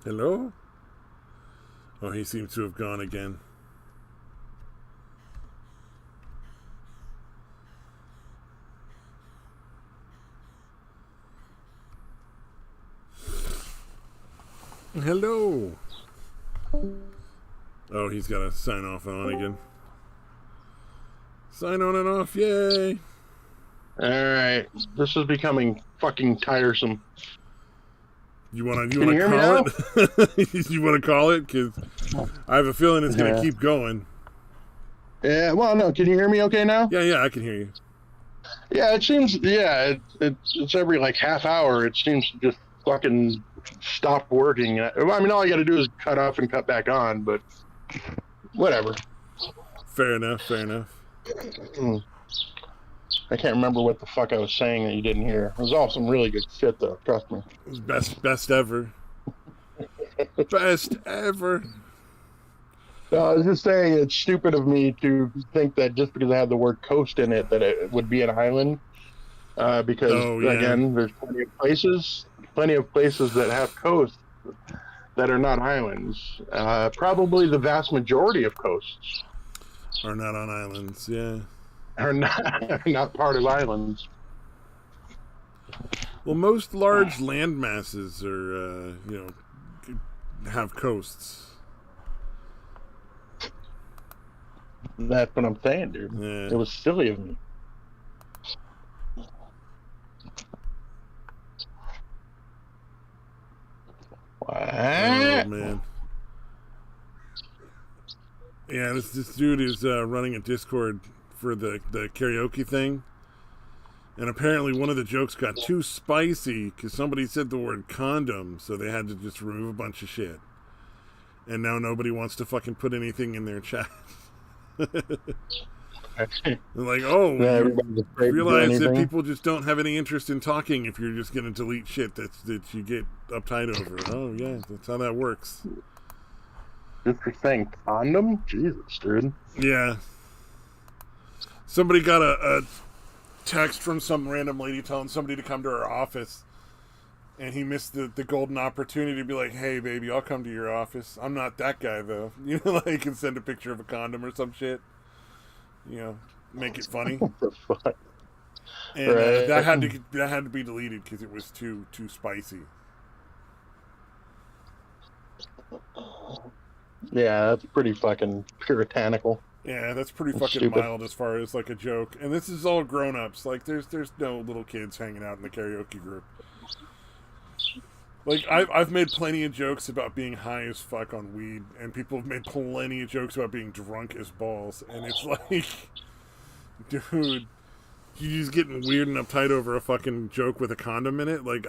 Hello? Oh, he seems to have gone again. Hello. Oh, he's got to sign off and on again. Sign on and off, yay! Alright, this is becoming fucking tiresome. You want Can you hear me call it? You want to call it? Because I have a feeling it's going to keep going. Yeah, well, no, can you hear me okay now? Yeah, I can hear you. Yeah, it seems, it's every like half hour, it seems to just fucking stop working. I mean, all you gotta do is cut off and cut back on, but whatever. Fair enough. I can't remember what the fuck I was saying that you didn't hear. It was all some really good shit, though. Trust me. Best ever. Best ever. No, I was just saying it's stupid of me to think that just because I had the word coast in it, that it would be an island. Because again, there's plenty of places that have coasts that are not islands. Probably the vast majority of coasts are not on islands. Yeah. Are not part of islands. Well, most large land masses are, have coasts. That's what I'm saying, dude. Yeah. It was silly of me. What? Oh, man. Yeah, this dude is running a Discord for the karaoke thing. And apparently one of the jokes got too spicy because somebody said the word condom, so they had to just remove a bunch of shit. And now nobody wants to fucking put anything in their chat. Like, oh, Yeah, you everybody's afraid to do realize that anything. people just don't have any interest in talking if you're just going to delete shit that you get uptight over. Oh, yeah, that's how that works. Just for saying condom? Jesus, dude. Yeah. Somebody got a text from some random lady telling somebody to come to her office, and he missed the golden opportunity to be like, hey, baby, I'll come to your office. I'm not that guy, though. You know, like, and send a picture of a condom or some shit. You know, make it funny. What the fuck? And Right. that had to be deleted because it was too spicy. Yeah, that's pretty fucking puritanical. Yeah, that's pretty That's fucking stupid. mild as far as like a joke. And this is all grown-ups. Like there's no little kids hanging out in the karaoke group. Like I've made plenty of jokes about being high as fuck on weed, and people have made plenty of jokes about being drunk as balls, and it's like, dude, you just getting weird and uptight over a fucking joke with a condom in it. Like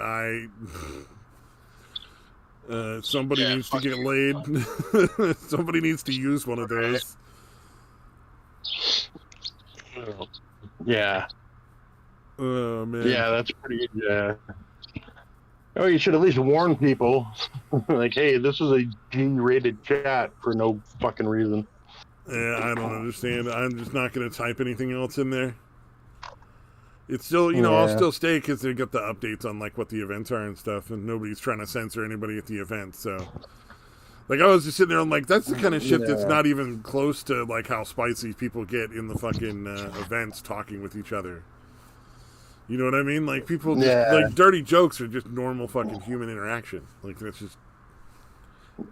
somebody Yeah, needs to fuck get you. laid. Somebody needs to use one of those. Yeah. Oh man. Yeah, that's pretty. Yeah. Oh, you should at least warn people, like, hey, this is a G-rated chat for no fucking reason. Yeah, I don't understand. I'm just not going to type anything else in there. It's still, you know, I'll Yeah. still stay because they got the updates on like what the events are and stuff, and nobody's trying to censor anybody at the event. So, like, I was just sitting there, I'm like, that's the kind of shit that's Yeah. not even close to like how spicy people get in the fucking events talking with each other. You know what I mean? Like people, just, Yeah. like dirty jokes are just normal fucking human interaction. Like that's just,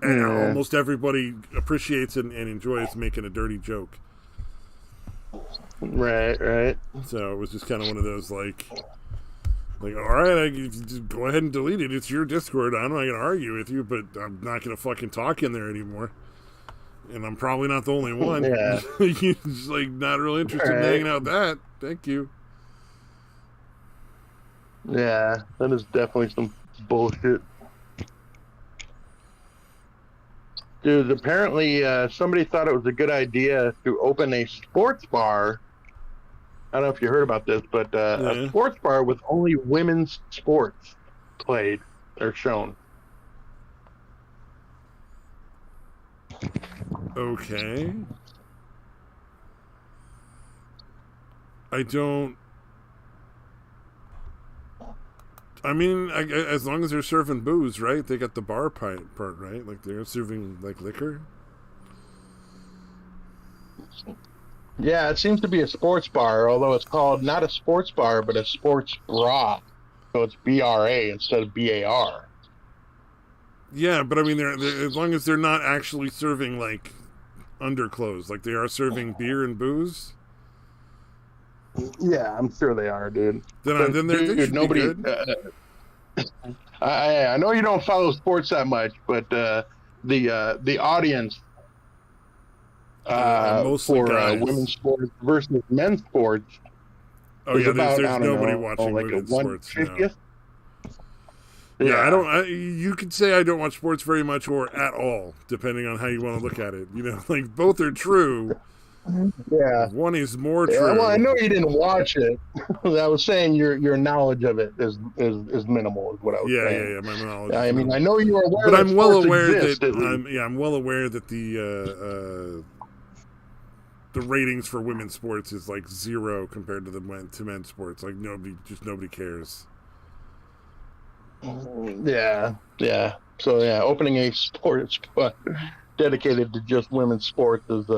and Yeah. almost everybody appreciates and enjoys making a dirty joke. Right. So it was just kind of one of those like all right, just go ahead and delete it. It's your Discord. I'm not gonna argue with you, but I'm not gonna fucking talk in there anymore. And I'm probably not the only one. Yeah. You're just like not real interested in Right. hanging out with that. Thank you. Yeah, that is definitely some bullshit. Dude, apparently somebody thought it was a good idea to open a sports bar. I don't know if you heard about this, but Yeah. a sports bar with only women's sports played or shown. Okay. I don't. I mean, as long as they're serving booze, right? They got the bar part, right? Like they're serving like liquor. Yeah, it seems to be a sports bar, although it's called not a sports bar, but a sports bra. So it's BRA instead of BAR. Yeah, but I mean, they're as long as they're not actually serving like underclothes, like they are serving beer and booze. Yeah, I'm sure they are, dude. Then they should nobody. be good. I know you don't follow sports that much, but the audience mostly for guys. women's sports versus men's sports Oh is yeah, about, there's I don't nobody know, watching like women's a sports. No. 1/50th. Yeah, I don't. You could say I don't watch sports very much or at all, depending on how you want to look at it. You know, like both are true. Yeah. One is more Yeah, true. well, I know you didn't watch it. I was saying your knowledge of it is minimal, is what I was saying. Yeah. My knowledge. I is mean, minimal. I know you're aware, But that I'm well sports aware exist, that at least. I'm well aware that the ratings for women's sports is like 0 compared to men's sports. Like nobody cares. Yeah. So yeah, opening a sports bar dedicated to just women's sports is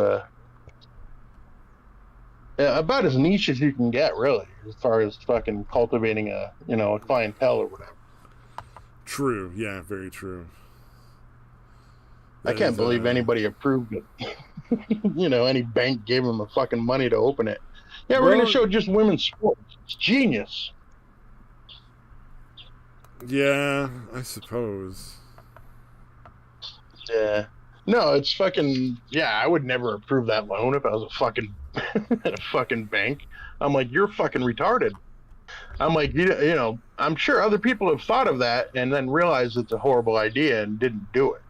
about as niche as you can get, really, as far as fucking cultivating a clientele or whatever. True. Yeah. Very true. I can't believe anybody approved it. Any bank gave them the fucking money to open it. Yeah, we're Well- gonna show just women's sports. It's genius. Yeah, I suppose. Yeah. No, it's fucking. Yeah, I would never approve that loan if I was a fucking at a fucking bank. I'm like, you're fucking retarded. I'm like, I'm sure other people have thought of that and then realized it's a horrible idea and didn't do it.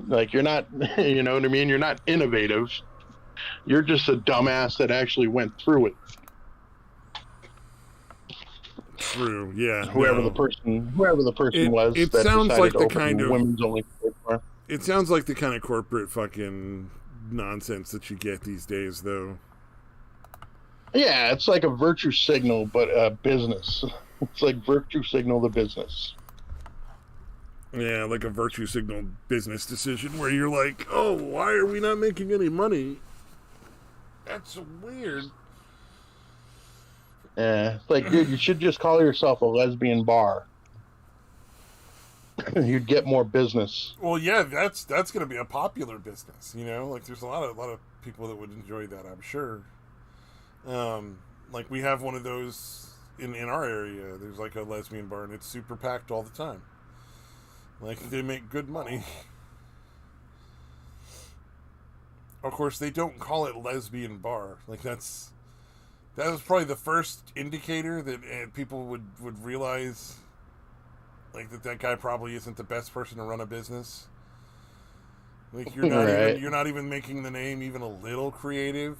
Like, you're not, you know what I mean? You're not innovative. You're just a dumbass that actually went through it. True. Yeah. Whoever no. the person was It that sounds decided like to the open kind a of women's only sports bar. It sounds like the kind of corporate fucking nonsense that you get these days, though. Yeah, it's like a virtue signal, but a business. It's like virtue signal the business. Yeah, like a virtue signal business decision where you're like, oh, why are we not making any money? That's weird. Yeah, it's like, dude, you should just call yourself a lesbian bar. You'd get more business. Well, yeah, that's going to be a popular business, you know? Like, there's a lot of people that would enjoy that, I'm sure. Like, we have one of those in our area. There's, like, a lesbian bar, and it's super packed all the time. Like, they make good money. Of course, they don't call it lesbian bar. Like, that was probably the first indicator that people would realize, like, that guy probably isn't the best person to run a business. Like, you're not even making the name even a little creative.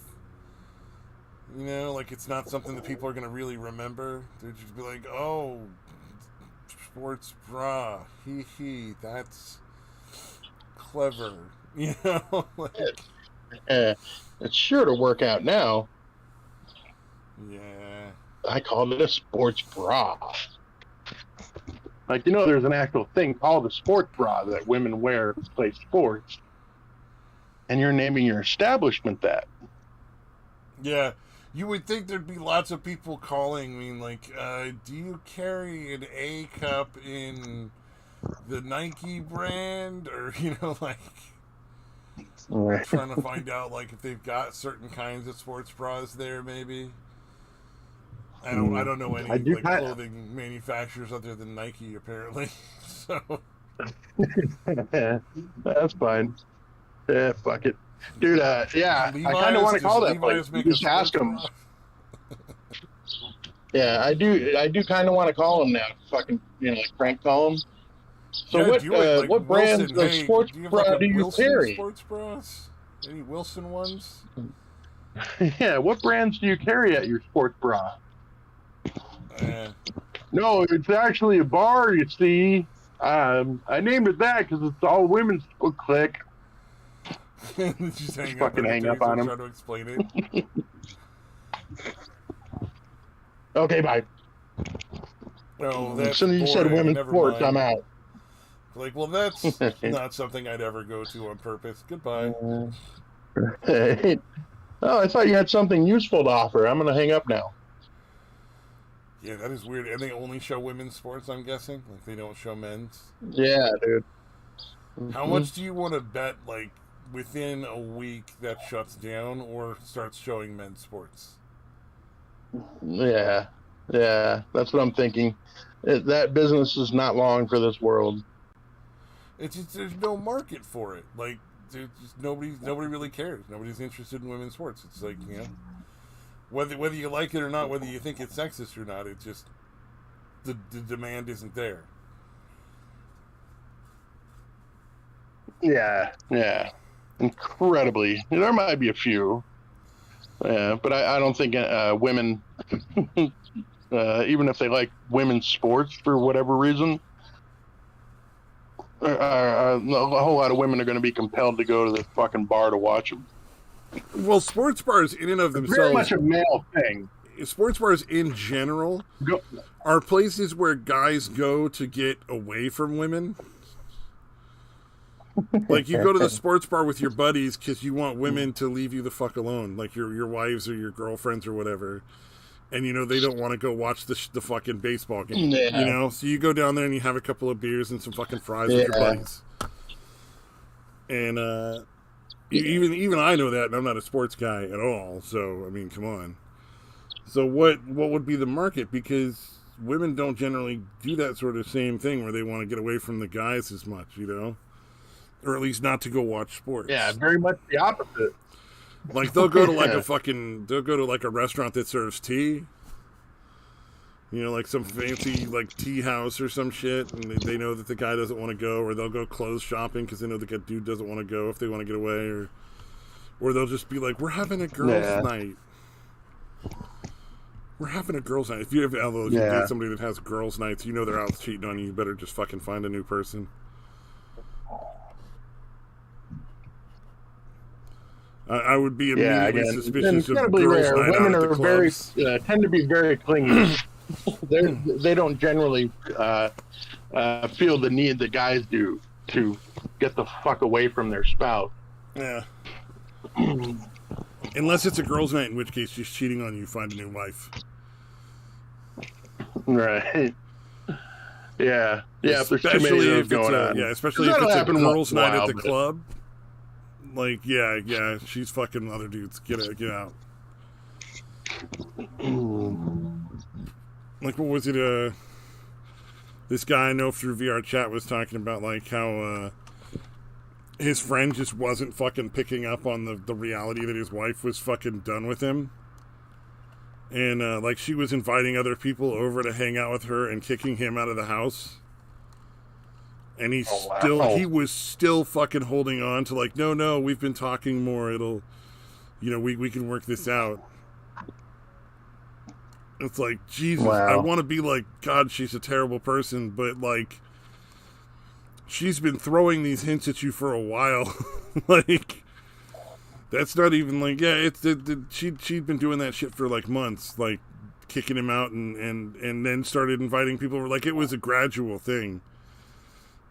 You know, like, it's not something that people are going to really remember. They'd just be like, oh, sports bra, hee, that's clever. You know? Like, it's sure to work out now. yeah. I called it a sports bra. Like, you know, there's an actual thing called a sports bra that women wear to play sports. And you're naming your establishment that. Yeah. You would think there'd be lots of people calling me, like, do you carry an A cup in the Nike brand? Or, you know, like, trying to find out, like, if they've got certain kinds of sports bras there, maybe. I don't know any clothing manufacturers other than Nike, apparently. So that's fine. Yeah, fuck it. Dude, yeah, Levi's, I kind of want to call that place. Just ask them. Yeah, I do kind of want to call them now. Fucking, you know, like prank call them. So yeah, what brands of sports bra do you carry? Sports bras? Any Wilson ones? Yeah, what brands do you carry at your sports bra? No, it's actually a bar, you see. I named it that because it's all women's. Click. Just hang up on him. Try to explain it. Okay, bye. Oh, that's so you said women's sports, mind. I'm out. Like, well, that's not something I'd ever go to on purpose. Goodbye. Hey. Oh, I thought you had something useful to offer. I'm going to hang up now. Yeah, that is weird. And they only show women's sports, I'm guessing? Like, they don't show men's? Yeah, dude. How much do you want to bet, like, within a week that shuts down or starts showing men's sports? Yeah, that's what I'm thinking. That business is not long for this world. It's just, there's no market for it. Like, there's just nobody really cares. Nobody's interested in women's sports. It's like, you know, whether you like it or not, whether you think it's sexist or not, it's just the demand isn't there. Yeah, incredibly. There might be a few, but I don't think women, even if they like women's sports for whatever reason, a whole lot of women are going to be compelled to go to the fucking bar to watch them. Well, sports bars in and of themselves, very much a male thing. Sports bars in general are places where guys go to get away from women. Like, you go to the sports bar with your buddies because you want women to leave you the fuck alone, like your wives or your girlfriends or whatever. And, you know, they don't want to go watch the fucking baseball game, you know? So you go down there and you have a couple of beers and some fucking fries with your buddies. And even I know that, and I'm not a sports guy at all. So, I mean, come on. So what would be the market? Because women don't generally do that sort of same thing where they want to get away from the guys as much, you know? Or at least not to go watch sports. Yeah, very much the opposite. Like, they'll go to like a restaurant that serves tea. You know, like some fancy like tea house or some shit, and they know that the guy doesn't want to go, or they'll go clothes shopping because they know the dude doesn't want to go if they want to get away, Or they'll just be like, "We're having a girls' Yeah. night. We're having a girls' night." If you date somebody that has girls' nights, you know they're out cheating on you. You better just fucking find a new person. I would be immediately suspicious of girls' rare. night Women out at the are very clubs. tend to be very clingy. They don't generally feel the need that guys do to get the fuck away from their spouse. Yeah. Unless it's a girls' night, in which case she's cheating on you. Find a new wife. Right. Yeah. Yeah. If there's too many Especially of if those going on. especially if That'll it's a happen once girls' in a night while, at the but- club. Like, yeah, she's fucking other dudes. Get out. Like, what was it? This guy I know through VR chat was talking about like how his friend just wasn't fucking picking up on the reality that his wife was fucking done with him. And like she was inviting other people over to hang out with her and kicking him out of the house. And he was still fucking holding on to like, no, we've been talking more. It'll, we can work this out. It's like, Jesus, Wow. I want to be like, God, she's a terrible person, but like, she's been throwing these hints at you for a while. Like, that's not even like, she'd been doing that shit for like months, like kicking him out and then started inviting people over. Like, it was a gradual thing.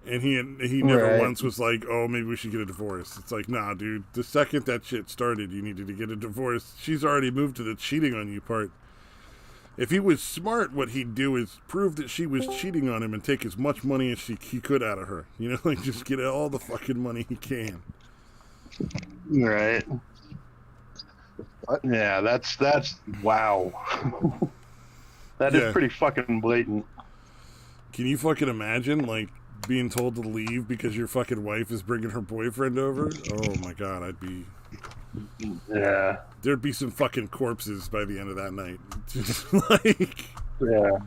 And he never once was like, oh, maybe we should get a divorce. It's like, nah, dude, the second that shit started, you needed to get a divorce. She's already moved to the cheating on you part. If he was smart, what he'd do is prove that she was cheating on him and take as much money as he could out of her. Like just get all the fucking money he can. Right. Yeah, that's wow. That is pretty fucking blatant. Can you fucking imagine, like, being told to leave because your fucking wife is bringing her boyfriend over? Oh my God, I'd be... Yeah. There'd be some fucking corpses by the end of that night. Just like... Yeah.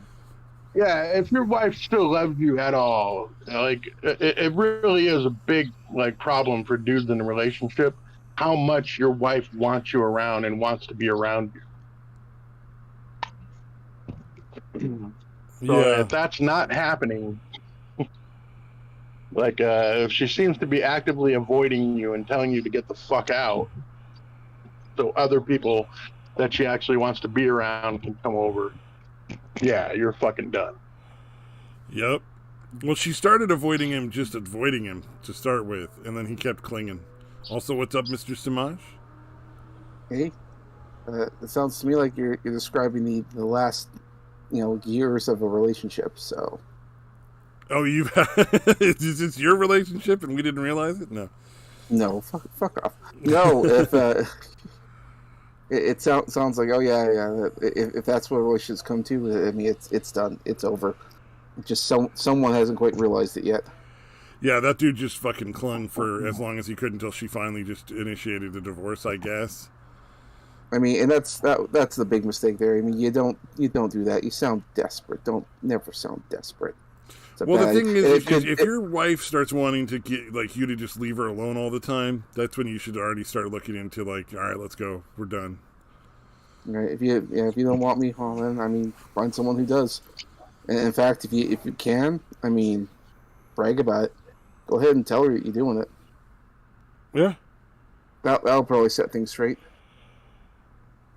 Yeah, if your wife still loves you at all, like, it really is a big, like, problem for dudes in a relationship, how much your wife wants you around and wants to be around you. So if that's not happening, like, if she seems to be actively avoiding you and telling you to get the fuck out, so other people that she actually wants to be around can come over, yeah, you're fucking done. Yep. Well, she started avoiding him to start with, and then he kept clinging. Also, what's up, Mr. Samaj? Hey, it sounds to me like you're describing the last, years of a relationship. So. Oh, is this your relationship and we didn't realize it? No. No, fuck off. No, if it sounds like, oh yeah. If that's what relationships come to, I mean, it's done. It's over. Just someone hasn't quite realized it yet. Yeah, that dude just fucking clung for as long as he could until she finally just initiated the divorce, I guess. I mean, and that's the big mistake there. I mean, you don't do that. You sound desperate. Don't never sound desperate. Well, the thing is, if your wife starts wanting to get like you to just leave her alone all the time, that's when you should already start looking into like, all right, let's go, we're done. Right? If you don't want me, well, then I mean, find someone who does. And in fact, if you can, I mean, brag about it. Go ahead and tell her you're doing it. Yeah, that'll probably set things straight.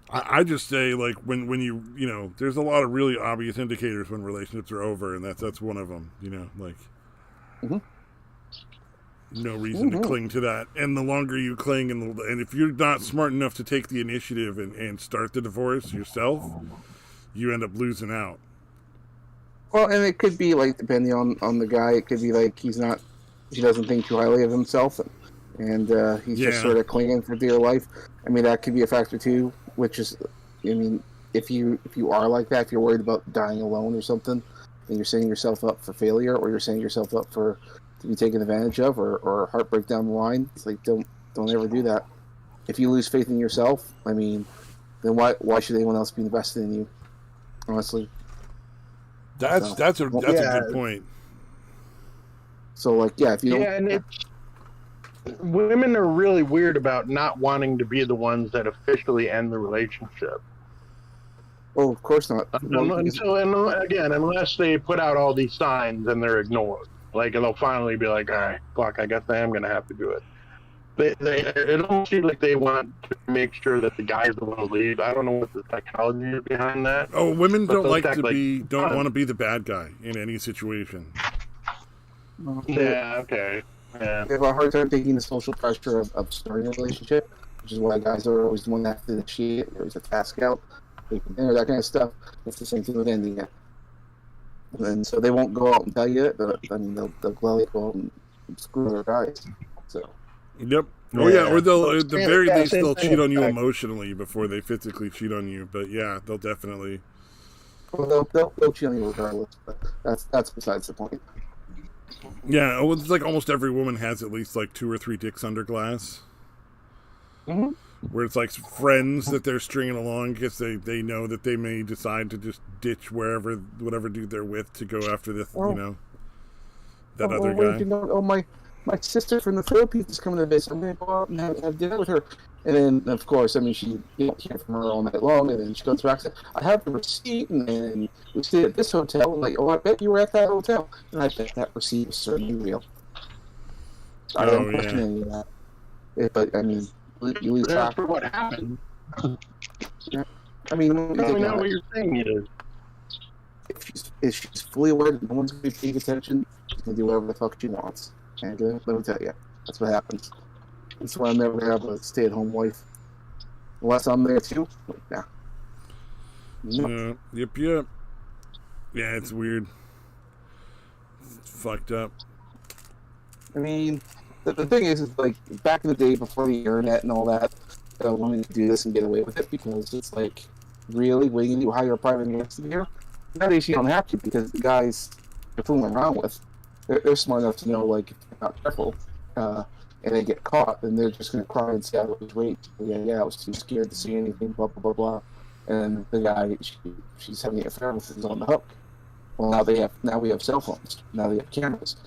I just say, like, when you there's a lot of really obvious indicators when relationships are over, and that's one of them. Like, no reason to cling to that. And the longer you cling, and if you're not smart enough to take the initiative and start the divorce yourself, you end up losing out. Well, and it could be like, depending on the guy, it could be like he doesn't think too highly of himself, and he's just sort of clinging for dear life. I mean, that could be a factor too. Which is, I mean, if you are like that, if you're worried about dying alone or something, and you're setting yourself up for failure, or you're setting yourself up to be taken advantage of, or heartbreak down the line, it's like don't ever do that. If you lose faith in yourself, I mean, then why should anyone else be invested in you? Honestly, that's a good point. So, like, yeah, if you don't, and women are really weird about not wanting to be the ones that officially end the relationship. Oh, of course not. Well, Unless they put out all these signs and they're ignored. Like, they'll finally be like, all right, fuck, I guess I am going to have to do it. It almost seems like they want to make sure that the guy's the one to leave. I don't know what the psychology is behind that. Oh, women don't don't want to be the bad guy in any situation. Yeah, okay. Yeah. They have a hard time taking the social pressure of starting a relationship, which is why guys are always the one that have to initiate. There's a task out, that kind of stuff. It's the same thing with ending it. And so they won't go out and tell you it, but I mean, they'll gladly go out and screw their guys. So. Yep. Oh yeah, or they'll at the very least same they'll thing. cheat on you emotionally before they physically cheat on you. But yeah, they'll definitely. Well, they'll cheat on you regardless, but that's besides the point. Yeah, it's like almost every woman has at least like 2 or 3 dicks under glass. Mm-hmm. Where it's like friends that they're stringing along because they know that they may decide to just ditch whatever dude they're with to go after that other guy. You know, my sister from the Philippines is coming to visit. I'm going to go out and have dinner with her. And then, of course, I mean, you don't hear from her all night long. And then she goes back and says, I have the receipt. And then we stayed at this hotel. I'm like, oh, I bet you were at that hotel. And I bet that receipt was certainly real. I don't question any of that. But, I mean, you lose track. For what happened. Yeah. I mean, what you're saying is. If she's fully aware that no one's going to be paying attention, she's going to do whatever the fuck she wants. And let me tell you, that's what happens. That's why I'm never going to have a stay-at-home wife. Unless I'm there too. Like, nah. No. Yep. Yeah, it's weird. It's fucked up. I mean, the thing is, like, back in the day before the internet and all that, women could do this and get away with it because it's like, really? What are you going to do? Hire a private investigator? Nowadays, you don't have to because the guys you're fooling around with, they're smart enough to know, like, if they're not careful and they get caught, then they're just going to cry and say, I was raped. Yeah, I was too scared to see anything, blah, blah, blah, blah. And the guy she's having an affair with is on the hook. Well, now we have cell phones. Now they have cameras.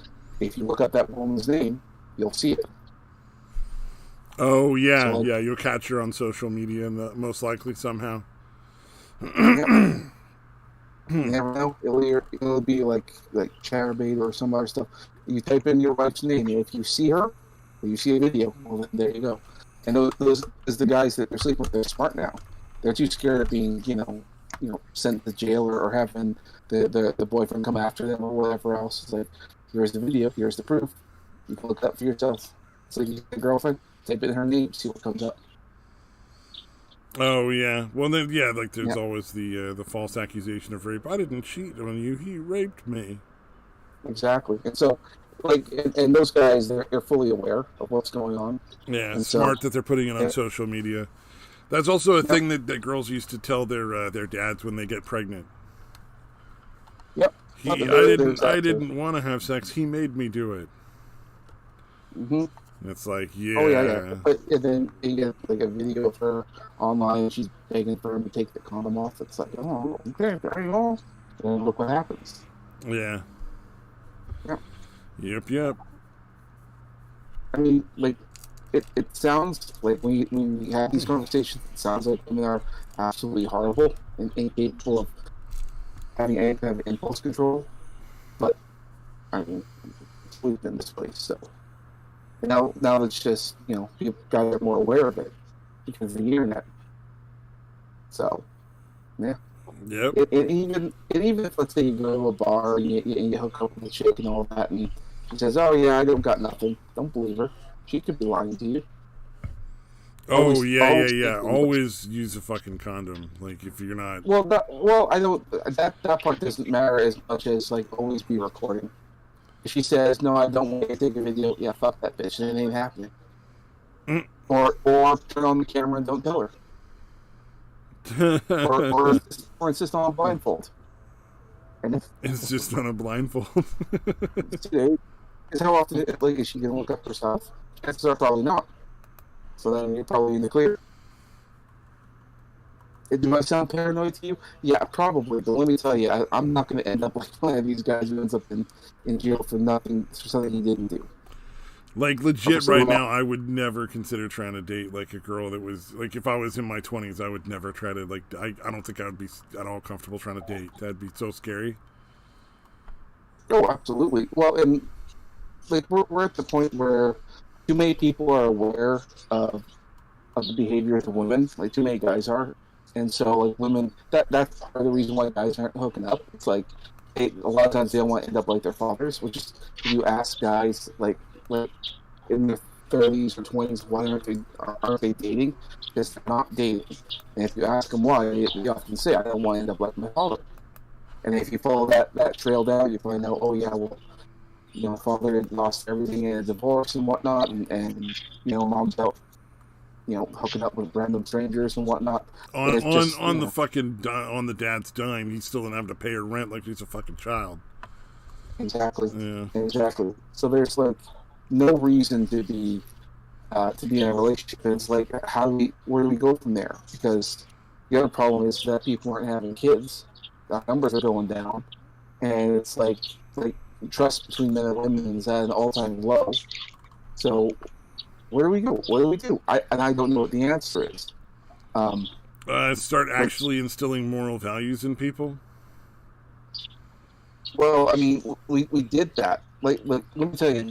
If you look up that woman's name, you'll see it. Oh, yeah, so, you'll catch her on social media most likely somehow. Yeah. You never know. It'll be like Chatterbox or some other stuff. You type in your wife's name, and if you see her, or you see a video, well, then there you go. And those is the guys that they're sleeping with. They're smart now. They're too scared of being, sent to jail or having the boyfriend come after them or whatever else. It's like, here's the video, here's the proof. You can look it up for yourself. It's like you get a girlfriend, type in her name, see what comes up. Oh yeah, well then like there's always the false accusation of rape. I didn't cheat on you; he raped me. Exactly, and so and those guys they're fully aware of what's going on. Yeah, and smart that they're putting it on social media. That's also a thing that girls used to tell their dads when they get pregnant. Yep. I didn't want to have sex. He made me do it. Mm-hmm. It's like, yeah. Oh, yeah. But then you get like a video of her online, and she's begging for him to take the condom off. It's like, oh, okay, there you go. And look what happens. Yeah. Yep. I mean, like, it sounds like when we have these conversations, it sounds like women are absolutely horrible and incapable of having any kind of impulse control. But, I mean, we've been this place, so. Now it's just, people got to get more aware of it because of the internet. So, yeah. Yep. And even if, let's say, you go to a bar and you hook up with a chick and all that, and she says, oh, yeah, I don't got nothing. Don't believe her. She could be lying to you. Oh, yeah. Always use a fucking condom. Like, if you're not... I don't... That part doesn't matter as much as, like, always be recording. If she says, no, I don't want to take a video, yeah, fuck that bitch, and it ain't happening. Mm. Or turn on the camera and don't tell her. or insist on a blindfold. And insist on a blindfold. Because how often, is she going to look up herself? Chances are probably not. So then you're probably in the clear. Do I sound paranoid to you? Yeah, probably. But let me tell you, I'm not going to end up like one of these guys who ends up in jail for nothing, for something he didn't do. Like, legit, So, right now, I would never consider trying to date, like, a girl that was, like, if I was in my 20s, I would never try to, like, I don't think I would be at all comfortable trying to date. That'd be so scary. Oh, absolutely. Well, and, like, we're at the point where too many people are aware of the behavior of the women, like, too many guys are. And so, like, women, that's part of the reason why guys aren't hooking up. It's like, a lot of times they don't want to end up like their fathers, which is, if you ask guys, like in their 30s or 20s, why aren't they dating? Because they're not dating. And if you ask them why, they often say, I don't want to end up like my father. And if you follow that trail down, you find out, oh yeah, well, father had lost everything in a divorce and whatnot, and mom's out, hooking up with random strangers and whatnot. On And it's just, the fucking on the dad's dime, he's still gonna have to pay her rent like she's a fucking child. Exactly. Yeah. Exactly. So there's like no reason to be in a relationship. And it's like, where do we go from there? Because the other problem is that people aren't having kids. The numbers are going down, and it's like trust between men and women is at an all-time low. So where do we go? What do we do? I don't know what the answer is. Start actually instilling moral values in people. Well, I mean, we did that. Like let me tell you,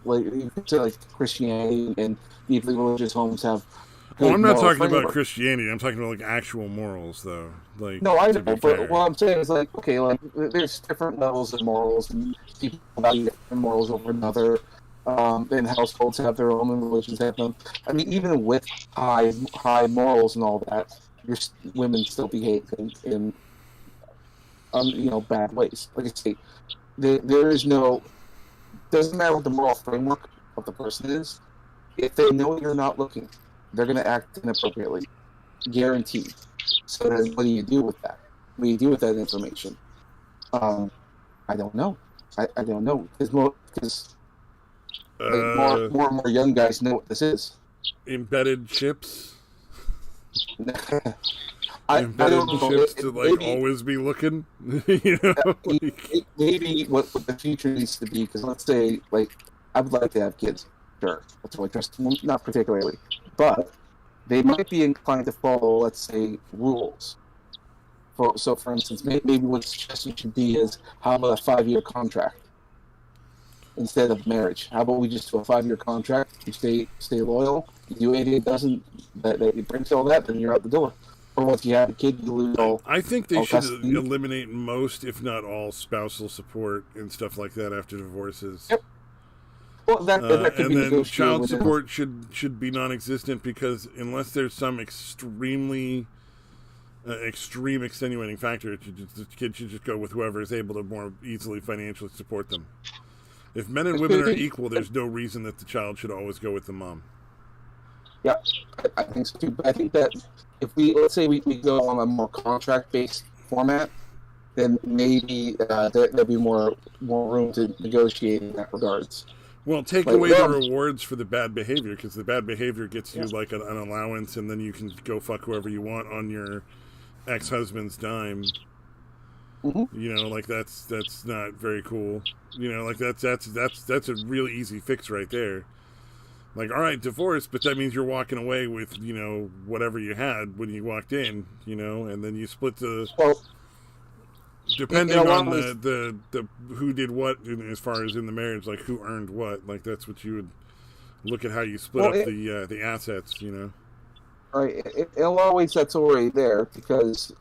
like you could say, like, Christianity and deeply religious homes have. Well, I'm not talking framework. about Christianity. I'm talking about, like, actual morals, though. Like, No, I know, but what I'm saying is, like, okay, like, there's different levels of morals, and people value different morals over another. And households have their own, and religions have them. I mean, even with high morals and all that, women still behave in bad ways. Like I say, there is no. Doesn't matter what the moral framework of the person is. If they know you're not looking, they're going to act inappropriately, guaranteed. So then, what do you do with that? What do you do with that information? I don't know. I don't know, because more and more young guys know what this is. Embedded chips. I Embedded don't know. chips to always be looking. Maybe what the future needs to be, because let's say, like, I would like to have kids. Sure, that's what I trust them, not particularly, but they might be inclined to follow, let's say, rules. So, for instance, maybe what suggestion should be is, how about a 5-year contract instead of marriage? How about we just do a 5-year contract? You stay loyal. You do anything that doesn't that breaks all that, then you're out the door. Or once you have a kid, you lose all. I think they should custody. eliminate most, if not all, spousal support and stuff like that after divorces. Yep. Well, that could and be then negotiated child within. support should be non-existent, because unless there's some extreme extenuating factor, the kid should just go with whoever is able to more easily financially support them. If men and women are equal, there's no reason that the child should always go with the mom. Yeah, I think so too. But I think that if let's say we go on a more contract-based format, then maybe there'll be more room to negotiate in that regards. Well, take away the rewards for the bad behavior, because the bad behavior gets you like an allowance, and then you can go fuck whoever you want on your ex-husband's dime. Mm-hmm. Like that's not very cool. Like that's a really easy fix right there. Like, all right, divorce, but that means you're walking away with whatever you had when you walked in, and then you split the. Well, depending on the who did what as far as in the marriage, like who earned what, like that's what you would look at, how you split up the assets, Right. In a lot of ways, that's already there, because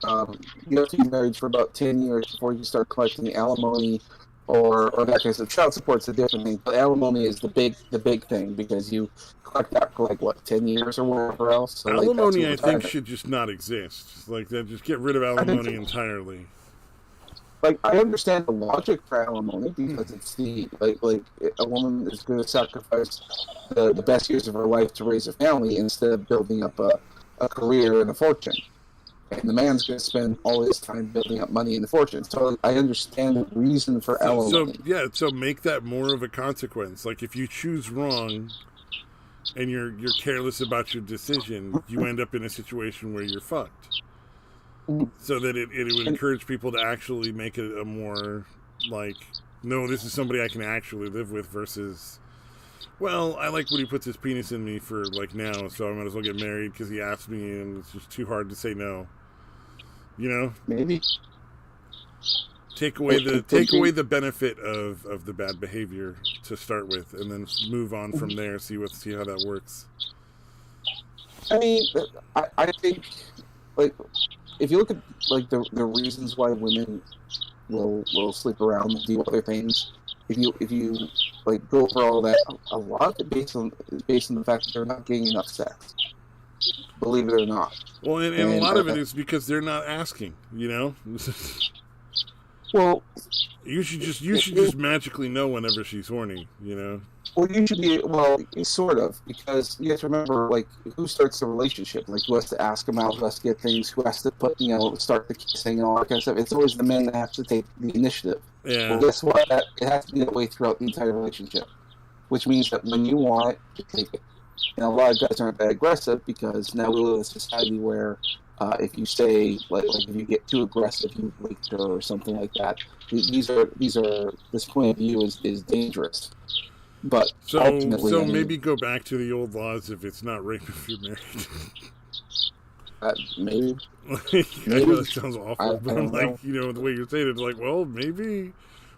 you have to be married for about 10 years before you start collecting alimony, or in that case, the child support's a different thing. But alimony is the big thing, because you collect that for 10 years or whatever else. So, alimony, I think, should just not exist. Like that, just get rid of alimony entirely. Like, I understand the logic for alimony, because it's a woman is going to sacrifice the best years of her life to raise a family instead of building up a career and a fortune. And the man's going to spend all his time building up money and a fortune. So I understand the reason for alimony. So make that more of a consequence. Like, if you choose wrong and you're careless about your decision, you end up in a situation where you're fucked. So that it would encourage people to actually make it a more, like, no, this is somebody I can actually live with, versus, Well, I like when he puts his penis in me for like now, so I might as well get married because he asked me, and it's just too hard to say no. You know, Maybe. take away the benefit of the bad behavior to start with, and then move on from there. See how that works. I mean, I think, like, if you look at like the reasons why women will sleep around and do other things, if you like go over all that, a lot of it is based on the fact that they're not getting enough sex. Believe it or not. Well, and a lot of it is because they're not asking. You know. Well, you should just magically know whenever she's horny. You know. Well, you should be, sort of, because you have to remember, like, who starts the relationship? Like, who has to ask them out, who has to get things, who has to start the kissing and all that kind of stuff. It's always the men that have to take the initiative. Yeah. Well, guess what? It has to be that way throughout the entire relationship, which means that when you want it, you take it. And a lot of guys aren't that aggressive because now we live in a society where if you say, like if you get too aggressive, you raped her or something like that. This point of view is dangerous. But ultimately, maybe go back to the old laws if it's not rape if you're married. Maybe. I know that sounds awful, but I'm like, the way you're saying it, it's like, well, maybe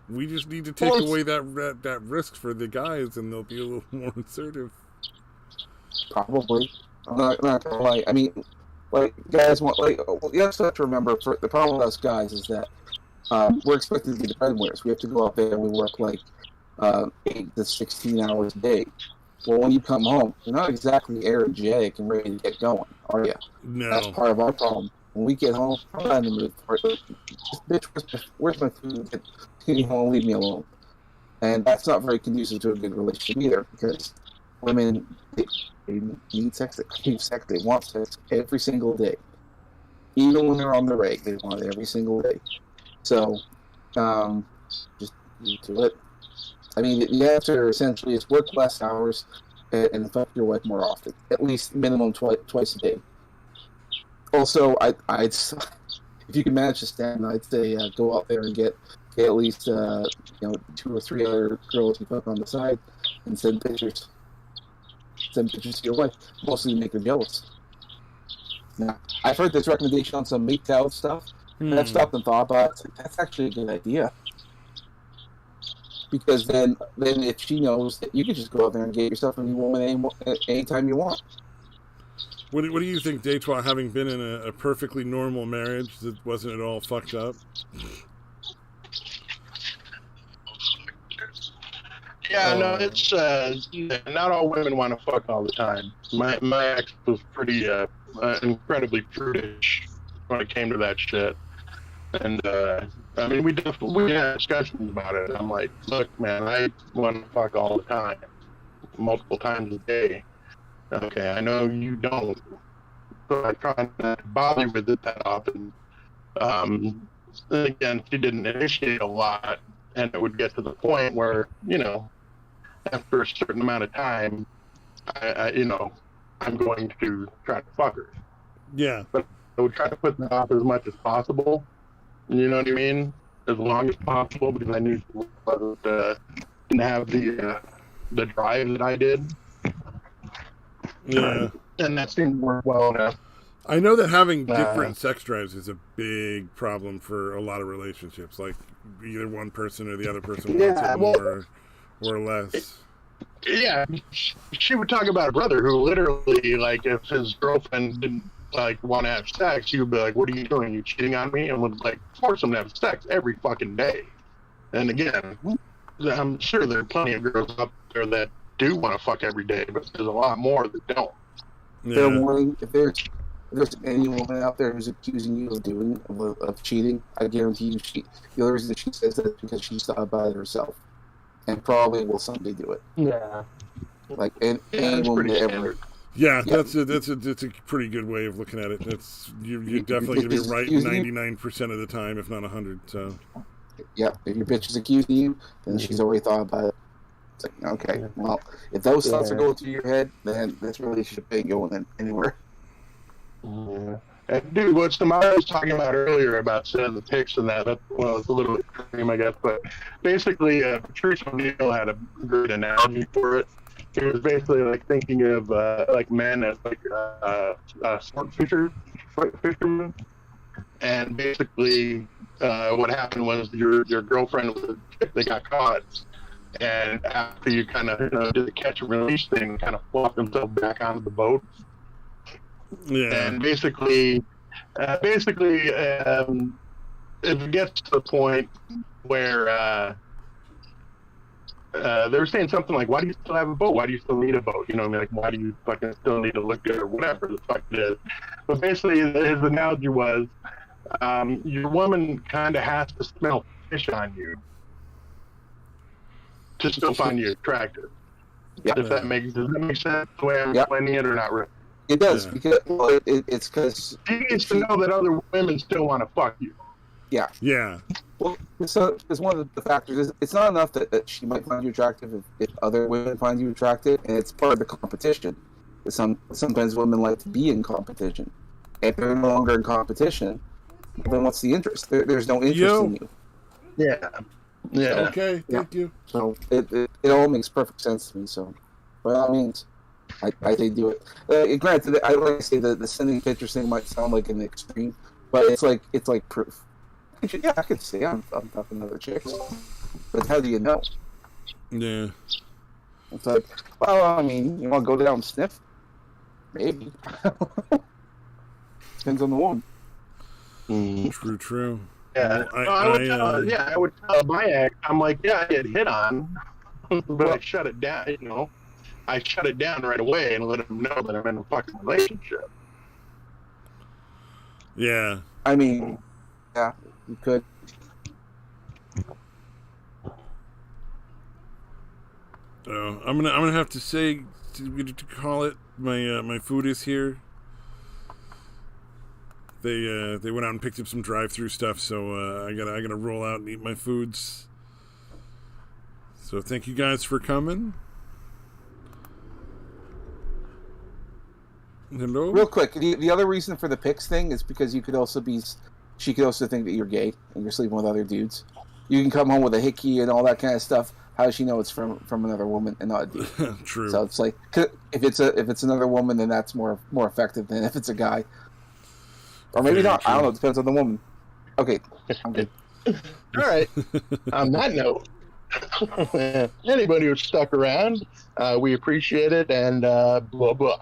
we just need to take away that risk for the guys, and they'll be a little more assertive. Probably. I'm not gonna lie. I mean, like, guys want, like, you also have to remember, the problem with us guys is that we're expected to be the breadwinners. We have to go out there and we work like 8 to 16 hours a day. Well, when you come home, you're not exactly energetic and ready to get going, are you? No. That's part of our problem. When we get home, I'm not in the mood for it. Just, bitch, where's my food? You won't leave me alone. And that's not very conducive to a good relationship either, because women, they need sex, they crave sex, they want sex every single day. Even when they're on the reg, they want it every single day. So, just do it. I mean, the answer essentially is work less hours and fuck your wife more often. At least minimum twice a day. Also, I'd if you can manage to stand, I'd say go out there and get at least 2 or 3 other girls you fuck on the side and send pictures. Send pictures to your wife, mostly to make her jealous. Now, I've heard this recommendation on some make out stuff, and I've stopped and thought about it. That's actually a good idea. Because then if she knows that you can just go out there and get yourself a new woman anytime you want. What do you think, Detroit, having been in a perfectly normal marriage that wasn't at all fucked up? Yeah, no, it's not all women want to fuck all the time. My ex was pretty incredibly prudish when it came to that shit. And I mean, we had discussions about it. I'm like, look, man, I want to fuck all the time, multiple times a day. Okay, I know you don't, so I try not to bother you with it that often. Again, she didn't initiate a lot, and it would get to the point where, after a certain amount of time, I'm going to try to fuck her. Yeah. But I would try to put that off as much as possible. You know what I mean? As long as possible, because I knew she didn't have the drive that I did. Yeah. And that seemed to work well enough. I know that having different sex drives is a big problem for a lot of relationships. Like, either one person or the other person wants it more or less. Yeah. She would talk about a brother who literally, like, if his girlfriend didn't want to have sex, he would be like, what are you doing? You cheating on me? And would force him to have sex every fucking day. And again, I'm sure there are plenty of girls out there that do want to fuck every day, but there's a lot more that don't. Yeah. If there's any woman out there who's accusing you of cheating, I guarantee you the only reason she says that is because she's thought about it herself, and probably will someday do it. Yeah. Any woman that ever. Yeah, that's a pretty good way of looking at it. You're definitely gonna be right 99% of the time, if not 100. So. Yeah, if your bitch is accusing you, then she's already thought about it. It's like, okay, well, if those thoughts are going through your head, then this relationship ain't going anywhere. Yeah. And dude, what Samara was talking about earlier about sending the pics and that, well, it's a little extreme, I guess, but basically, Patrice O'Neill had a great analogy for it. he was basically like thinking of like men as like sport fishermen, and basically what happened was your girlfriend was a chick that got caught, and after you kind of did the catch and release thing, kind of flopped himself back onto the boat, and basically it gets to the point where they were saying something like, "Why do you still have a boat? Why do you still need a boat? You know, what I mean, like, why do you fucking still need to look good or whatever the fuck it is?" But basically, his analogy was, your woman kind of has to smell fish on you to still find you attractive. Yeah. Does that make sense? The way I'm explaining it, or not really? It does, because it's because she needs to know that other women still want to fuck you. Yeah. Yeah. Well, because one of the factors is it's not enough that she might find you attractive if other women find you attractive, and it's part of the competition. Sometimes women like to be in competition. If they're no longer in competition, then what's the interest? There's no interest in you. Yeah. Okay, thank you. So it all makes perfect sense to me. So by all means, I say do it. Granted, I like to say that the sending pictures thing might sound like an extreme, but it's like proof. Yeah, I could say I'm fucking other chicks, but how do you know? Yeah. It's like, well, I mean, you want to go down and sniff? Maybe. Depends on the one. True. Yeah. Well, I would tell my ex, I'm like, yeah, I get hit on, but I shut it down. You know, I shut it down right away and let him know that I'm in a fucking relationship. Yeah. I mean, yeah, you could. I'm gonna have to say to call it. My food is here. They went out and picked up some drive-through stuff, so I gotta roll out and eat my foods. So thank you guys for coming. Hello. Real quick, the other reason for the pics thing is because she could also think that you're gay and you're sleeping with other dudes. You can come home with a hickey and all that kind of stuff. How does she know it's from another woman and not a dude? True. So it's like, if it's another woman, then that's more effective than if it's a guy. Or maybe not. True. I don't know. It depends on the woman. Okay, I'm good. All right. On that note, anybody who stuck around, we appreciate it, and blah blah.